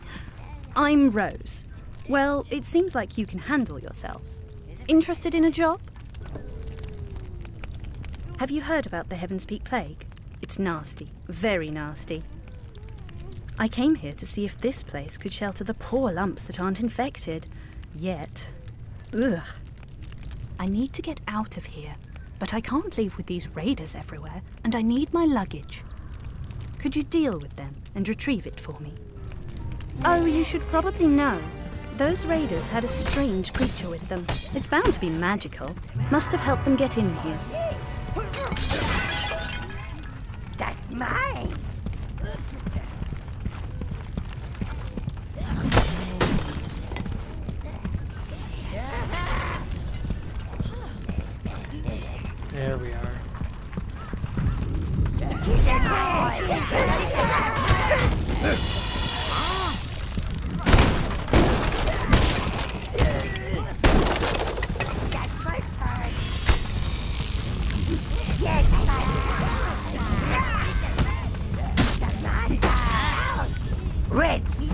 I'm Rose. Well, it seems like you can handle yourselves. Interested in a job? Have you heard about the Heavenspeak Plague? It's nasty, very nasty. I came here to see if this place could shelter the poor lumps that aren't infected. Yet. Ugh. I need to get out of here, but I can't leave with these raiders everywhere, and I need my luggage. Could you deal with them and retrieve it for me? Oh, you should probably know. Those raiders had a strange creature with them. It's bound to be magical. Must have helped them get in here. That's mine! There we are. That's my turn! Yes, Reds!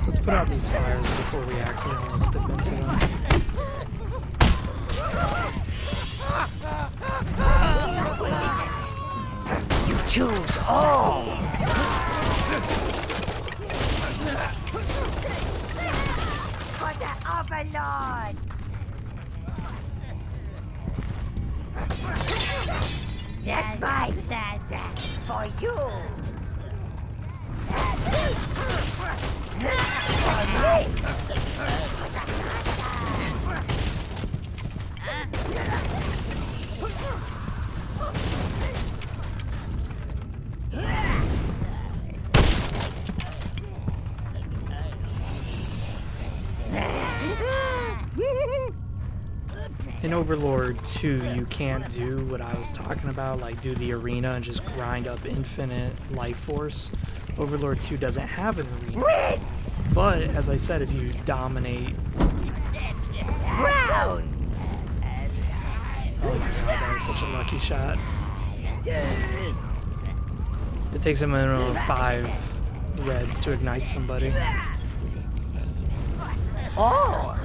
Let's put out these fires before we accidentally step into them. You choose all! For the Overlord! That's my Santa for you! In Overlord 2, you can't do what I was talking about, like do the arena and just grind up infinite life force. Overlord 2 doesn't have an arena. But, as I said, if you dominate... Browns! Oh my god, that was such a lucky shot. It takes a minimum of 5 reds to ignite somebody. Oh!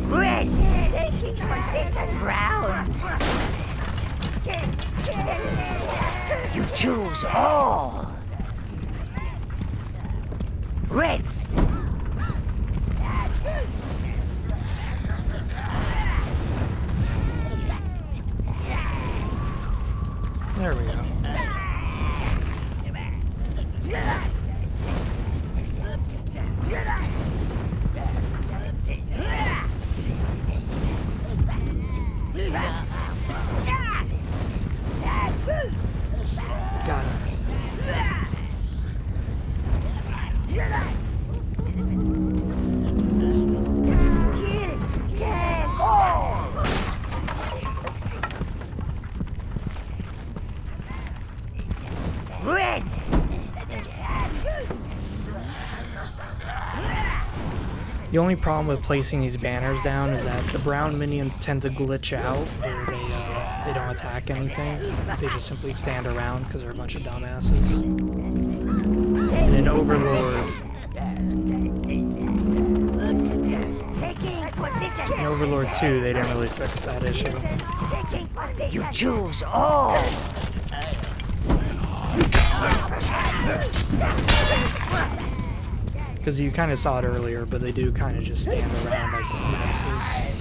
Reds! Taking position, Browns! You choose all! Reds! There we go. Got it. Reds! The only problem with placing these banners down is that the brown minions tend to glitch out, where they don't attack anything. They just simply stand around because they're a bunch of dumbasses. And in Overlord, in Overlord 2, they didn't really fix that issue. You choose all! Because you kind of saw it earlier, but they do kind of just stand around like messes.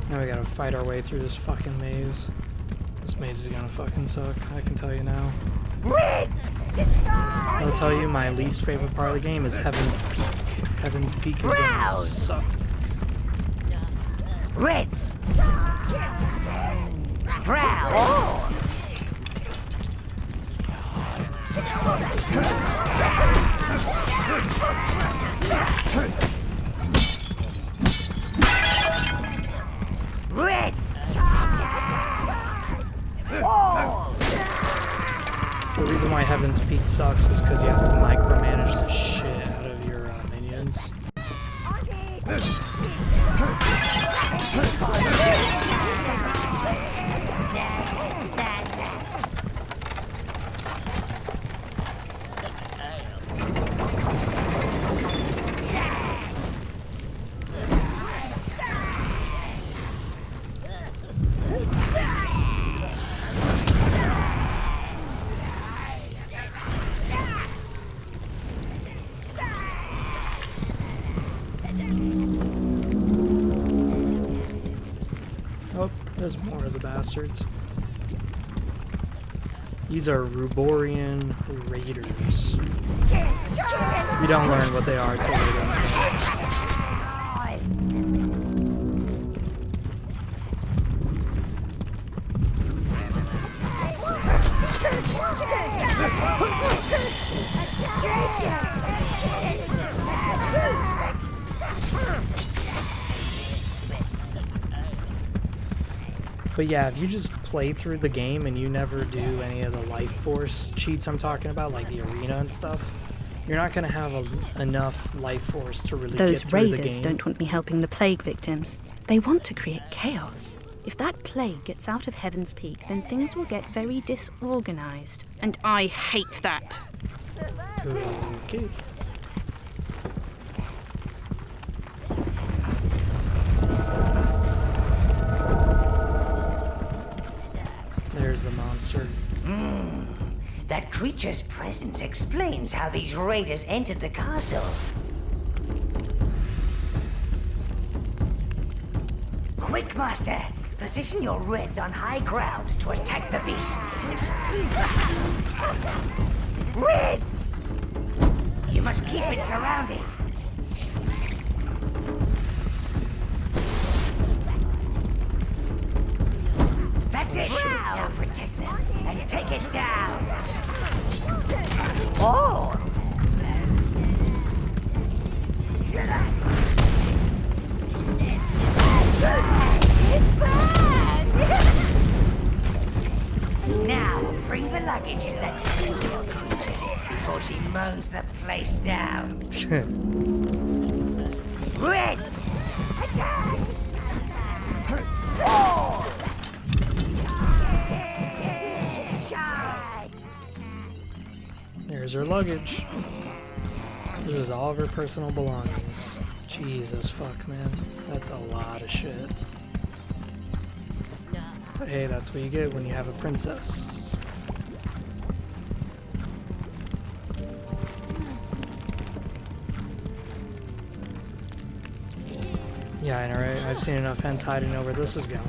Now we gotta fight our way through this fucking maze. This maze is gonna fucking suck, I can tell you now. I'll tell you, my least favorite part of the game is Heaven's Peak. Heaven's Peak is gonna suck. Reds! Prowl! Reds! The reason why Heaven's Peak sucks is because you have to micromanage the shit out of your minions. Oh, there's more of the bastards. These are Ruborian Raiders. You don't learn what they are till later. But yeah, if you just play through the game and you never do any of the life force cheats I'm talking about, like the arena and stuff, you're not going to have enough life force to really Those get through the game. raiders don't want me helping the plague victims. They want to create chaos. If that plague gets out of Heaven's Peak, then things will get very disorganized. And I hate that. Okay. There's the monster. That creature's presence explains how these raiders entered the castle. Quick, Master! Position your reds on high ground to attack the beast. Reds! You must keep it surrounded. That's it! Now protect them and take it down! Oh! Now bring the luggage to that before she mows the place down. Reds! Attack! Oh! There's her luggage. This is all of her personal belongings. Jesus fuck, man. That's a lot of shit. But hey, that's what you get when you have a princess. Yeah, I know, right? I've seen enough hentai to know where this is going.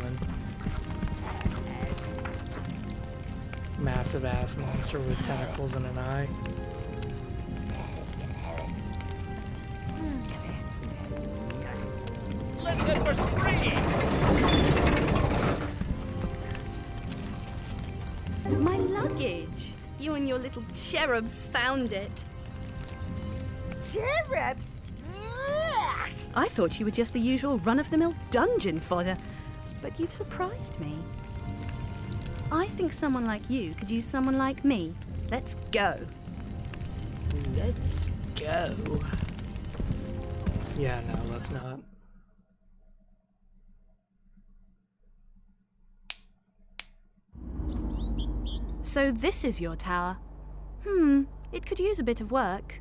Massive ass monster with tentacles and an eye. Let's head for spree! My luggage! You and your little cherubs found it. Cherubs? I thought you were just the usual run-of-the-mill dungeon fodder, but you've surprised me. I think someone like you could use someone like me. Let's go. Let's go. Yeah, no, let's not. So this is your tower. It could use a bit of work.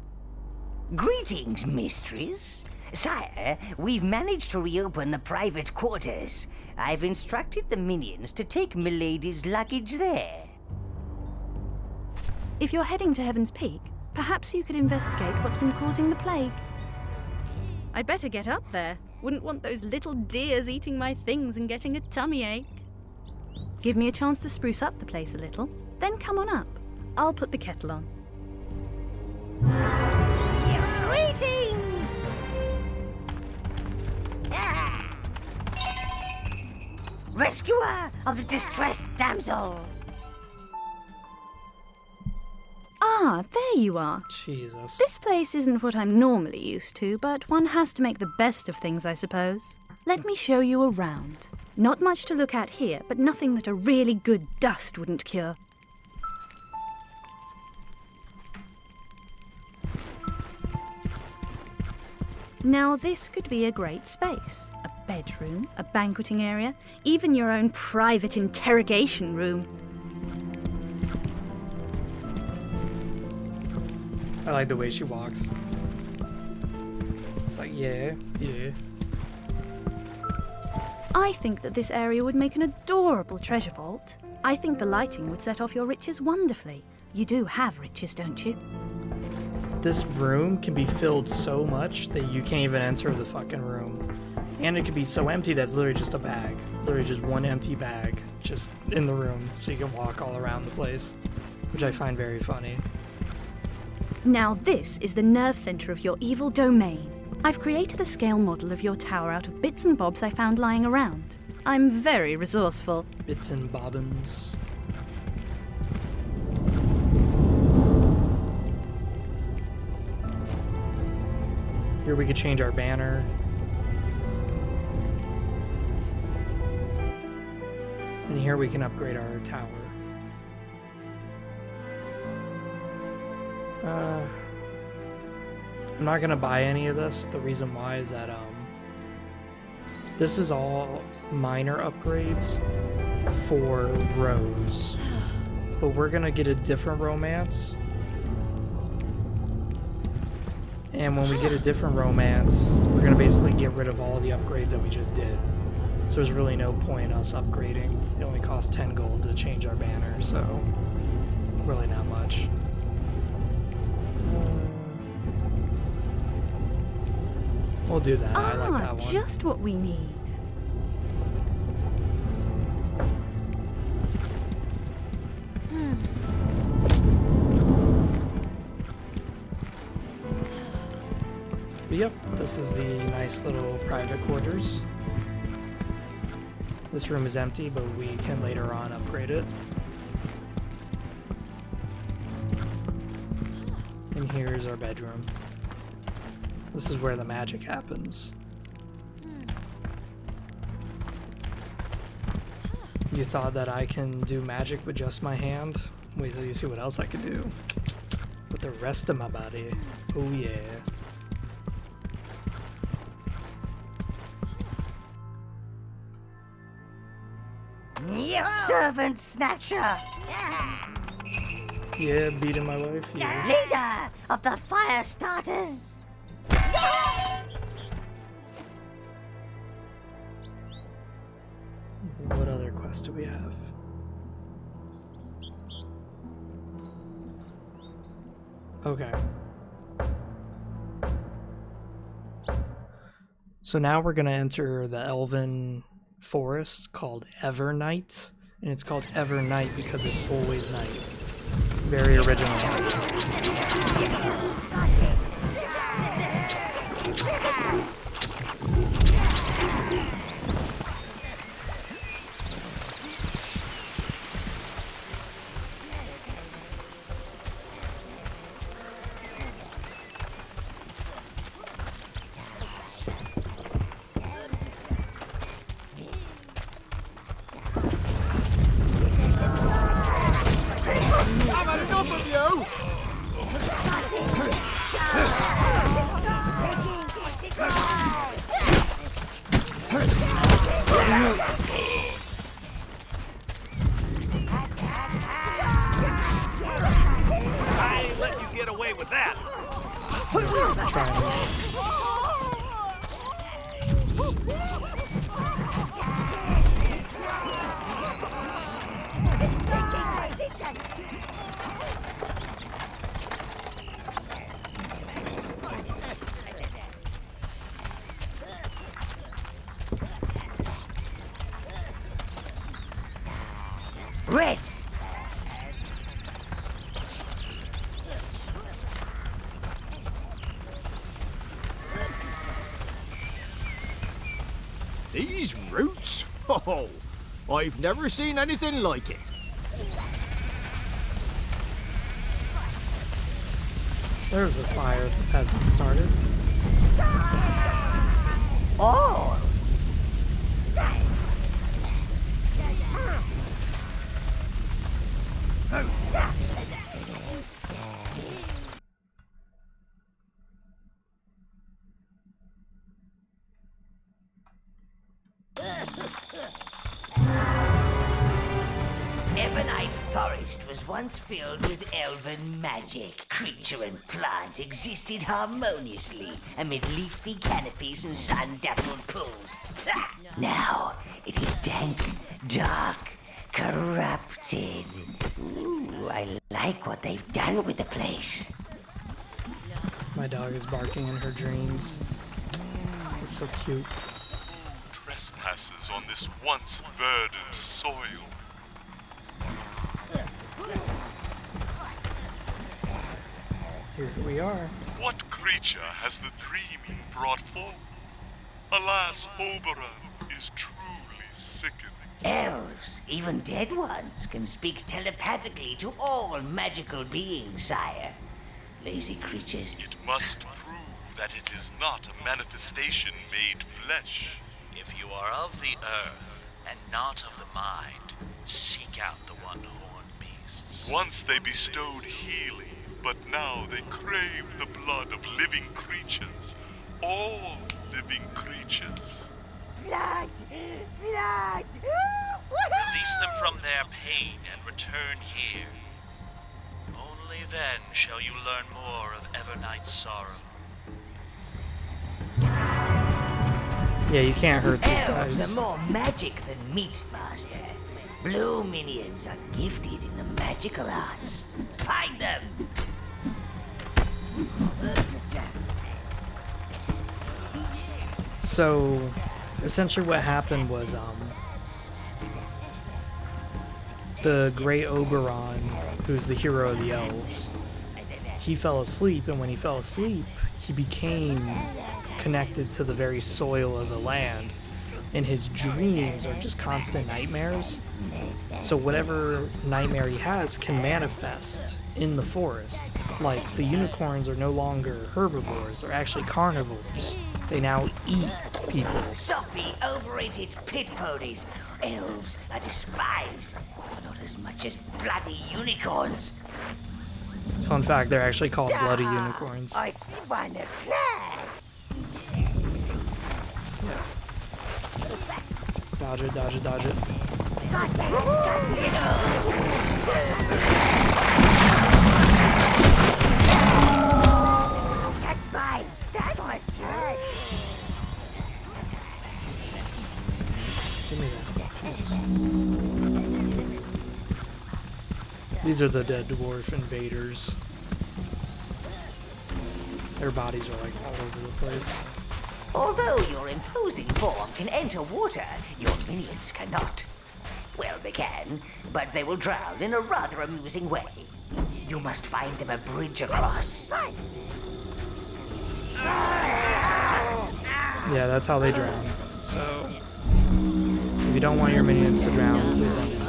Greetings, mistress. Sire, we've managed to reopen the private quarters. I've instructed the minions to take Milady's luggage there. If you're heading to Heaven's Peak, perhaps you could investigate what's been causing the plague. I'd better get up there. Wouldn't want those little deers eating my things and getting a tummy ache. Give me a chance to spruce up the place a little, then come on up. I'll put the kettle on. Greetings! Rescuer of the distressed damsel! Ah, there you are. Jesus. This place isn't what I'm normally used to, but one has to make the best of things, I suppose. Let me show you around. Not much to look at here, but nothing that a really good dust wouldn't cure. Now this could be a great space. A bedroom, a banqueting area, even your own private interrogation room. I like the way she walks. It's like, yeah. I think that this area would make an adorable treasure vault. I think the lighting would set off your riches wonderfully. You do have riches, don't you? This room can be filled so much that you can't even enter the fucking room. And it could be so empty that's literally just a bag. Literally just one empty bag just in the room so you can walk all around the place, which I find very funny. Now this is the nerve center of your evil domain. I've created a scale model of your tower out of bits and bobs I found lying around. I'm very resourceful. Bits and bobbins. Here we could change our banner. And here we can upgrade our tower. I'm not gonna buy any of this. The reason why is that this is all minor upgrades for Rose, but we're gonna get a different romance. And when we get a different romance, we're gonna basically get rid of all the upgrades that we just did. So there's really no point in us upgrading. It only costs 10 gold to change our banner, so really not much. We'll do that. I like that one. Just what we need. But yep, this is the nice little private quarters. This room is empty, but we can later on upgrade it. And here's our bedroom. This is where the magic happens. You thought that I can do magic with just my hand? Wait till you see what else I can do with the rest of my body. Oh yeah. Servant snatcher! Yeah, beating my wife. Yeah. Leader of the fire starters! What other quest do we have? Okay. So now we're gonna enter the elven forest called Evernight, and it's called Evernight because it's always night. Very original. I've had enough of you! regrets. These roots? Oh, I've never seen anything like it. There's the fire the peasants started. Oh! Evernight Forest was once filled with elven magic. Creature and plant existed harmoniously amid leafy canopies and sun-dappled pools. Now it is dank, dark, corrupted. Ooh, I like what they've done with the place. My dog is barking in her dreams. It's so cute. Trespassers on this once verdant soil. Here we are. What creature has the dreaming brought forth? Alas, Oberon is truly sickening. Elves, even dead ones, can speak telepathically to all magical beings, sire. Lazy creatures. It must prove that it is not a manifestation made flesh. If you are of the earth and not of the mind, seek out the one-horned beasts. Once they bestowed healing, but now they crave the blood of living creatures. All living creatures. Blood! Blood! Release them from their pain and return here. Only then shall you learn more of Evernight's sorrow. Yeah, you can't hurt these Elves guys. are more magic than meat, Master. Blue minions are gifted in the magical arts. Find them! So, essentially what happened was, the Great Oberon, who's the hero of the elves, he fell asleep, and when he fell asleep, he became connected to the very soil of the land, and his dreams are just constant nightmares. So whatever nightmare he has can manifest in the forest. Like, the unicorns are no longer herbivores, they're actually carnivores. They now eat people. Soppy, overrated pit ponies. Elves are despised, but not as much as bloody unicorns. Fun fact, they're actually called bloody unicorns. I see one plan. Dodge it, dodge it, dodge it. That's mine. That was good. Give me that. These are the dead dwarf invaders. Their bodies are like all over the place. Although your imposing form can enter water, your minions cannot. Well, they can, but they will drown in a rather amusing way. You must find them a bridge across. Yeah, that's how they drown. So, if you don't want your minions to drown, please don't do that.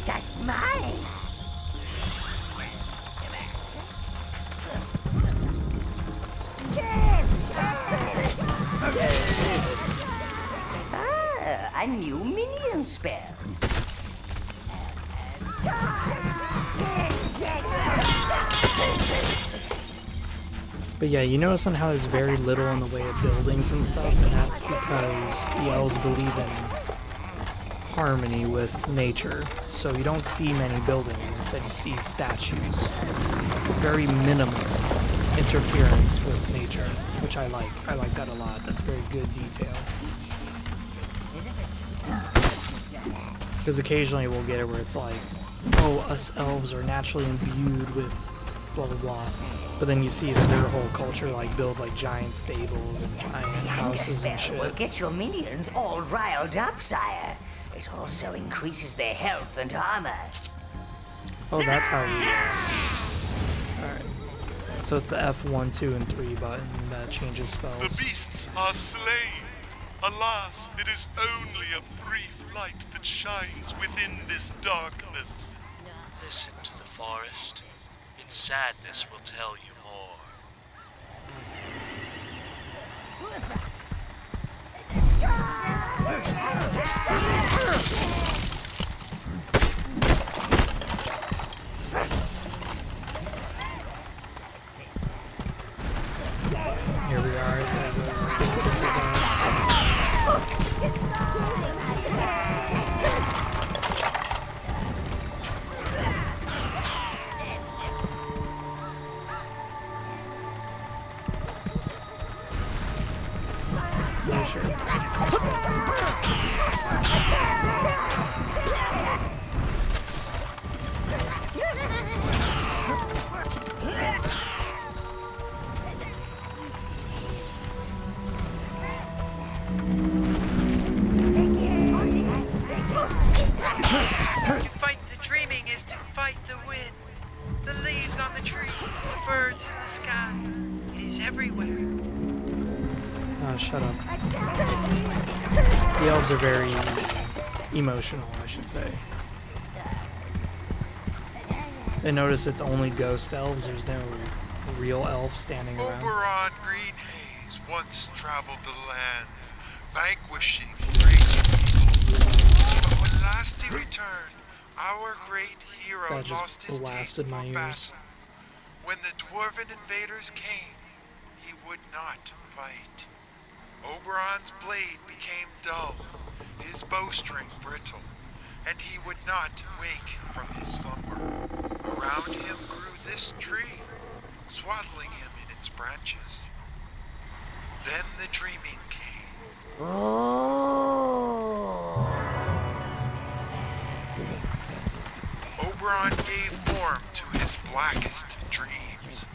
That's mine. Ah, a new minion spell. But yeah, you notice on how there's very little in the way of buildings and stuff, and that's because the elves believe in harmony with nature. So you don't see many buildings, instead you see statues. Very minimal. interference with nature, which I like. I like that a lot. That's very good detail. Because occasionally we'll get it where it's like, oh, us elves are naturally imbued with blah blah blah. But then you see that their whole culture like builds like giant stables and giant houses and Spell will shit. get your minions all riled up, sire. It also increases their health and armor. Oh, that's how you... Alright. So it's the F1, 2, and 3 button that changes spells. The beasts are slain. Alas, it is only a brief light that shines within this darkness. Listen to the forest. Its sadness will tell you more. Here we are. To fight the dreaming is to fight the wind. The leaves on the trees, the birds in the sky. It is everywhere. Oh, shut up. The elves are very emotional, I should say. And notice it's only ghost elves, there's no real elf standing around. Oberon Greenhaze once traveled the lands, vanquishing great evil. But when last he returned, our great hero That lost his just taste blasted for my ears. battle. When the dwarven invaders came, he would not fight. Oberon's blade became dull, his bowstring brittle, and he would not wake from his slumber. Around him grew this tree, swaddling him in its branches. Then the dreaming came. Oberon gave form to his blackest dreams.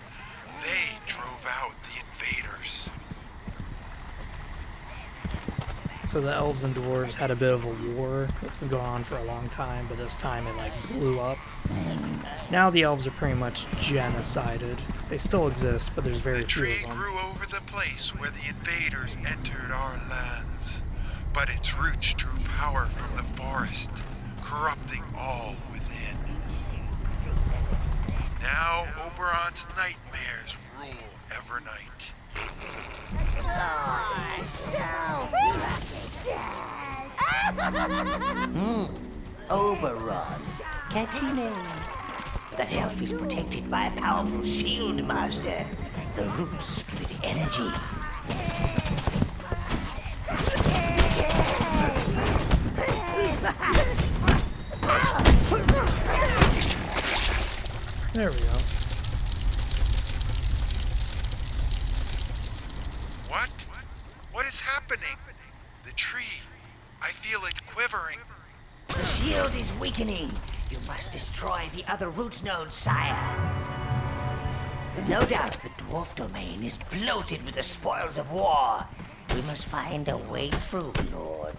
They drove out the invaders. So the elves and dwarves had a bit of a war that's been going on for a long time, but this time it like blew up. Now the elves are pretty much genocided. They still exist, but there's very few Tree of them. grew over the place where the invaders entered our lands, but its roots drew power from the forest, corrupting all within. Now Oberon's nightmares rule Evernight. Oberon. Catchy name. That elf is protected by a powerful shield, Master. The roots give it energy. There we go. What? What is happening? The tree. I feel it quivering. The shield is weakening. You must destroy the other root nodes, sire. No doubt the dwarf domain is bloated with the spoils of war. We must find a way through, Lord.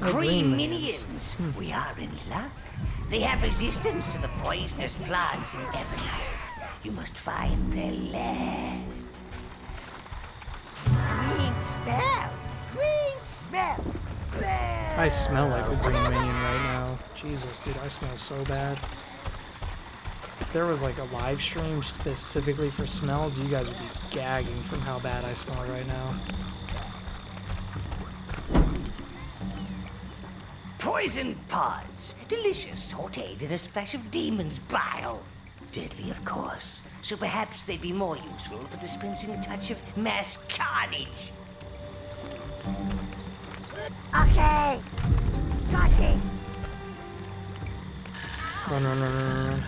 Green minions! We are in luck. They have resistance to the poisonous plants in Evernight. You must find their lair. Green smell! Green smell! I smell like a green minion right now. Jesus, dude, I smell so bad. If there was like a live stream specifically for smells, you guys would be gagging from how bad I smell right now. Poison pods! Delicious, sauteed in a splash of demon's bile. deadly, of course. So perhaps they'd be more useful for dispensing a touch of mass carnage. Okay. Got it. Run, run, run, run, run.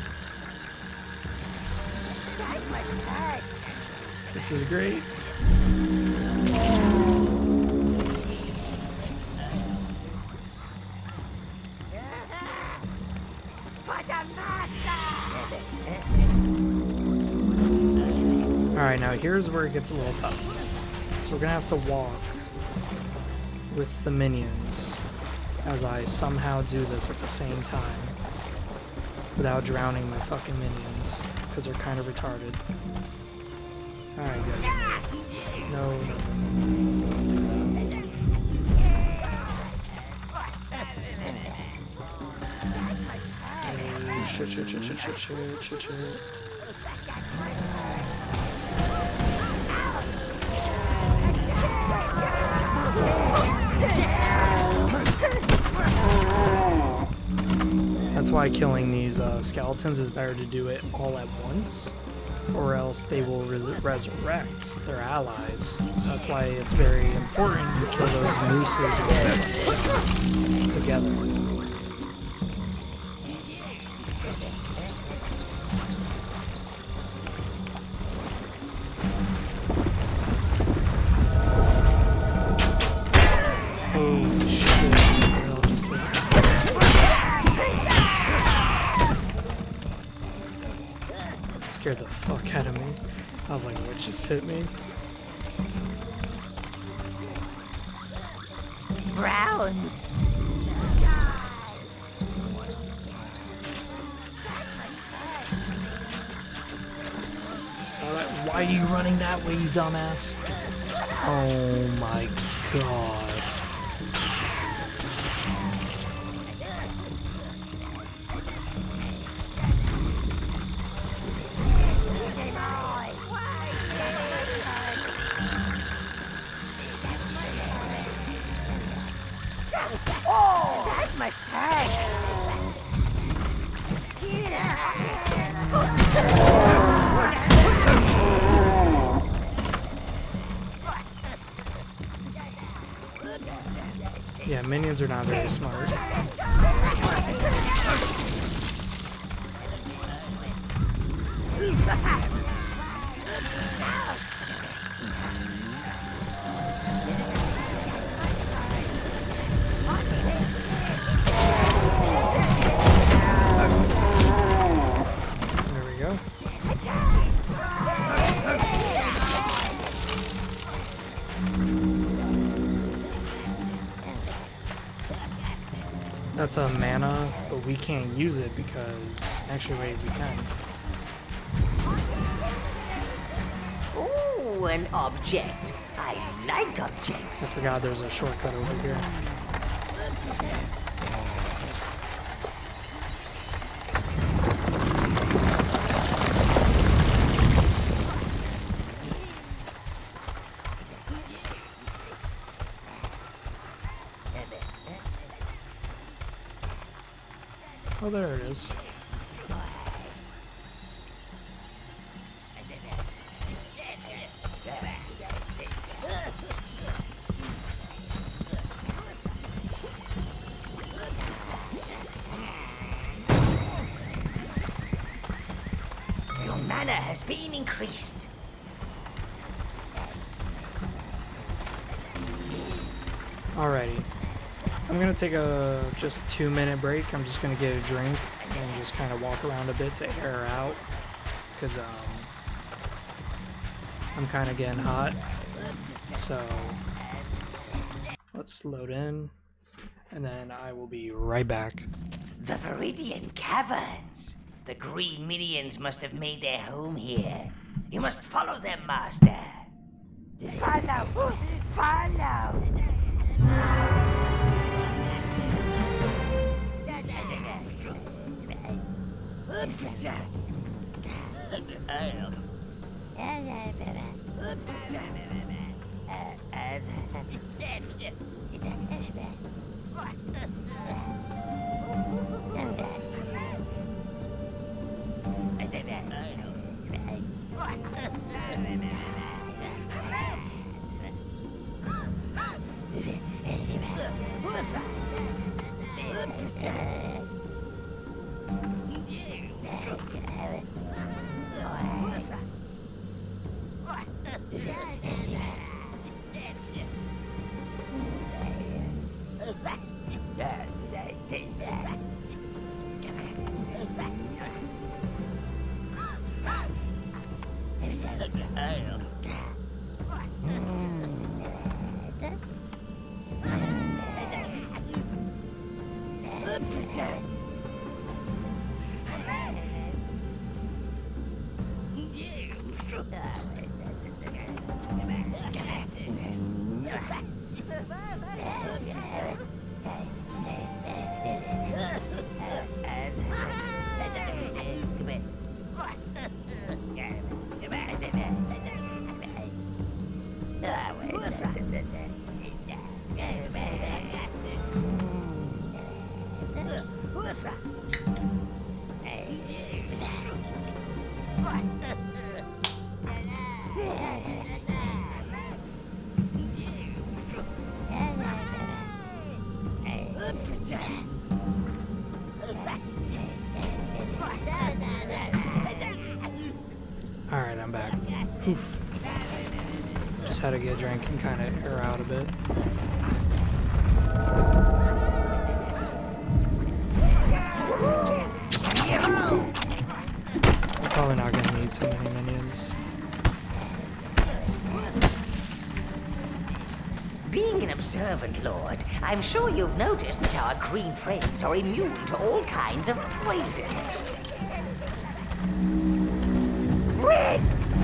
That must hurt. This is great. For the master! Alright, now here's where it gets a little tough. So we're gonna have to walk with the minions as I somehow do this at the same time without drowning my fucking minions because they're kind of retarded. Alright, good. No, no, no. Oh, shit, shit, shit, shit, shit, shit, shit, shit. That's why killing these skeletons is better to do it all at once, or else they will resurrect their allies. So that's why it's very important to kill those mooses together. Holy shit. Scared the fuck out of me. I was like, what just hit me? Browns. Why are you running that way, you dumbass? Oh my god. Oh, that must hurt. Yeah, minions are not very smart. There we go. That's a mana, but we can't use it because... Actually, wait, we can. Ooh, an object. I like objects. I forgot there's a shortcut over here. Oh, there it is. Your mana has been increased. Alrighty. I'm gonna take a just 2-minute break. I'm just gonna get a drink and just kind of walk around a bit to air out, because I'm kind of getting hot. So let's load in, and then I will be right back. The Viridian Caverns. The green minions must have made their home here. You must follow them, Master. Follow! Follow! Alright, I'm back. Oof. Just had to get a drink and kind of air out a bit. We're probably not going to need so many minions. Being an observant lord, I'm sure you've noticed that our green friends are immune to all kinds of poisons. Reds!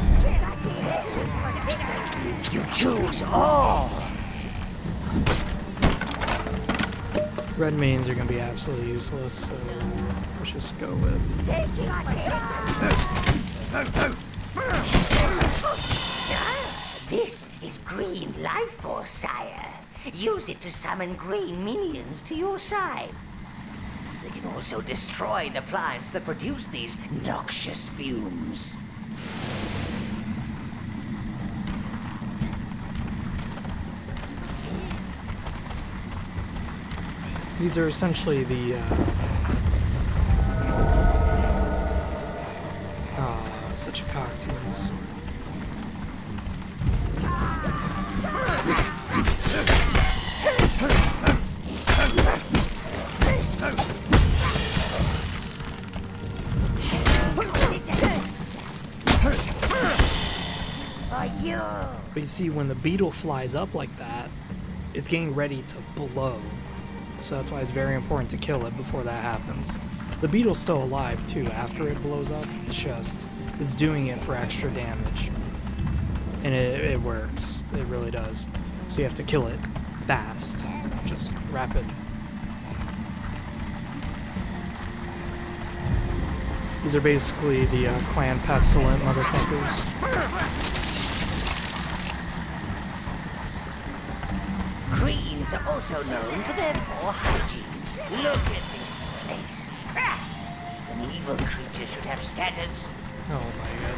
You choose all! Red minions are going to be absolutely useless, so let's just go with... This is green life force, sire. Use it to summon green minions to your side. They can also destroy the plants that produce these noxious fumes. These are essentially the such cocktails. But you see, when the beetle flies up like that, it's getting ready to blow. So that's why it's very important to kill it before that happens. The beetle's still alive too after it blows up. It's doing it for extra damage. And it works. It really does. So you have to kill it fast. Just rapid. These are basically the clan pestilent motherfuckers. Greens are also known for their poor hygiene. Look at this place. An evil creature should have standards. Oh my god.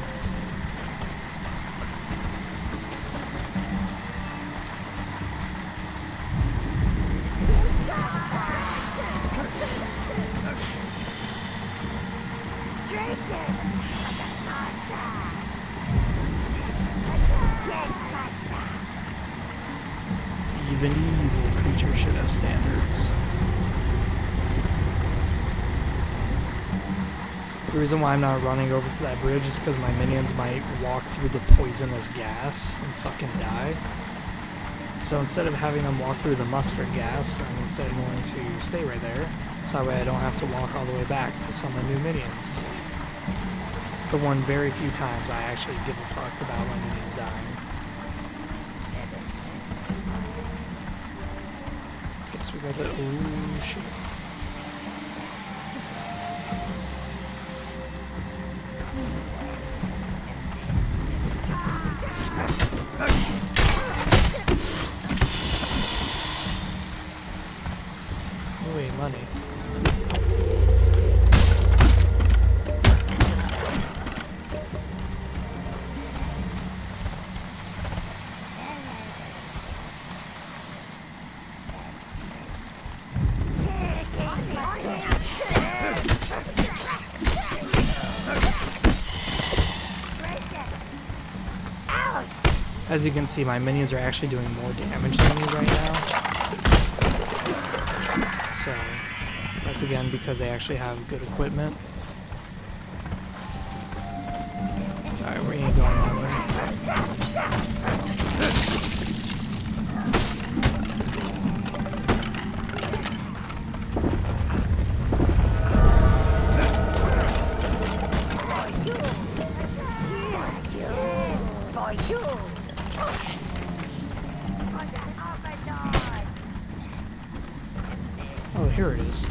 Even evil creatures should have standards. The reason why I'm not running over to that bridge is because my minions might walk through the poisonous gas and fucking die. So instead of having them walk through the mustard gas, I'm instead going to stay right there. So that way I don't have to walk all the way back to summon new minions. The one very few times I actually give a fuck about my minions dying. Guess we got the... Ooh, shit. Money. As you can see, my minions are actually doing more damage than me right now. So, that's again because they actually have good equipment. Alright, we ain't going on there. Oh, here it is.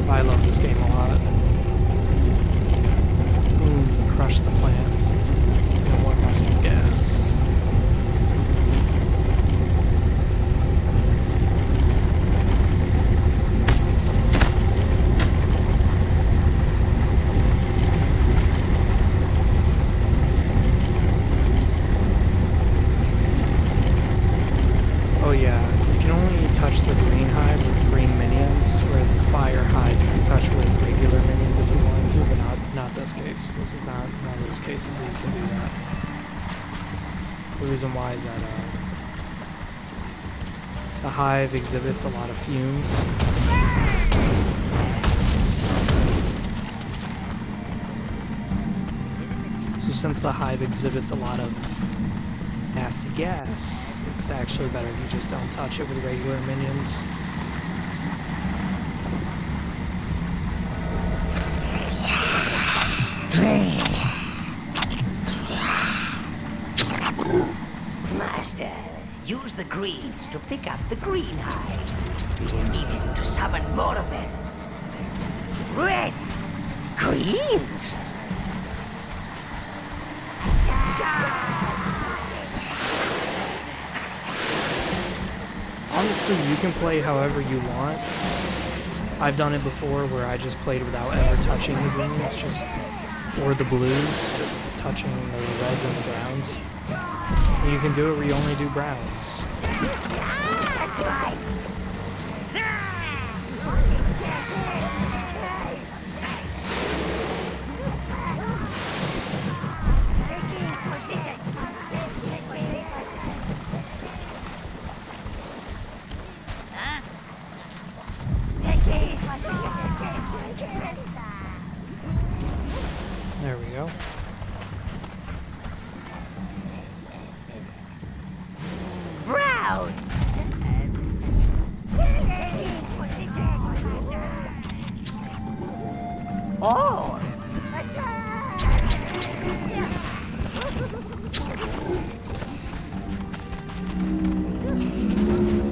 I love this game a lot. Crush the plant. No more mustard gas. Oh yeah, you can only touch the green hive with green minions, whereas the fire hive you can touch with regular minions if you wanted to, but not this case. This is not one of those cases that you can do that. The reason why is that the hive exhibits a lot of fumes. So since the hive exhibits a lot of nasty gas, it's actually better if you just don't touch it with regular minions. Master, use the greens to pick up the green hive. We will need it to summon more of them. Reds! Greens! Honestly, you can play however you want. I've done it before where I just played without ever touching the greens, or the blues, just touching the reds and the browns. And you can do it where you only do browns. There we go. Brown! Oh!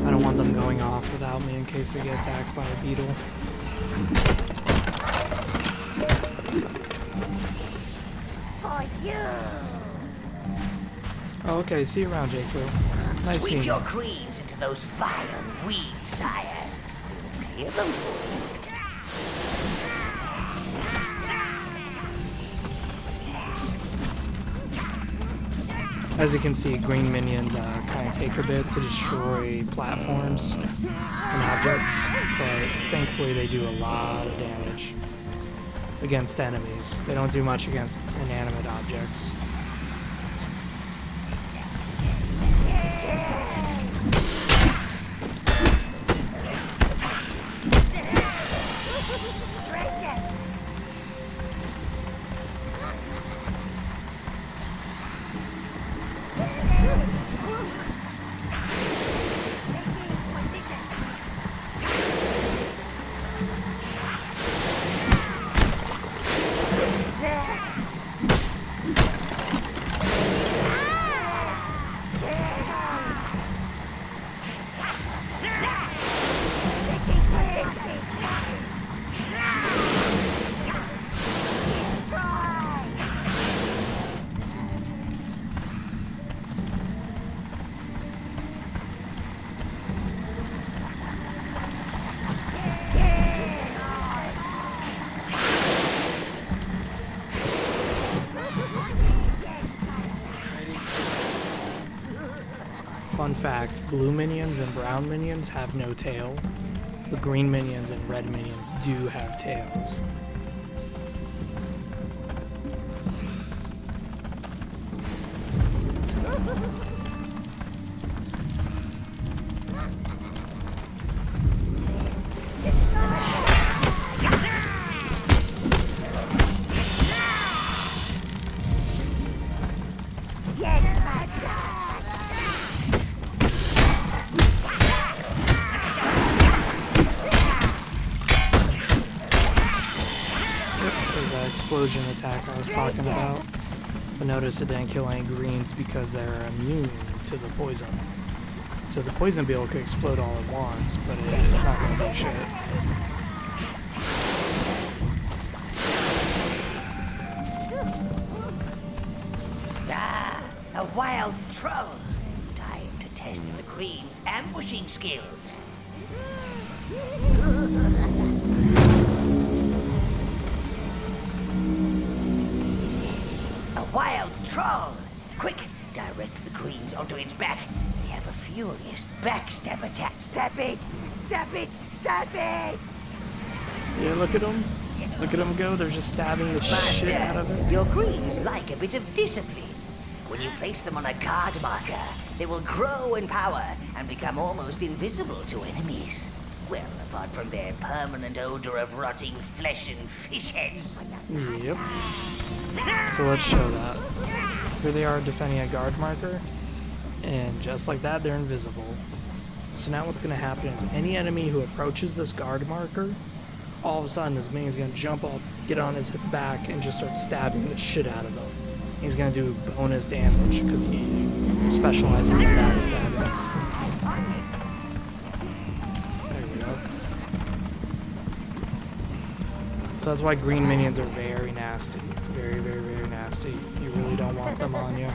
I don't want them going off without me in case they get attacked by a beetle. For you! Oh, okay, see you around, Jake. Nice seeing Sweep you. your greens into those vile weeds, sire. Clear them for you. As you can see, green minions kind of take a bit to destroy platforms and objects, but thankfully they do a lot of damage against enemies. They don't do much against inanimate objects. Fun fact, blue minions and brown minions have no tail, but green minions and red minions do have tails. Yes, master. There's that explosion attack I was talking about. But notice it didn't kill any greens because they're immune to the poison. So the poison beetle could explode all at once, but it's not going to do shit. Ah, a wild troll. Time to test the queen's ambushing skills. A wild troll. Quick, direct the queens onto its back. They have a furious backstab attack. Stab it! Stab it! Stab it! Yeah, look at them. Look at them go. They're just stabbing the shit out of it. Your queens like a bit of discipline. When you place them on a guard marker, they will grow in power and become almost invisible to enemies. Well, apart from their permanent odor of rotting flesh and fish heads. Yep. So let's show that. Here they are defending a guard marker, and just like that, they're invisible. So now what's going to happen is any enemy who approaches this guard marker, all of a sudden this minion's going to jump up, get on his back, and just start stabbing the shit out of them. He's going to do bonus damage because he specializes in backstabbing. There we go. So that's why green minions are very nasty. Very, very, very nasty. You really don't want them on you.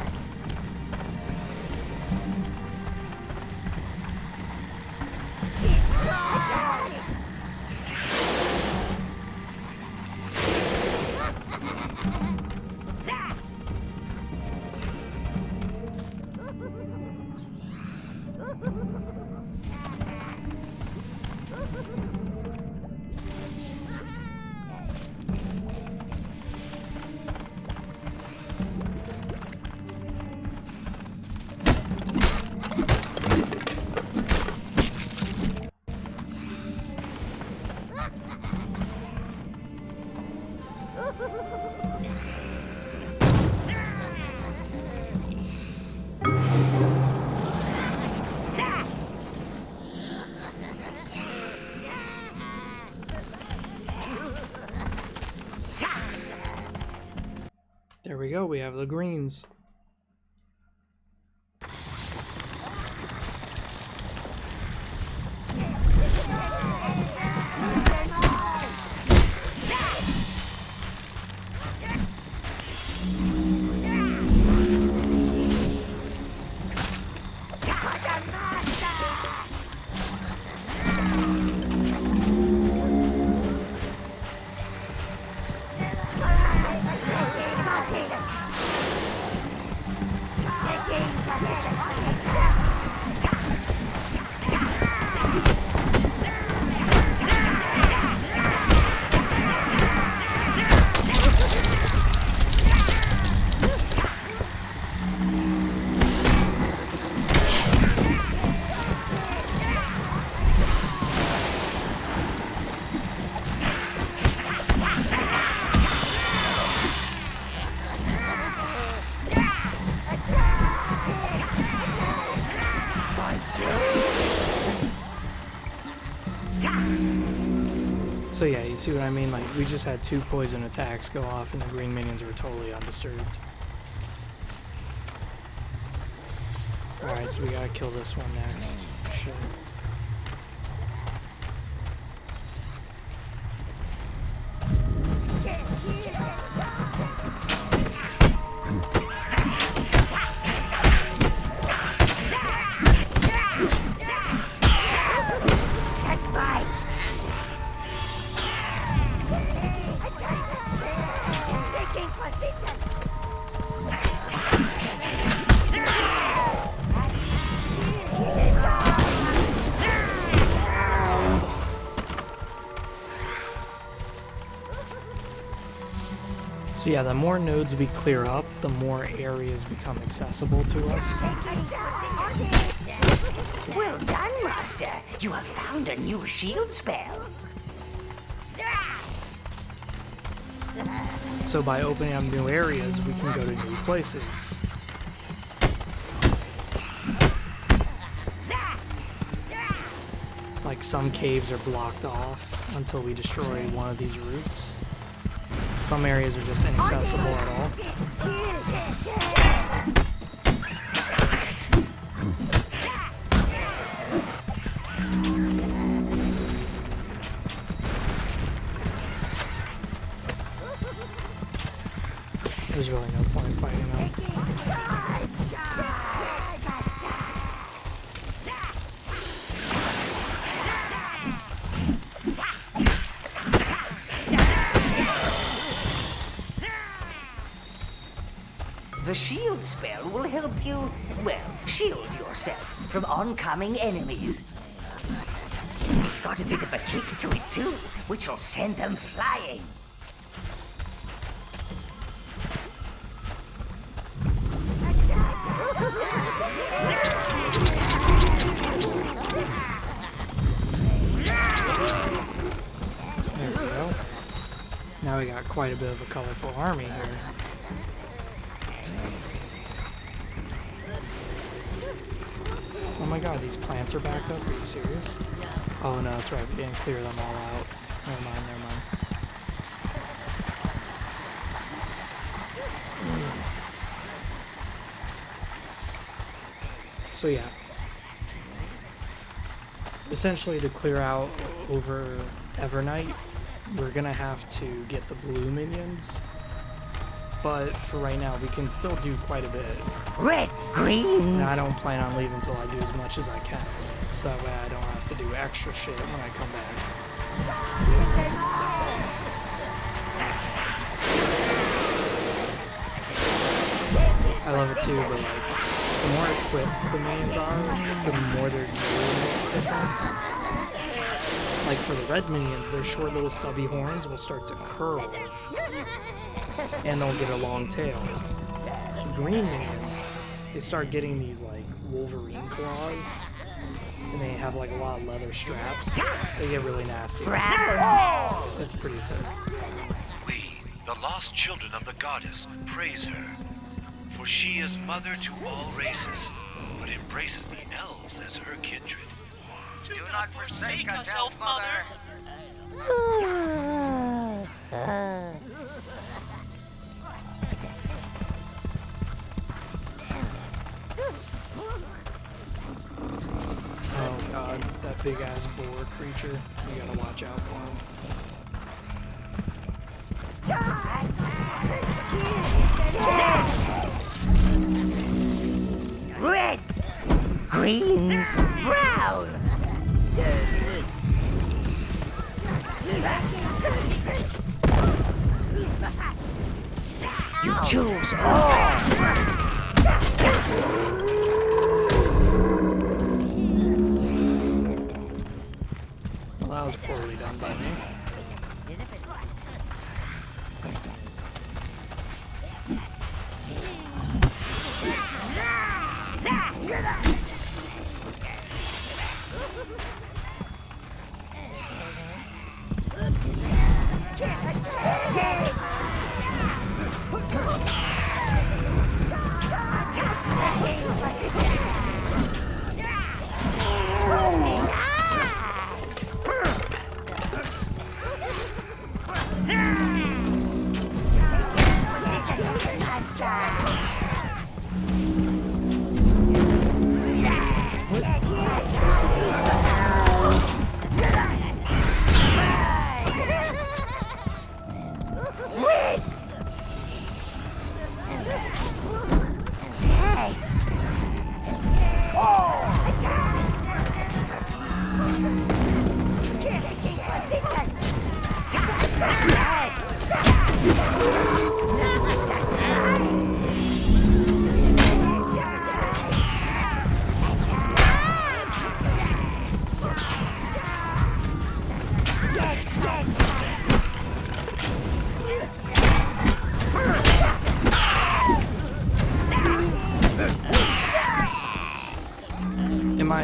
There we go, we have the greens. So yeah, you see what I mean? Like, we just had 2 poison attacks go off and the green minions were totally undisturbed. Alright, so we gotta kill this one next. Sure. So yeah, the more nodes we clear up, the more areas become accessible to us. Well done, Master. You have found a new shield spell. So by opening up new areas, we can go to new places. Like some caves are blocked off until we destroy one of these routes. Some areas are just inaccessible at all. There's really no point in fighting them. The shield spell will help you, well, shield yourself from oncoming enemies. It's got a bit of a kick to it too, which will send them flying. There we go. Now we got quite a bit of a colorful army here. Oh my god, these plants are back up? Are you serious? Oh no, that's right, we didn't clear them all out. Never mind, never mind. So yeah. Essentially, to clear out over Evernight, we're gonna have to get the blue minions. But for right now, we can still do quite a bit. Reds, greens. And I don't plan on leaving until I do as much as I can. So that way I don't have to do extra shit when I come back. I love it too, but like, the more equipped the minions are, the more their gear looks different. Like for the red minions, their short little stubby horns will start to curl. And they'll get a long tail. The green minions, they start getting these like Wolverine claws. And they have like a lot of leather straps. They get really nasty. That's pretty sick. We, the lost children of the goddess, praise her. For she is mother to all races, but embraces the elves as her kindred. Do not forsake us, elf mother! Oh god, that big ass boar creature. You gotta watch out for him. Reds, greens, browns. You choose all. Well, that was poorly done by me.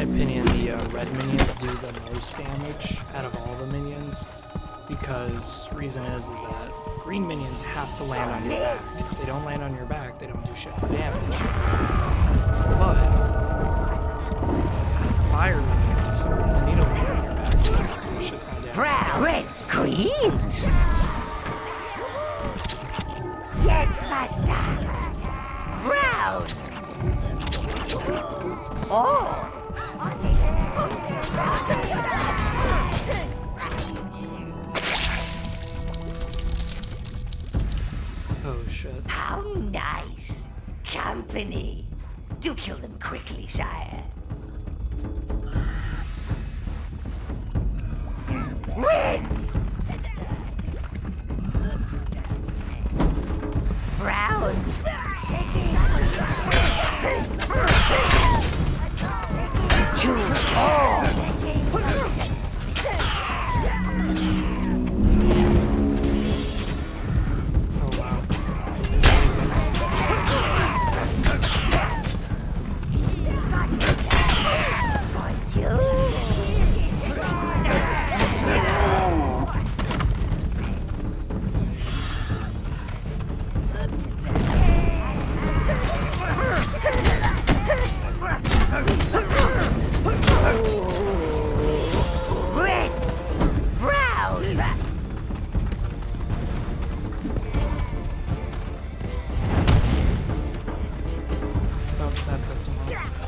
my opinion, the red minions do the most damage out of all the minions, because reason is that green minions have to land on your back. If they don't land on your back, they don't do shit for damage. But fire minions need to land on your back. Do a shit ton of damage. Brown, reds, greens. Yes, master. Browns. Oh. Oh shit. How nice. Company. Do kill them quickly, sire. Reds. Browns. Choose all. Reds! Browns! Oh, that pissed him off.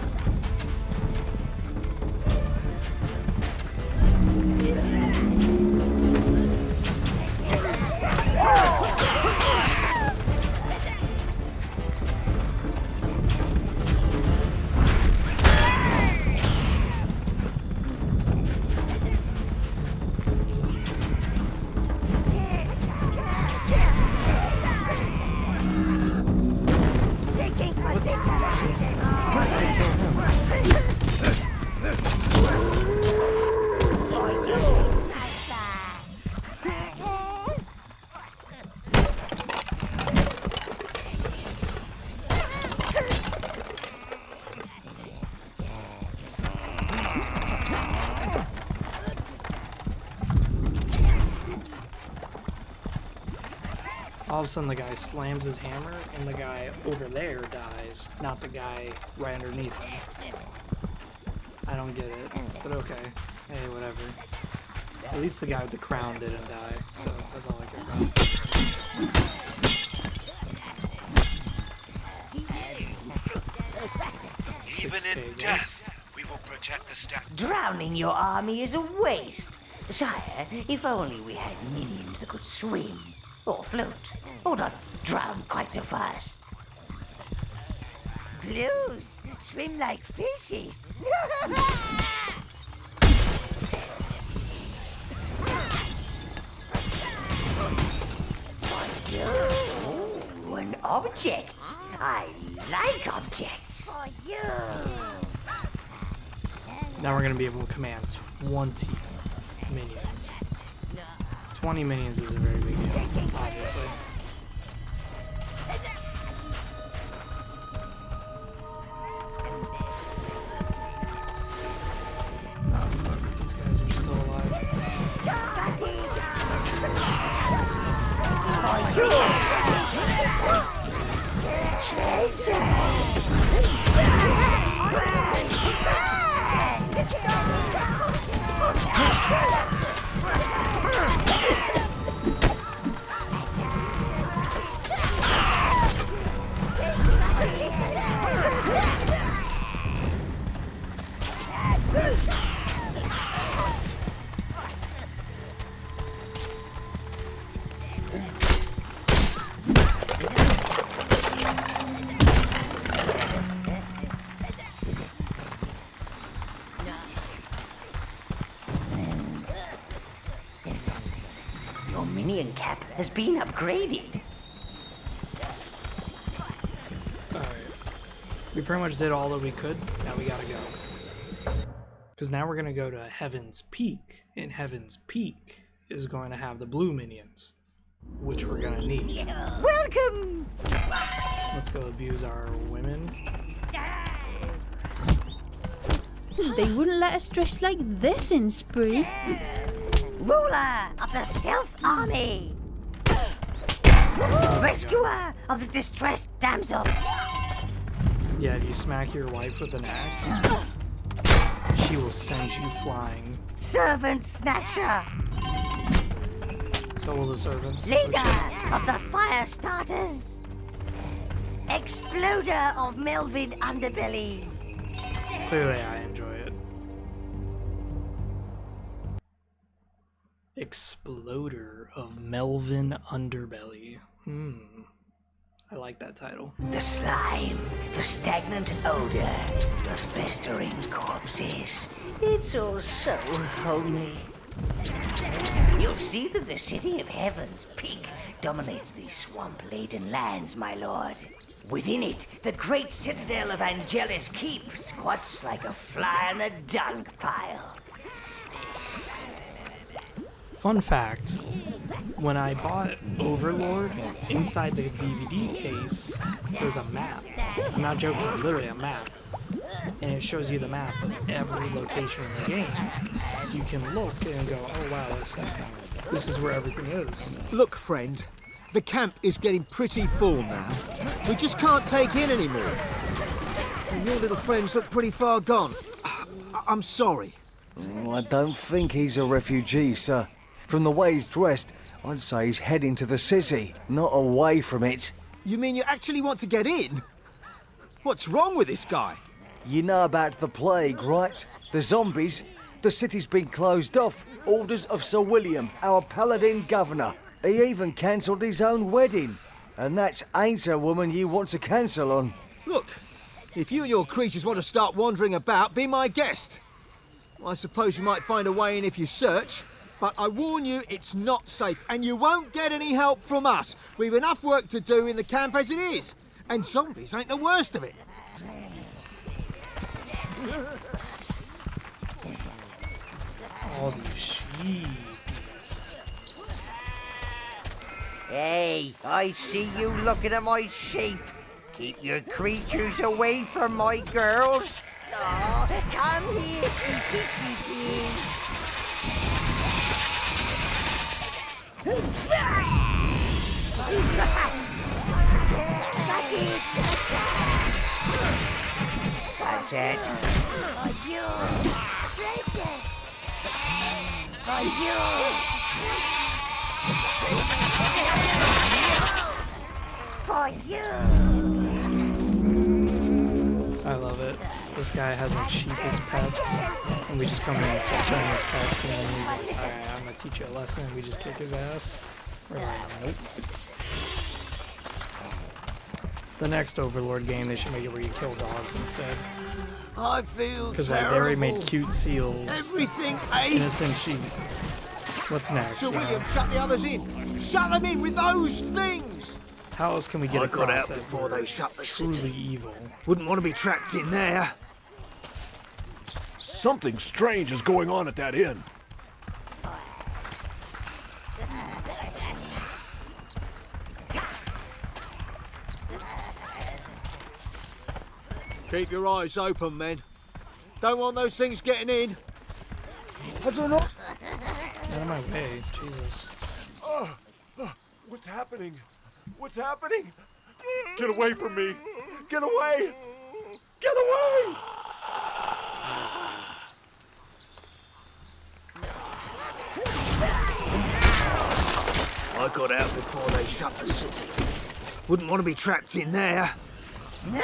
All of a sudden the guy slams his hammer and the guy over there dies, not the guy right underneath him. I don't get it, but okay. Hey, whatever. At least the guy with the crown didn't die, so that's all I care about. Even in death, we will protect the statue. Drowning your army is a waste. Sire, if only we had minions that could swim, or float, or not drown quite so fast. Blues swim like fishes. Ooh, an object. I like objects. For you. Now we're going to be able to command 20 minions. 20 minions is a very big deal, obviously. Oh fuck, these guys are still alive. Your minion cap has been upgraded. Alright. We pretty much did all that we could. Now we gotta go. Because now we're gonna go to Heaven's Peak. And Heaven's Peak is going to have the blue minions, which we're gonna need. Welcome! Let's go abuse our women. They wouldn't let us dress like this in Spree. Ruler of the Stealth Army! Rescuer of the distressed damsel! Yeah, if you smack your wife with an axe, she will send you flying. Servant Snatcher! So will the servants. Leader of the Fire Starters! Exploder of Melvin Underbelly! Clearly, I enjoy it. Exploder of Melvin Underbelly. I like that title. The slime, the stagnant odor, the festering corpses. It's all so homely. You'll see that the city of Heaven's Peak dominates these swamp-laden lands, my lord. Within it, the great citadel of Angelus Keep squats like a fly in a dung pile. Fun fact, when I bought Overlord, inside the DVD case, there's a map. I'm not joking, literally a map. And it shows you the map of every location in the game. So you can look and go, oh wow, this is where everything is. Look, friend, the camp is getting pretty full now. We just can't take in anymore. And your little friends look pretty far gone. I'm sorry. I don't think he's a refugee, sir. From the way he's dressed, I'd say he's heading to the city, not away from it. You mean you actually want to get in? What's wrong with this guy? You know about the plague, right? The zombies? The city's been closed off. Orders of Sir William, our paladin governor. He even cancelled his own wedding. And that's ain't a woman you want to cancel on. Look, if you and your creatures want to start wandering about, be my guest. I suppose you might find a way in if you search. But I warn you, it's not safe, and you won't get any help from us. We've enough work to do in the camp as it is. And zombies ain't the worst of it. All these sheepies. Hey, I see you looking at my sheep. Keep your creatures away from my girls. Oh, come here, sheepy, sheepy. That's it. For you, treasure. For you. For you. I love it. This guy has like sheep as pets, and we just come in and start killing his pets, and then he's like, alright, I'm gonna teach you a lesson, and we just kick his ass. We're like, nope. The next Overlord game, they should make it where you kill dogs instead. I feel Because terrible. like, they already made cute seals. Everything aches. Innocent sheep. What's next? Sir you know? William, shut the others in. Shut them in with those things. How else can we get I got across out that before we're they shut the truly city. evil? Wouldn't want to be trapped in there. Something strange is going on at that inn. Keep your eyes open, men. Don't want those things getting in. I don't know. Out of my way, Jesus. What's happening? What's happening? Get away from me! Get away! Get away! I got out before they shut the city. Wouldn't want to be trapped in there. Nice.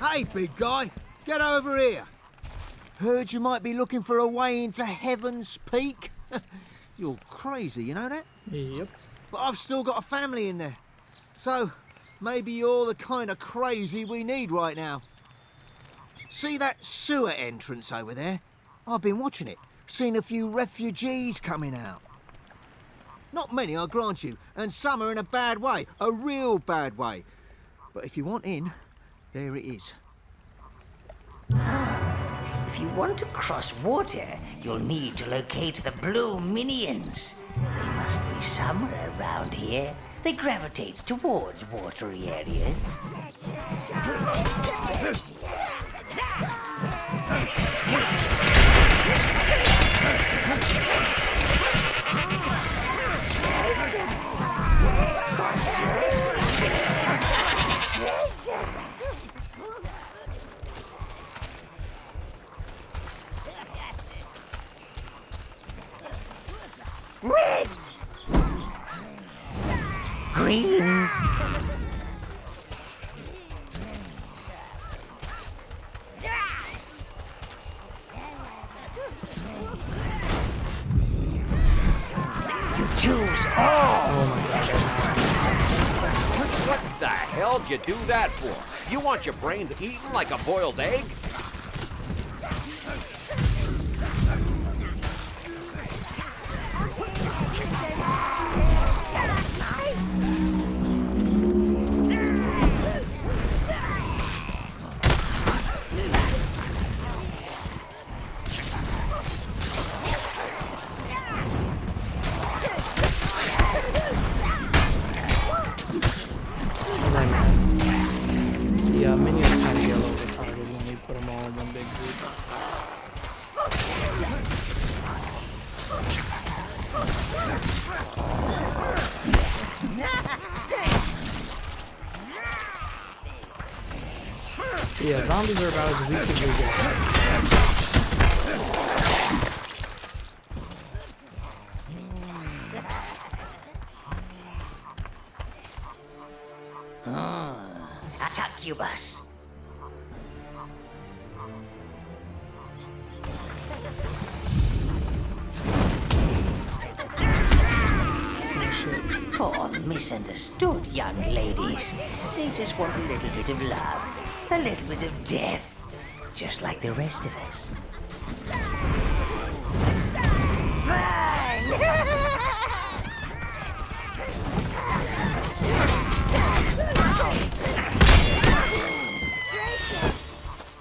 Hey, big guy, get over here. Heard you might be looking for a way into Heaven's Peak. You're crazy, you know that? Yep. But I've still got a family in there. So, maybe you're the kind of crazy we need right now. See that sewer entrance over there? I've been watching it. Seen a few refugees coming out. Not many, I grant you, and some are in a bad way, a real bad way. But if you want in, there it is. If you want to cross water, you'll need to locate the blue minions. They must be somewhere around here. They gravitate towards watery areas. Reds! Greens! You choose all! Oh my gosh. What the hell'd you do that for? You want your brains eaten like a boiled egg? Yeah, minions kind of get a little retarded when you put them all in one big group. Yeah, zombies are about as weak as we get. A succubus. Poor misunderstood young ladies. They just want a little bit of love, a little bit of death, just like the rest of us.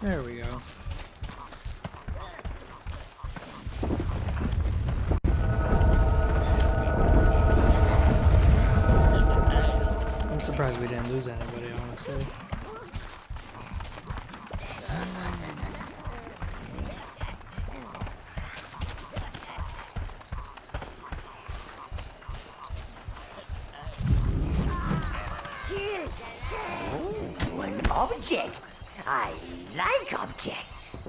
There we go. I'm surprised we didn't lose anybody, honestly. Oh, an object. I like objects.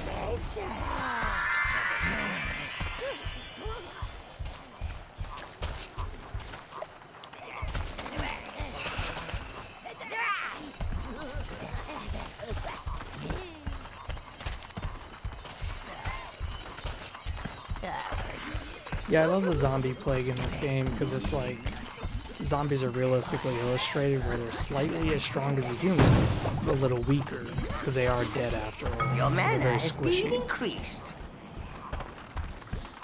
Treasure. Yeah, I love the zombie plague in this game because it's like zombies are realistically illustrated where they're slightly as strong as a human, but a little weaker because they are dead after all. Your So they're mana very has been squishy. increased.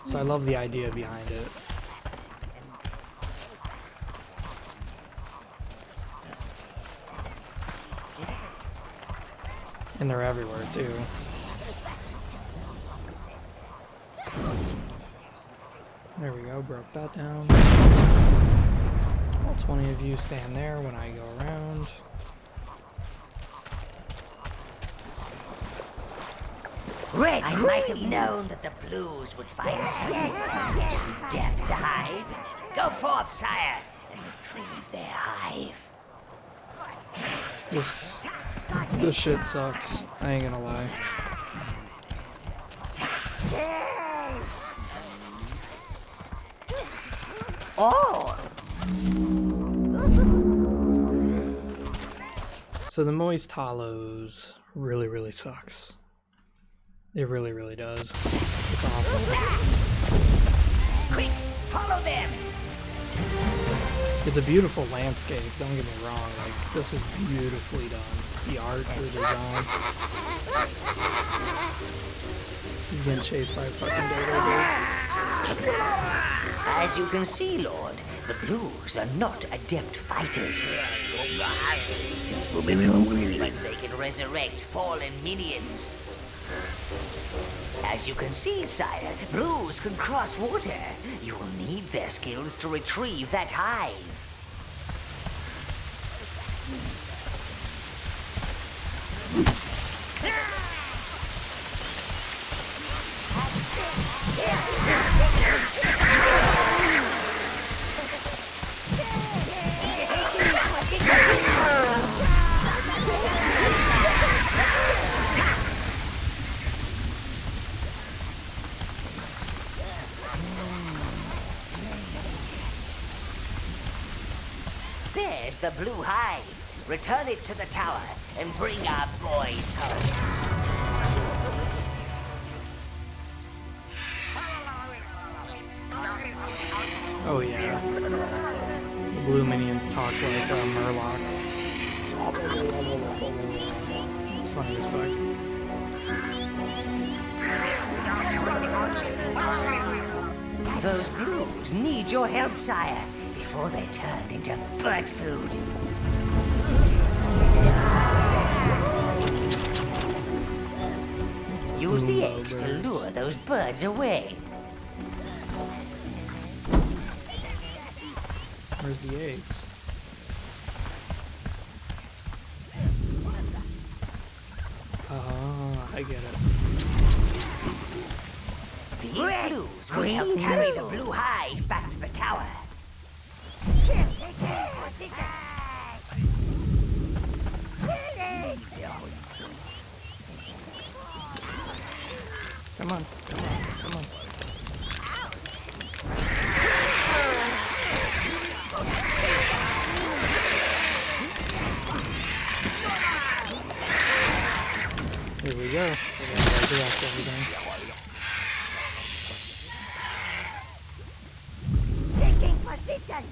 So I love the idea behind it. And they're everywhere too. There we go, broke that down. All 20 of you stand there when I go around. Red, I might have known that the blues would find some death to hide. Go forth, sire, and retrieve their hive. This shit sucks. I ain't gonna lie. Oh! So the Moist Hollows really sucks. It really does. It's awful. Quick, follow them! It's a beautiful landscape, don't get me wrong, like, this is beautifully done. The art, the design. He's getting chased by a fucking dodo, As you can see, Lord, the Blues are not adept fighters. But they can resurrect fallen minions. As you can see, sire, Blues can cross water. You will need their skills to retrieve that hive. There's the blue hive. Return it to the tower and bring our boys home. Oh yeah. The blue minions talk like Murlocs. It's funny as fuck. Those Blues need your help, sire, before they're turned into bird food. Use the eggs to lure those birds away. Where's the eggs? Oh, I get it. These Blues will help carry the blue hive back to the tower. Come on, come on, come on. Here we go. We're gonna go direct everything. Taking position.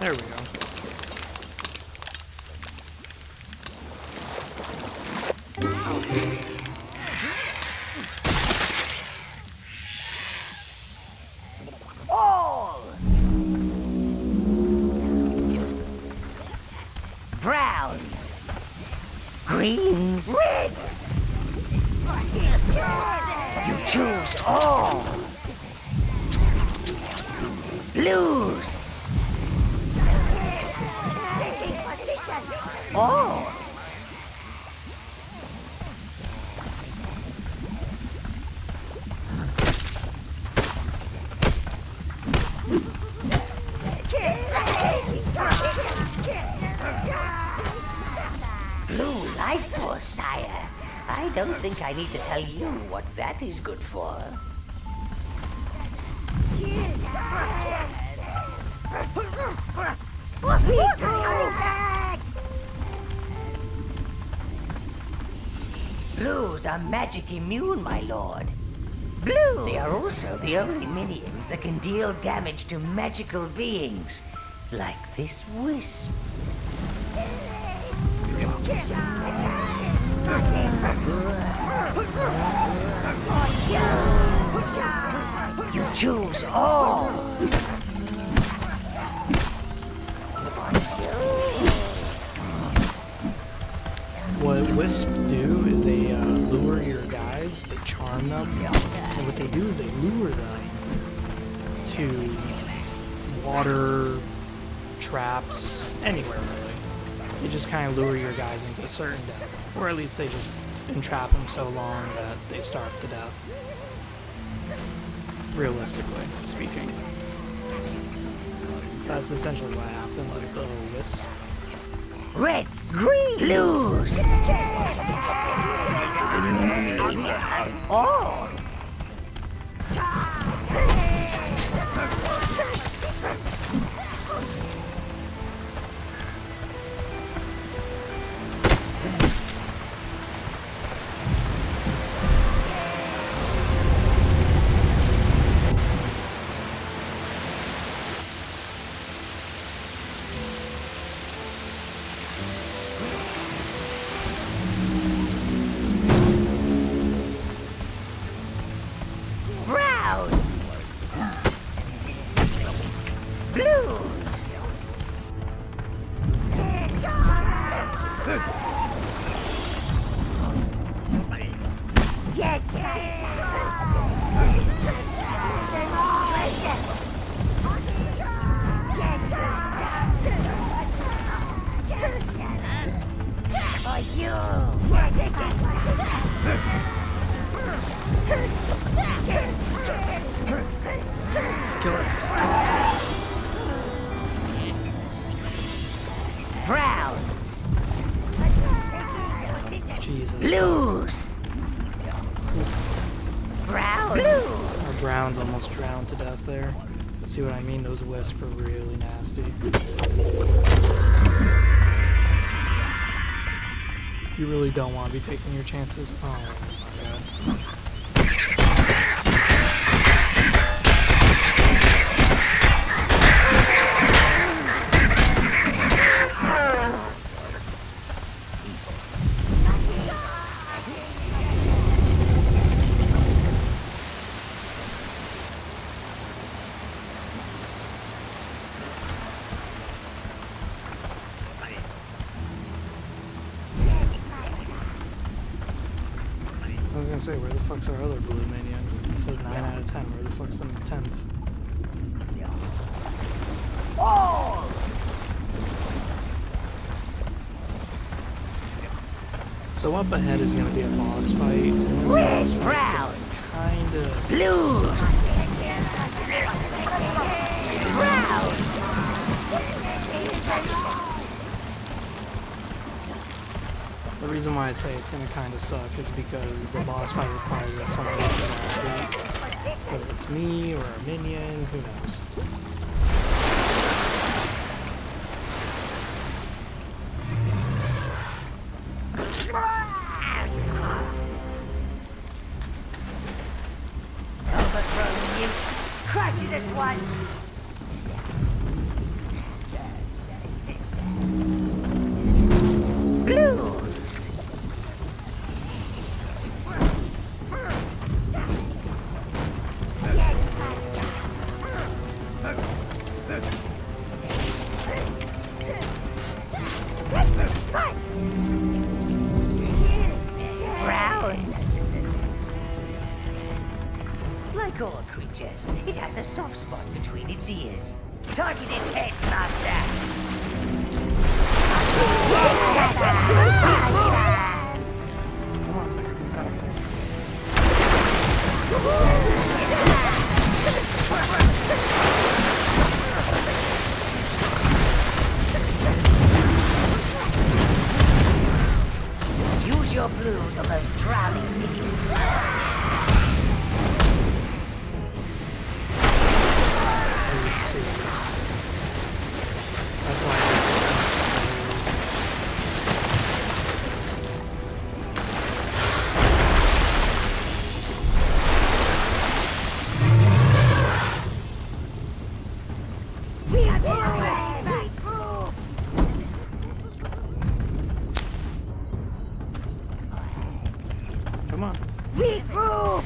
There we go. All! Browns. Greens. Reds. You choose all. Blues. All. Blue life force, sire. I don't think I need to tell you what that is good for. Blues are magic immune, my lord. Blue! They are also the only minions that can deal damage to magical beings, like this wisp. You choose all. What Wisp do is they lure your guys, they charm them, and what they do is they lure them to water, traps, anywhere really. They just kind of lure your guys into a certain death, or at least they just entrap them so long that they starve to death. Realistically speaking. That's essentially what happens with the Wisp. Reds, green, blues. Oh. Yes, yes. For you. Kill it. Browns. Jesus. Blues. Browns. Blues. Our Browns almost drowned to death there. See what I mean? Those wisps are really nasty. You really don't want to be taking your chances. Oh my god. I was gonna say, where the fuck's our other blue minion? It says 9 out of 10. Where the fuck's the 10th? Oh! So up ahead is gonna be a boss fight. And this boss fight's kinda Blues. The reason why I say it's gonna kinda suck is because the boss fight requires that someone gets his ass beat. Whether it's me or a minion, who knows? Overthrown you. Crush it at once. Blues. Browns. Like all creatures, it has a soft spot between its ears. Target its head, Master. Use your blues on those drowning minions. Are you serious? That's why We are moving! come on. Regroup!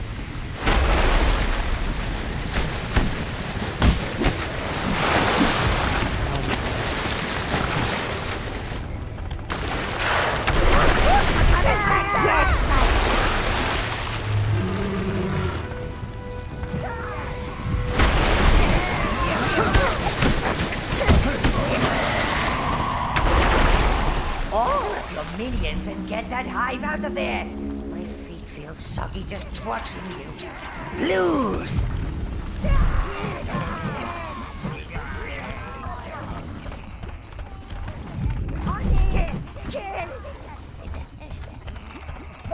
All of your minions and get that hive out of there! My feet feel soggy just watching you. Blues!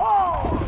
Oh!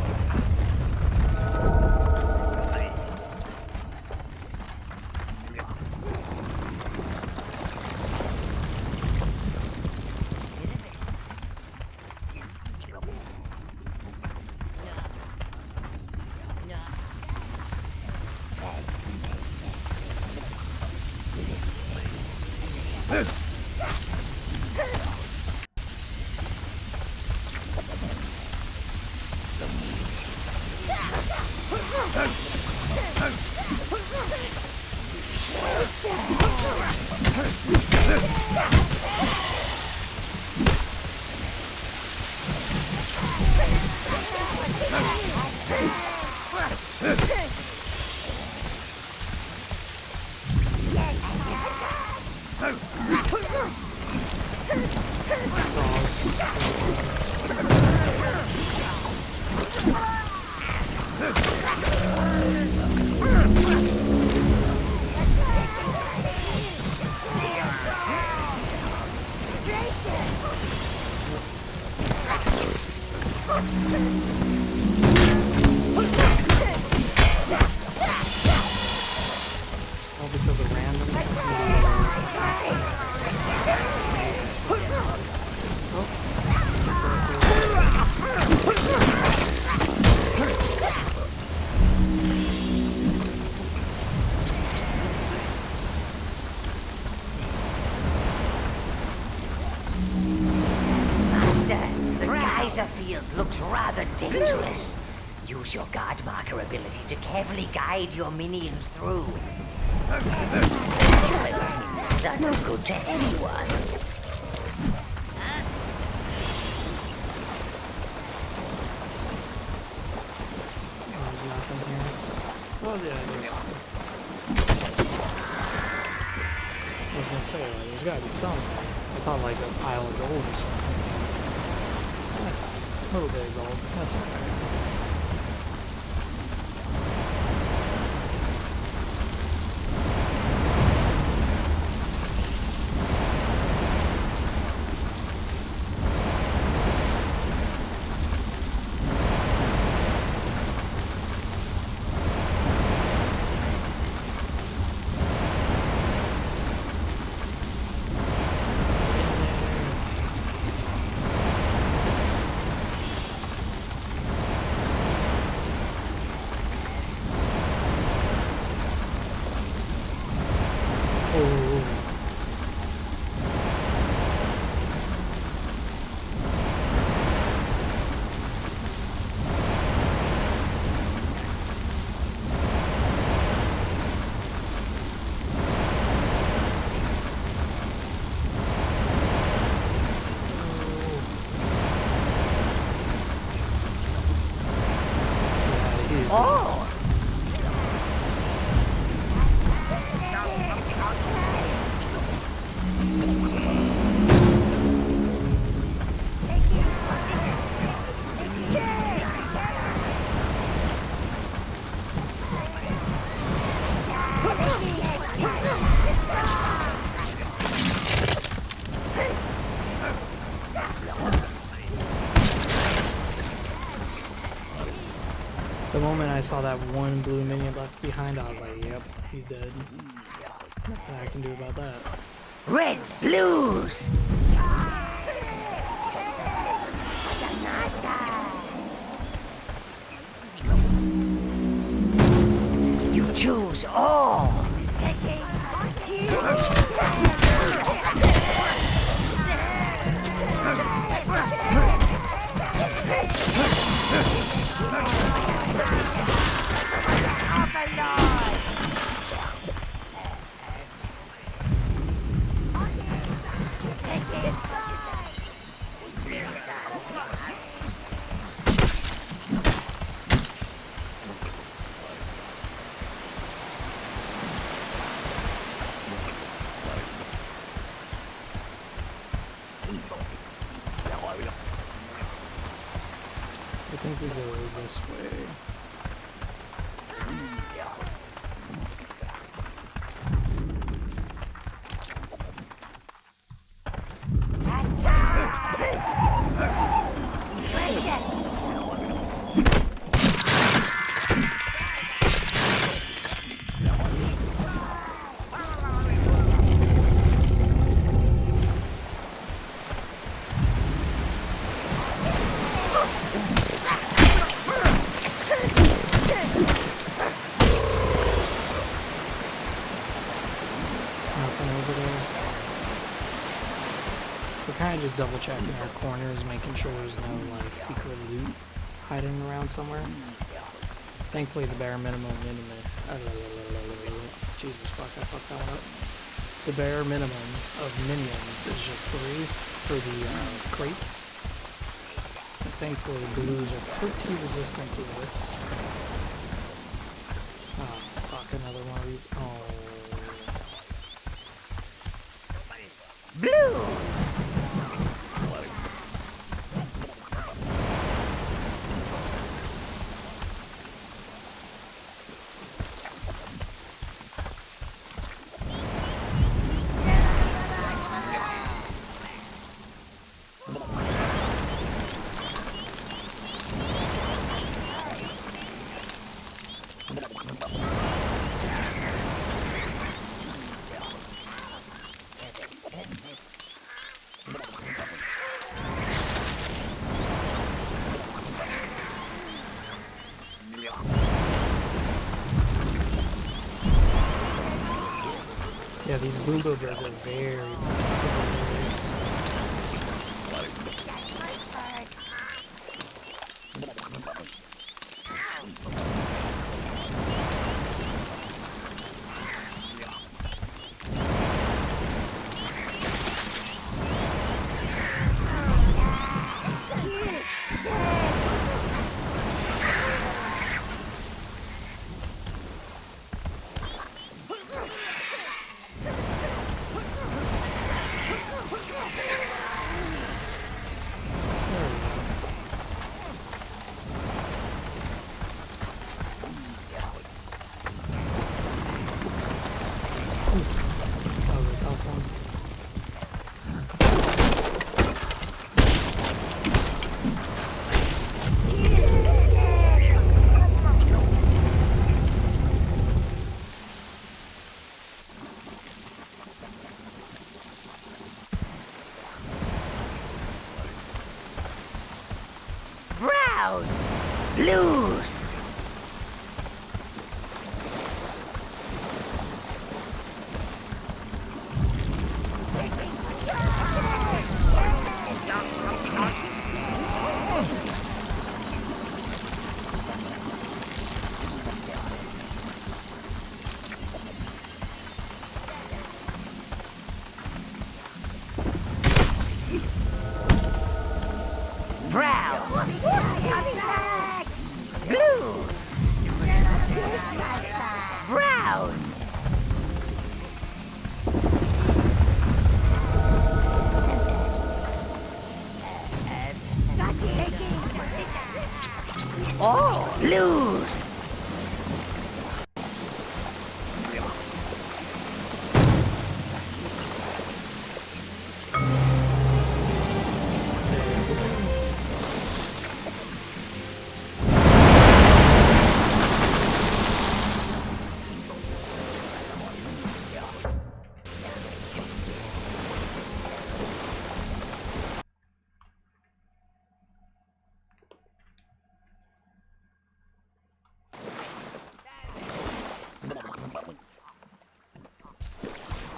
All because of random. Geyser field looks rather dangerous. Use your guard marker ability to carefully guide your minions through. Minions are no good to anyone. Nothing here. Well, yeah, there's. I was gonna say, like, there's gotta be some. I thought like a pile of gold or something. A little bit of gold. That's okay. Oh! The moment I saw that one blue minion left behind, I was like, yep, he's dead. Nothing I can do about that. Reds, blues! You choose all! I think we go this way. Just double checking our corners, making sure there's no like secret loot hiding around somewhere. Thankfully, the bare minimum Jesus fuck, I fucked that one up. The bare minimum of minions is just 3 for the crates. And thankfully, blues are pretty resistant to this. Oh fuck, another one of these. Oh. Blues! Yeah, these bluebird birds are very protective. That was a tough one. Browns, blues. Browns, blues, browns. Oh, blues.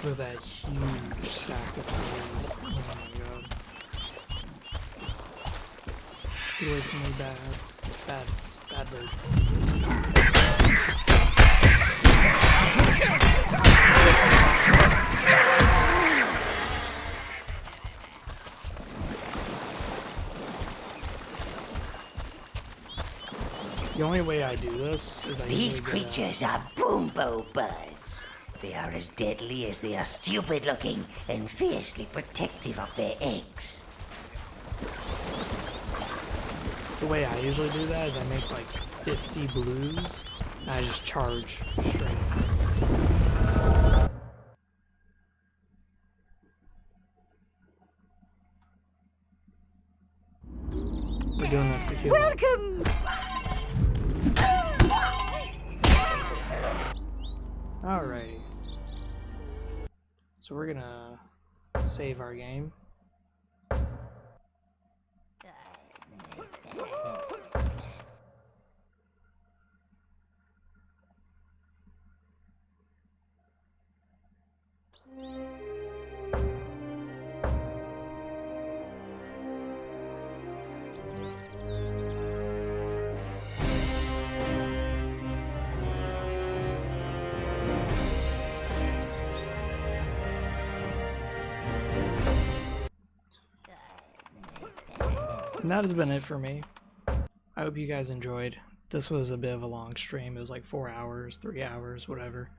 Look at that huge stack of food. Oh my god. Get away from me, bad bird. The only way I do this is I These usually get creatures are boombo birds. They are as deadly as they are stupid looking and fiercely protective of their eggs. the way I usually do that is I make like 50 blues and I just charge straight. We're doing this to heal. Welcome! Alrighty. So we're gonna save our game. And that has been it for me. I hope you guys enjoyed. This was a bit of a long stream. It was like 4 hours, 3 hours, whatever.